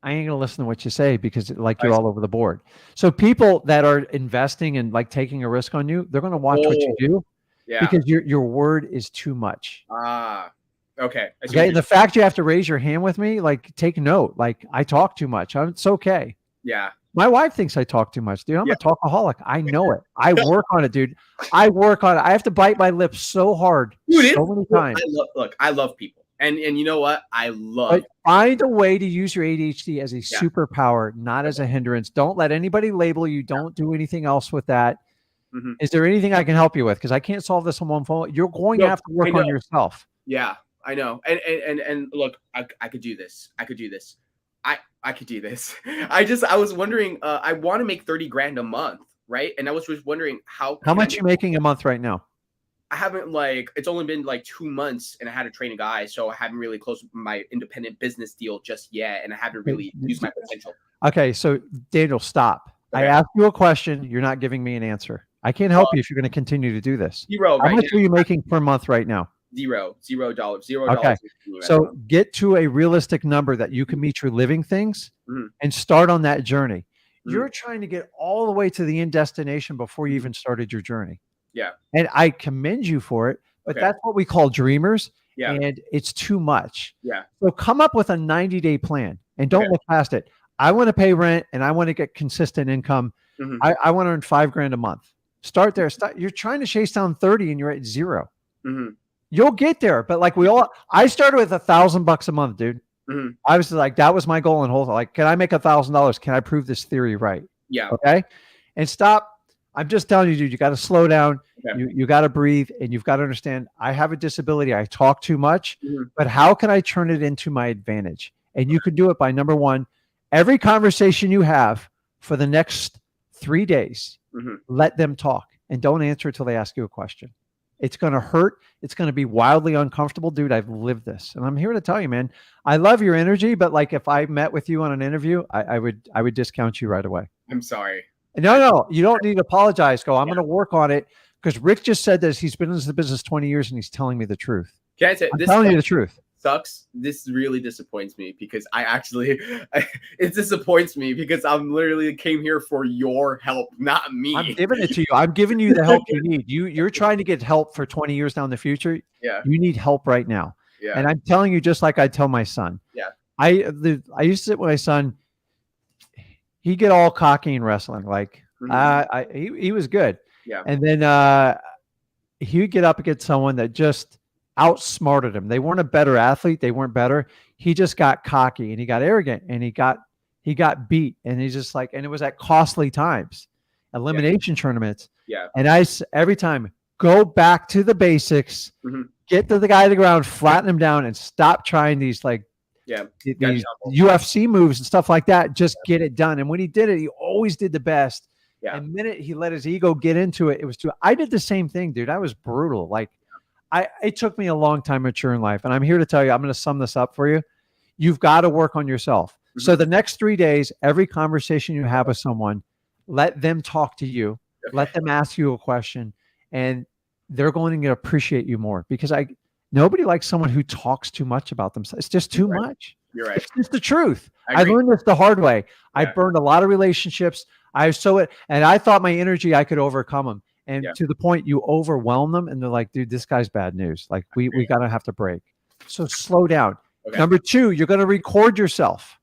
I ain't going to listen to what you say, because you're all over the board. So people that are investing and like taking a risk on you, they're going to watch what you do because your word is too much. Okay. Okay. The fact you have to raise your hand with me, like, take note. Like, I talk too much. It's okay. Yeah. My wife thinks I talk too much, dude. I'm a talkaholic. I know it. I work on it, dude. I work on it. I have to bite my lips so hard, so many times. I love people. And you know what? But find a way to use your ADHD as a superpower, not as a hindrance. Don't let anybody label you. Don't do anything else with that. Is there anything I can help you with? Because I can't solve this on one phone. You're going to have to work on yourself. Yeah, I know. And look, I could do this. I could do this. I could do this. I was wondering, I want to make 30 grand a month, right? And I was just wondering how much you making a month right now? I haven't, it's only been 2 months, and I had to train a guy, so I haven't really closed my independent business deal just yet, and I haven't really used my potential. Okay, so Daniel, stop. Okay. I asked you a question. You're not giving me an answer. I can't help you if you're going to continue to do this. Zero. How much are you making per month right now? $0. Okay. So get to a realistic number that you can meet your living things and start on that journey. You're trying to get all the way to the end destination before you even started your journey. Yeah. And I commend you for it, but that's what we call dreamers. Yeah. And it's too much. Yeah. So come up with a 90-day plan and don't look past it. I want to pay rent and I want to get consistent income. I want to earn $5,000 a month. Start there. You're trying to chase down 30 and you're at 0. You'll get there. But I started with $1,000 a month, dude. I was like, that was my goal in wholesale. Like, can I make $1,000? Can I prove this theory right? Yeah. Okay. And stop. I'm just telling you, dude, you got to slow down. Okay. You got to breathe, and you've got to understand, I have a disability. I talk too much, but how can I turn it into my advantage? And you can do it by, number one, every conversation you have for the next 3 days, let them talk and don't answer until they ask you a question. It's going to hurt. It's going to be wildly uncomfortable. Dude, I've lived this. And I'm here to tell you, man, I love your energy, but if I met with you on an interview, I would discount you right away. I'm sorry. No, you don't need to apologize. I'm going to work on it, because Rick just said this. He's been in the business 20 years and he's telling me the truth. Can I say I'm telling you the truth. Sucks. This really disappoints me, because it disappoints me because I'm literally came here for your help, not me. I'm giving it to you. I'm giving you the help you need. You're trying to get help for 20 years down the future. Yeah. You need help right now. Yeah. And I'm telling you, just like I tell my son. Yeah. I used to sit with my son. He'd get all cocky in wrestling. He was good. Yeah. And then he would get up against someone that just outsmarted him. They weren't a better athlete. They weren't better. He just got cocky and he got arrogant and he got beat. And he's just and it was at costly times, elimination tournaments. Yeah. And every time, go back to the basics, get to the guy to the ground, flatten him down, and stop trying these these UFC moves and stuff like that. Just get it done. And when he did it, he always did the best. Yeah. And the minute he let his ego get into it, it was too. I did the same thing, dude. I was brutal. It took me a long time to mature in life. And I'm here to tell you, I'm going to sum this up for you. You've got to work on yourself. So the next 3 days, every conversation you have with someone, let them talk to you. Okay. Let them ask you a question. and they're going to appreciate you more because nobody likes someone who talks too much about themselves. It's just too much. You're right. It's just the truth. I I agree. learned this the hard way. I Yeah. burned a lot of relationships. And I thought my energy, I could overcome them. And to the point you overwhelm them and they're like, dude, this guy's bad news. Like we got to have to break. So slow down. Okay. Number 2, you're going to record yourself.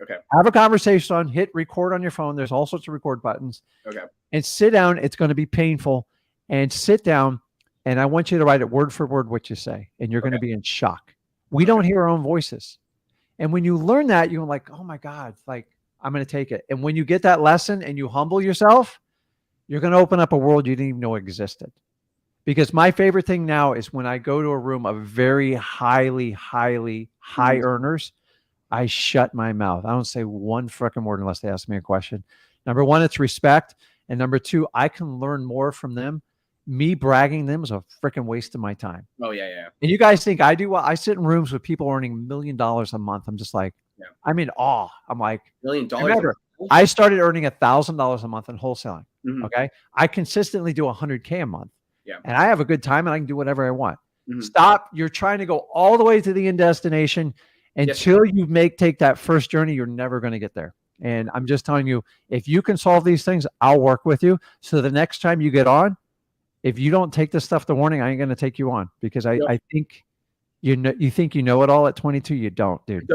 Okay. Have a conversation on, hit record on your phone. There's all sorts of record buttons. Okay. And sit down. It's going to be painful. And sit down. And I want you to write it word for word what you say. And you're going to be in shock. We don't hear our own voices. And when you learn that, you're like, oh my God, like I'm going to take it. And when you get that lesson and you humble yourself, you're going to open up a world you didn't even know existed. Because my favorite thing now is when I go to a room of very high earners, I shut my mouth. I don't say one freaking word unless they ask me a question. Number 1, it's respect. And number 2, I can learn more from them. Me bragging them is a freaking waste of my time. Oh, yeah. And you guys think I do well? I sit in rooms with people earning $1 million a month. I'm just like, I'm in awe. I'm like, $1 million. Remember, I started earning $1,000 a month in wholesaling. Mhm. Okay. I consistently do $100K a month. Yeah. And I have a good time and I can do whatever I want. Mhm. Stop. You're trying to go all the way to the end destination. Until you take that first journey, you're never going to get there. And I'm just telling you, if you can solve these things, I'll work with you. So the next time you get on, if you don't take this stuff to warning, I ain't going to take you on because I think you think you know it all at 22. You don't, dude.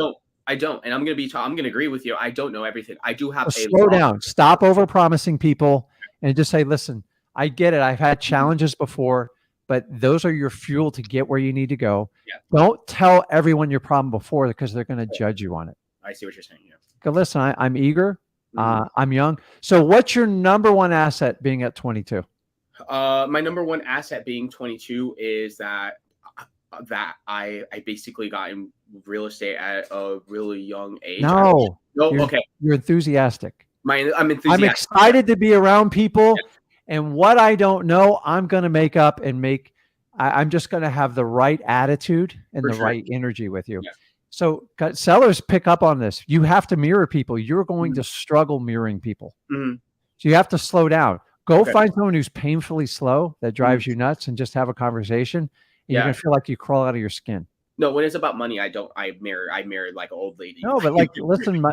I don't. And I'm going to agree with you. I don't know everything. I do have So slow down. Stop over promising people and just say, listen, I get it. I've had challenges before, but those are your fuel to get where you need to go. Yeah. Don't tell everyone your problem before because they're going to judge you on it. I see what you're saying. Yeah. Go, listen, I'm eager. I'm young. So what's your number 1 asset being at 22? My number 1 asset being 22 is that I basically got in real estate at a really young age. No. Okay. You're enthusiastic. I'm enthusiastic. I'm excited to be around people. Yeah. And what I don't know, I'm going to make up and I'm just going to have the right attitude and right energy with you. Yeah. So sellers pick up on this. You have to mirror people. You're going to struggle mirroring people. Mm-hmm. So you have to slow down. Go find someone who's painfully slow that drives you nuts and just have a conversation. And you're going to feel like you crawl out of your skin. No, when it's about money, I mirror like an old lady. No, but like, listen,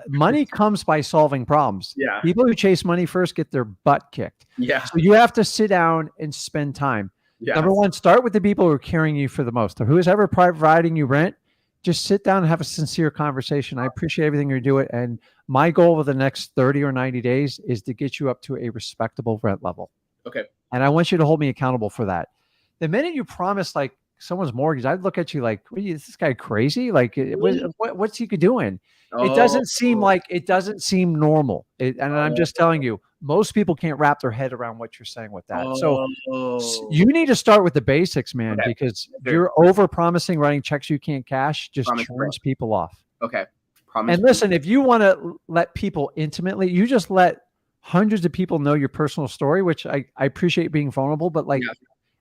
money comes by solving problems. Yeah. People who chase money first get their butt kicked. Yeah. So you have to sit down and spend time. Yeah. Number 1, start with the people who are carrying you for the most. So who's ever providing you rent, just sit down and have a sincere conversation. I appreciate everything you're doing. And my goal over the next 30 or 90 days is to get you up to a respectable rent level. Okay. And I want you to hold me accountable for that. The minute you promise like someone's mortgage, I'd look at you like, is this guy crazy? Like, what's he doing? It doesn't seem normal. And I'm just telling you, most people can't wrap their head around what you're saying with that. So you need to start with the basics, man, because you're over promising, writing checks you can't cash just turns people off. Okay. And listen, if you want to let people intimately, you just let hundreds of people know your personal story, which I appreciate being vulnerable, but like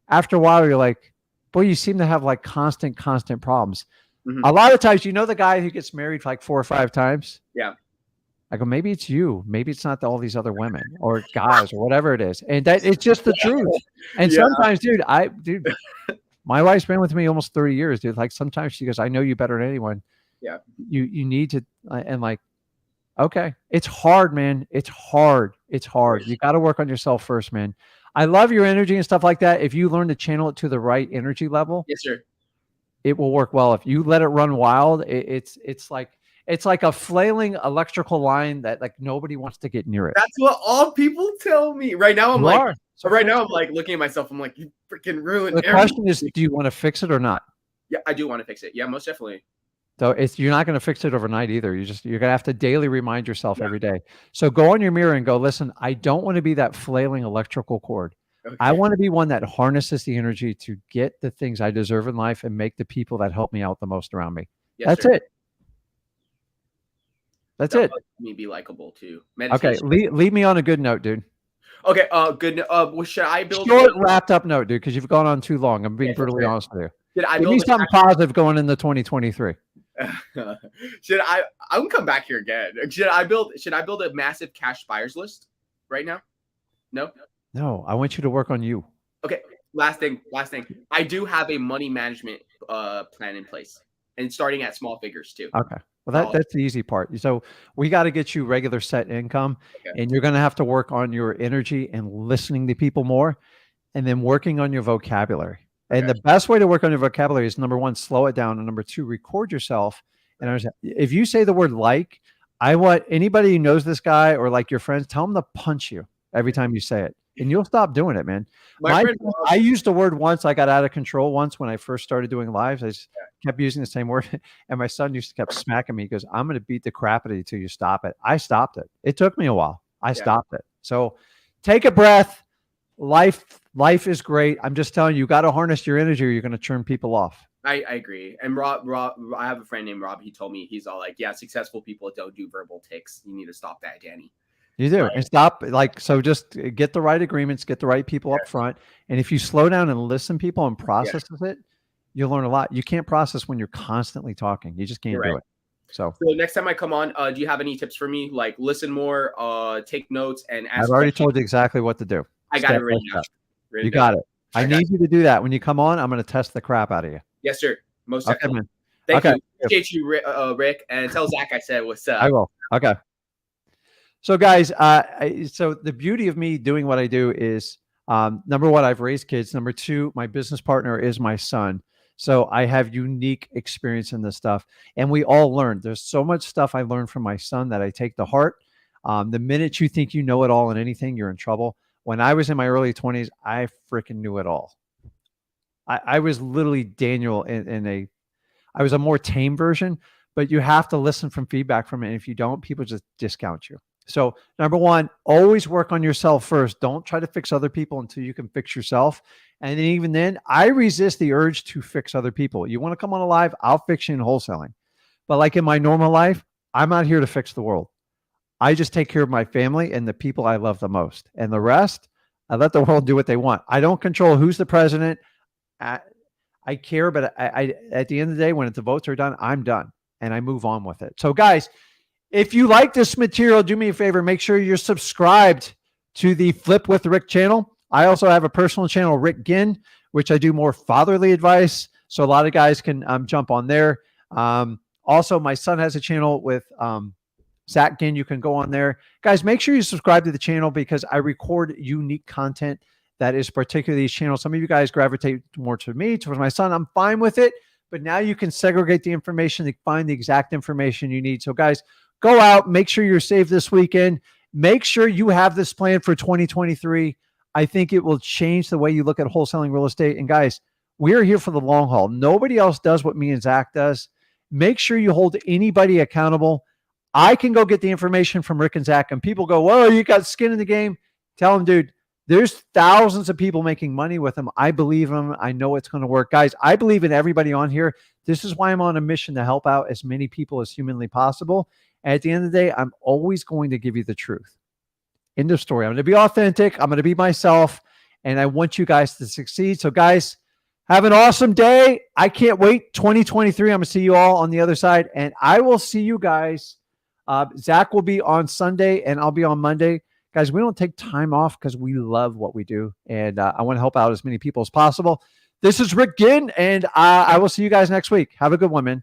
after a while, you're like, boy, you seem to have like constant problems. Mm-hmm. A lot of times, you know, the guy who gets married like 4 or 5 times. Yeah. I go, maybe it's you. Maybe it's not all these other women or guys or whatever it is. And that it's just the truth. And sometimes, dude, my wife's been with me almost 30 years, dude. Like sometimes she goes, I know you better than anyone. Yeah. You need to, and like, okay, it's hard, man. It's hard. You got to work on yourself first, man. I love your energy and stuff like that. If you learn to channel it to the right energy level, yes, sir, it will work well. If you let it run wild, it's like a flailing electrical line that like nobody wants to get near it. That's what all people tell me. Right now, I'm like looking at myself. I'm like, you freaking ruined. The question is, do you want to fix it or not? Yeah, I do want to fix it. Yeah, most definitely. So you're not going to fix it overnight either. You're going to have to daily remind yourself every day. So go on your mirror and go, listen, I don't want to be that flailing electrical cord. Okay. I want to be one that harnesses the energy to get the things I deserve in life and make the people that help me out the most around me. Yes, That's it. That's it. Me be likable too. Meditation. Okay, leave me on a good note, dude. Okay. Good. Well, should I build short, wrapped up note, dude? Because you've gone on too long. I'm being brutally honest with you. Give me something positive going into 2023. Should I? I'm gonna come back here again. Should I build a massive cash buyers list right now? No. No, I want you to work on you. Okay. Last thing. I do have a money management plan in place, and starting at small figures too. Okay. Well, that's the easy part. So we got to get you regular set income, Okay. and you're going to have to work on your energy and listening to people more, and then working on your vocabulary. And Okay. the best way to work on your vocabulary is number one, slow it down, and number two, record yourself. And understand. If you say the word like, I want anybody who knows this guy or like your friends, tell them to punch you every time you say it, and you'll stop doing it, man. My friend, I used the word once. I got out of control once when I first started doing lives. I just kept using the same word, and my son used to kept smacking me. He goes, "I'm going to beat the crap out of you till you stop it." I stopped it. It took me a while. I stopped it. So take a breath. Life is great. I'm just telling you, you got to harness your energy, or you're going to turn people off. I agree. And Rob, I have a friend named Rob. He told me, he's all like, yeah, successful people don't do verbal ticks. You need to stop that, Danny. You do. And stop. So just get the right agreements, get the right people up front. And if you slow down and listen to people and process it, you'll learn a lot. You can't process when you're constantly talking. You just can't do it. So next time I come on, do you have any tips for me? Like listen more, take notes, and ask. I've already told you exactly what to do. I got it written down. You got it. I need you to do that. When you come on, I'm going to test the crap out of you. Yes, sir. Most Okay, definitely. man. Thank you. Appreciate you, Rick. And tell Zach I said what's up. I will. Okay. So guys, so the beauty of me doing what I do is, number one, I've raised kids. Number two, my business partner is my son. So I have unique experience in this stuff, and we all learn. There's so much stuff I learned from my son that I take to heart. The minute you think you know it all in anything, you're in trouble. When I was in my early 20s, I freaking knew it all. I was literally Daniel I was a more tame version, but you have to listen from feedback from it. And if you don't, people just discount you. So number one, always work on yourself first. Don't try to fix other people until you can fix yourself. And then even then, I resist the urge to fix other people. You want to come on a live, I'll fix you in wholesaling. But like in my normal life, I'm not here to fix the world. I just take care of my family and the people I love the most. And the rest, I let the world do what they want. I don't control who's the president. I care, but I at the end of the day, when the votes are done, I'm done and I move on with it. So guys, if you like this material, do me a favor, make sure you're subscribed to the Flip with Rick channel. I also have a personal channel, Rick Ginn, which I do more fatherly advice. So a lot of guys can jump on there. Also, my son has a channel with Zach Ginn. You can go on there. Guys, make sure you subscribe to the channel because I record unique content that is particularly these channels. Some of you guys gravitate more to me, towards my son. I'm fine with it, but now you can segregate the information to find the exact information you need. So guys, go out, make sure you're safe this weekend. Make sure you have this plan for 2023. I think it will change the way you look at wholesaling real estate. And guys, we're here for the long haul. Nobody else does what me and Zach does. Make sure you hold anybody accountable. I can go get the information from Rick and Zach, and people go, whoa, you got skin in the game. Tell them, dude, there's thousands of people making money with them. I believe them. I know it's going to work. Guys, I believe in everybody on here. This is why I'm on a mission to help out as many people as humanly possible. And at the end of the day, I'm always going to give you the truth. End of story. I'm going to be authentic. I'm going to be myself. And I want you guys to succeed. So guys, have an awesome day. I can't wait. 2023. I'm going to see you all on the other side. And I will see you guys. Zach will be on Sunday and I'll be on Monday. Guys, we don't take time off because we love what we do. And I want to help out as many people as possible. This is Rick Ginn, and I will see you guys next week. Have a good one, man.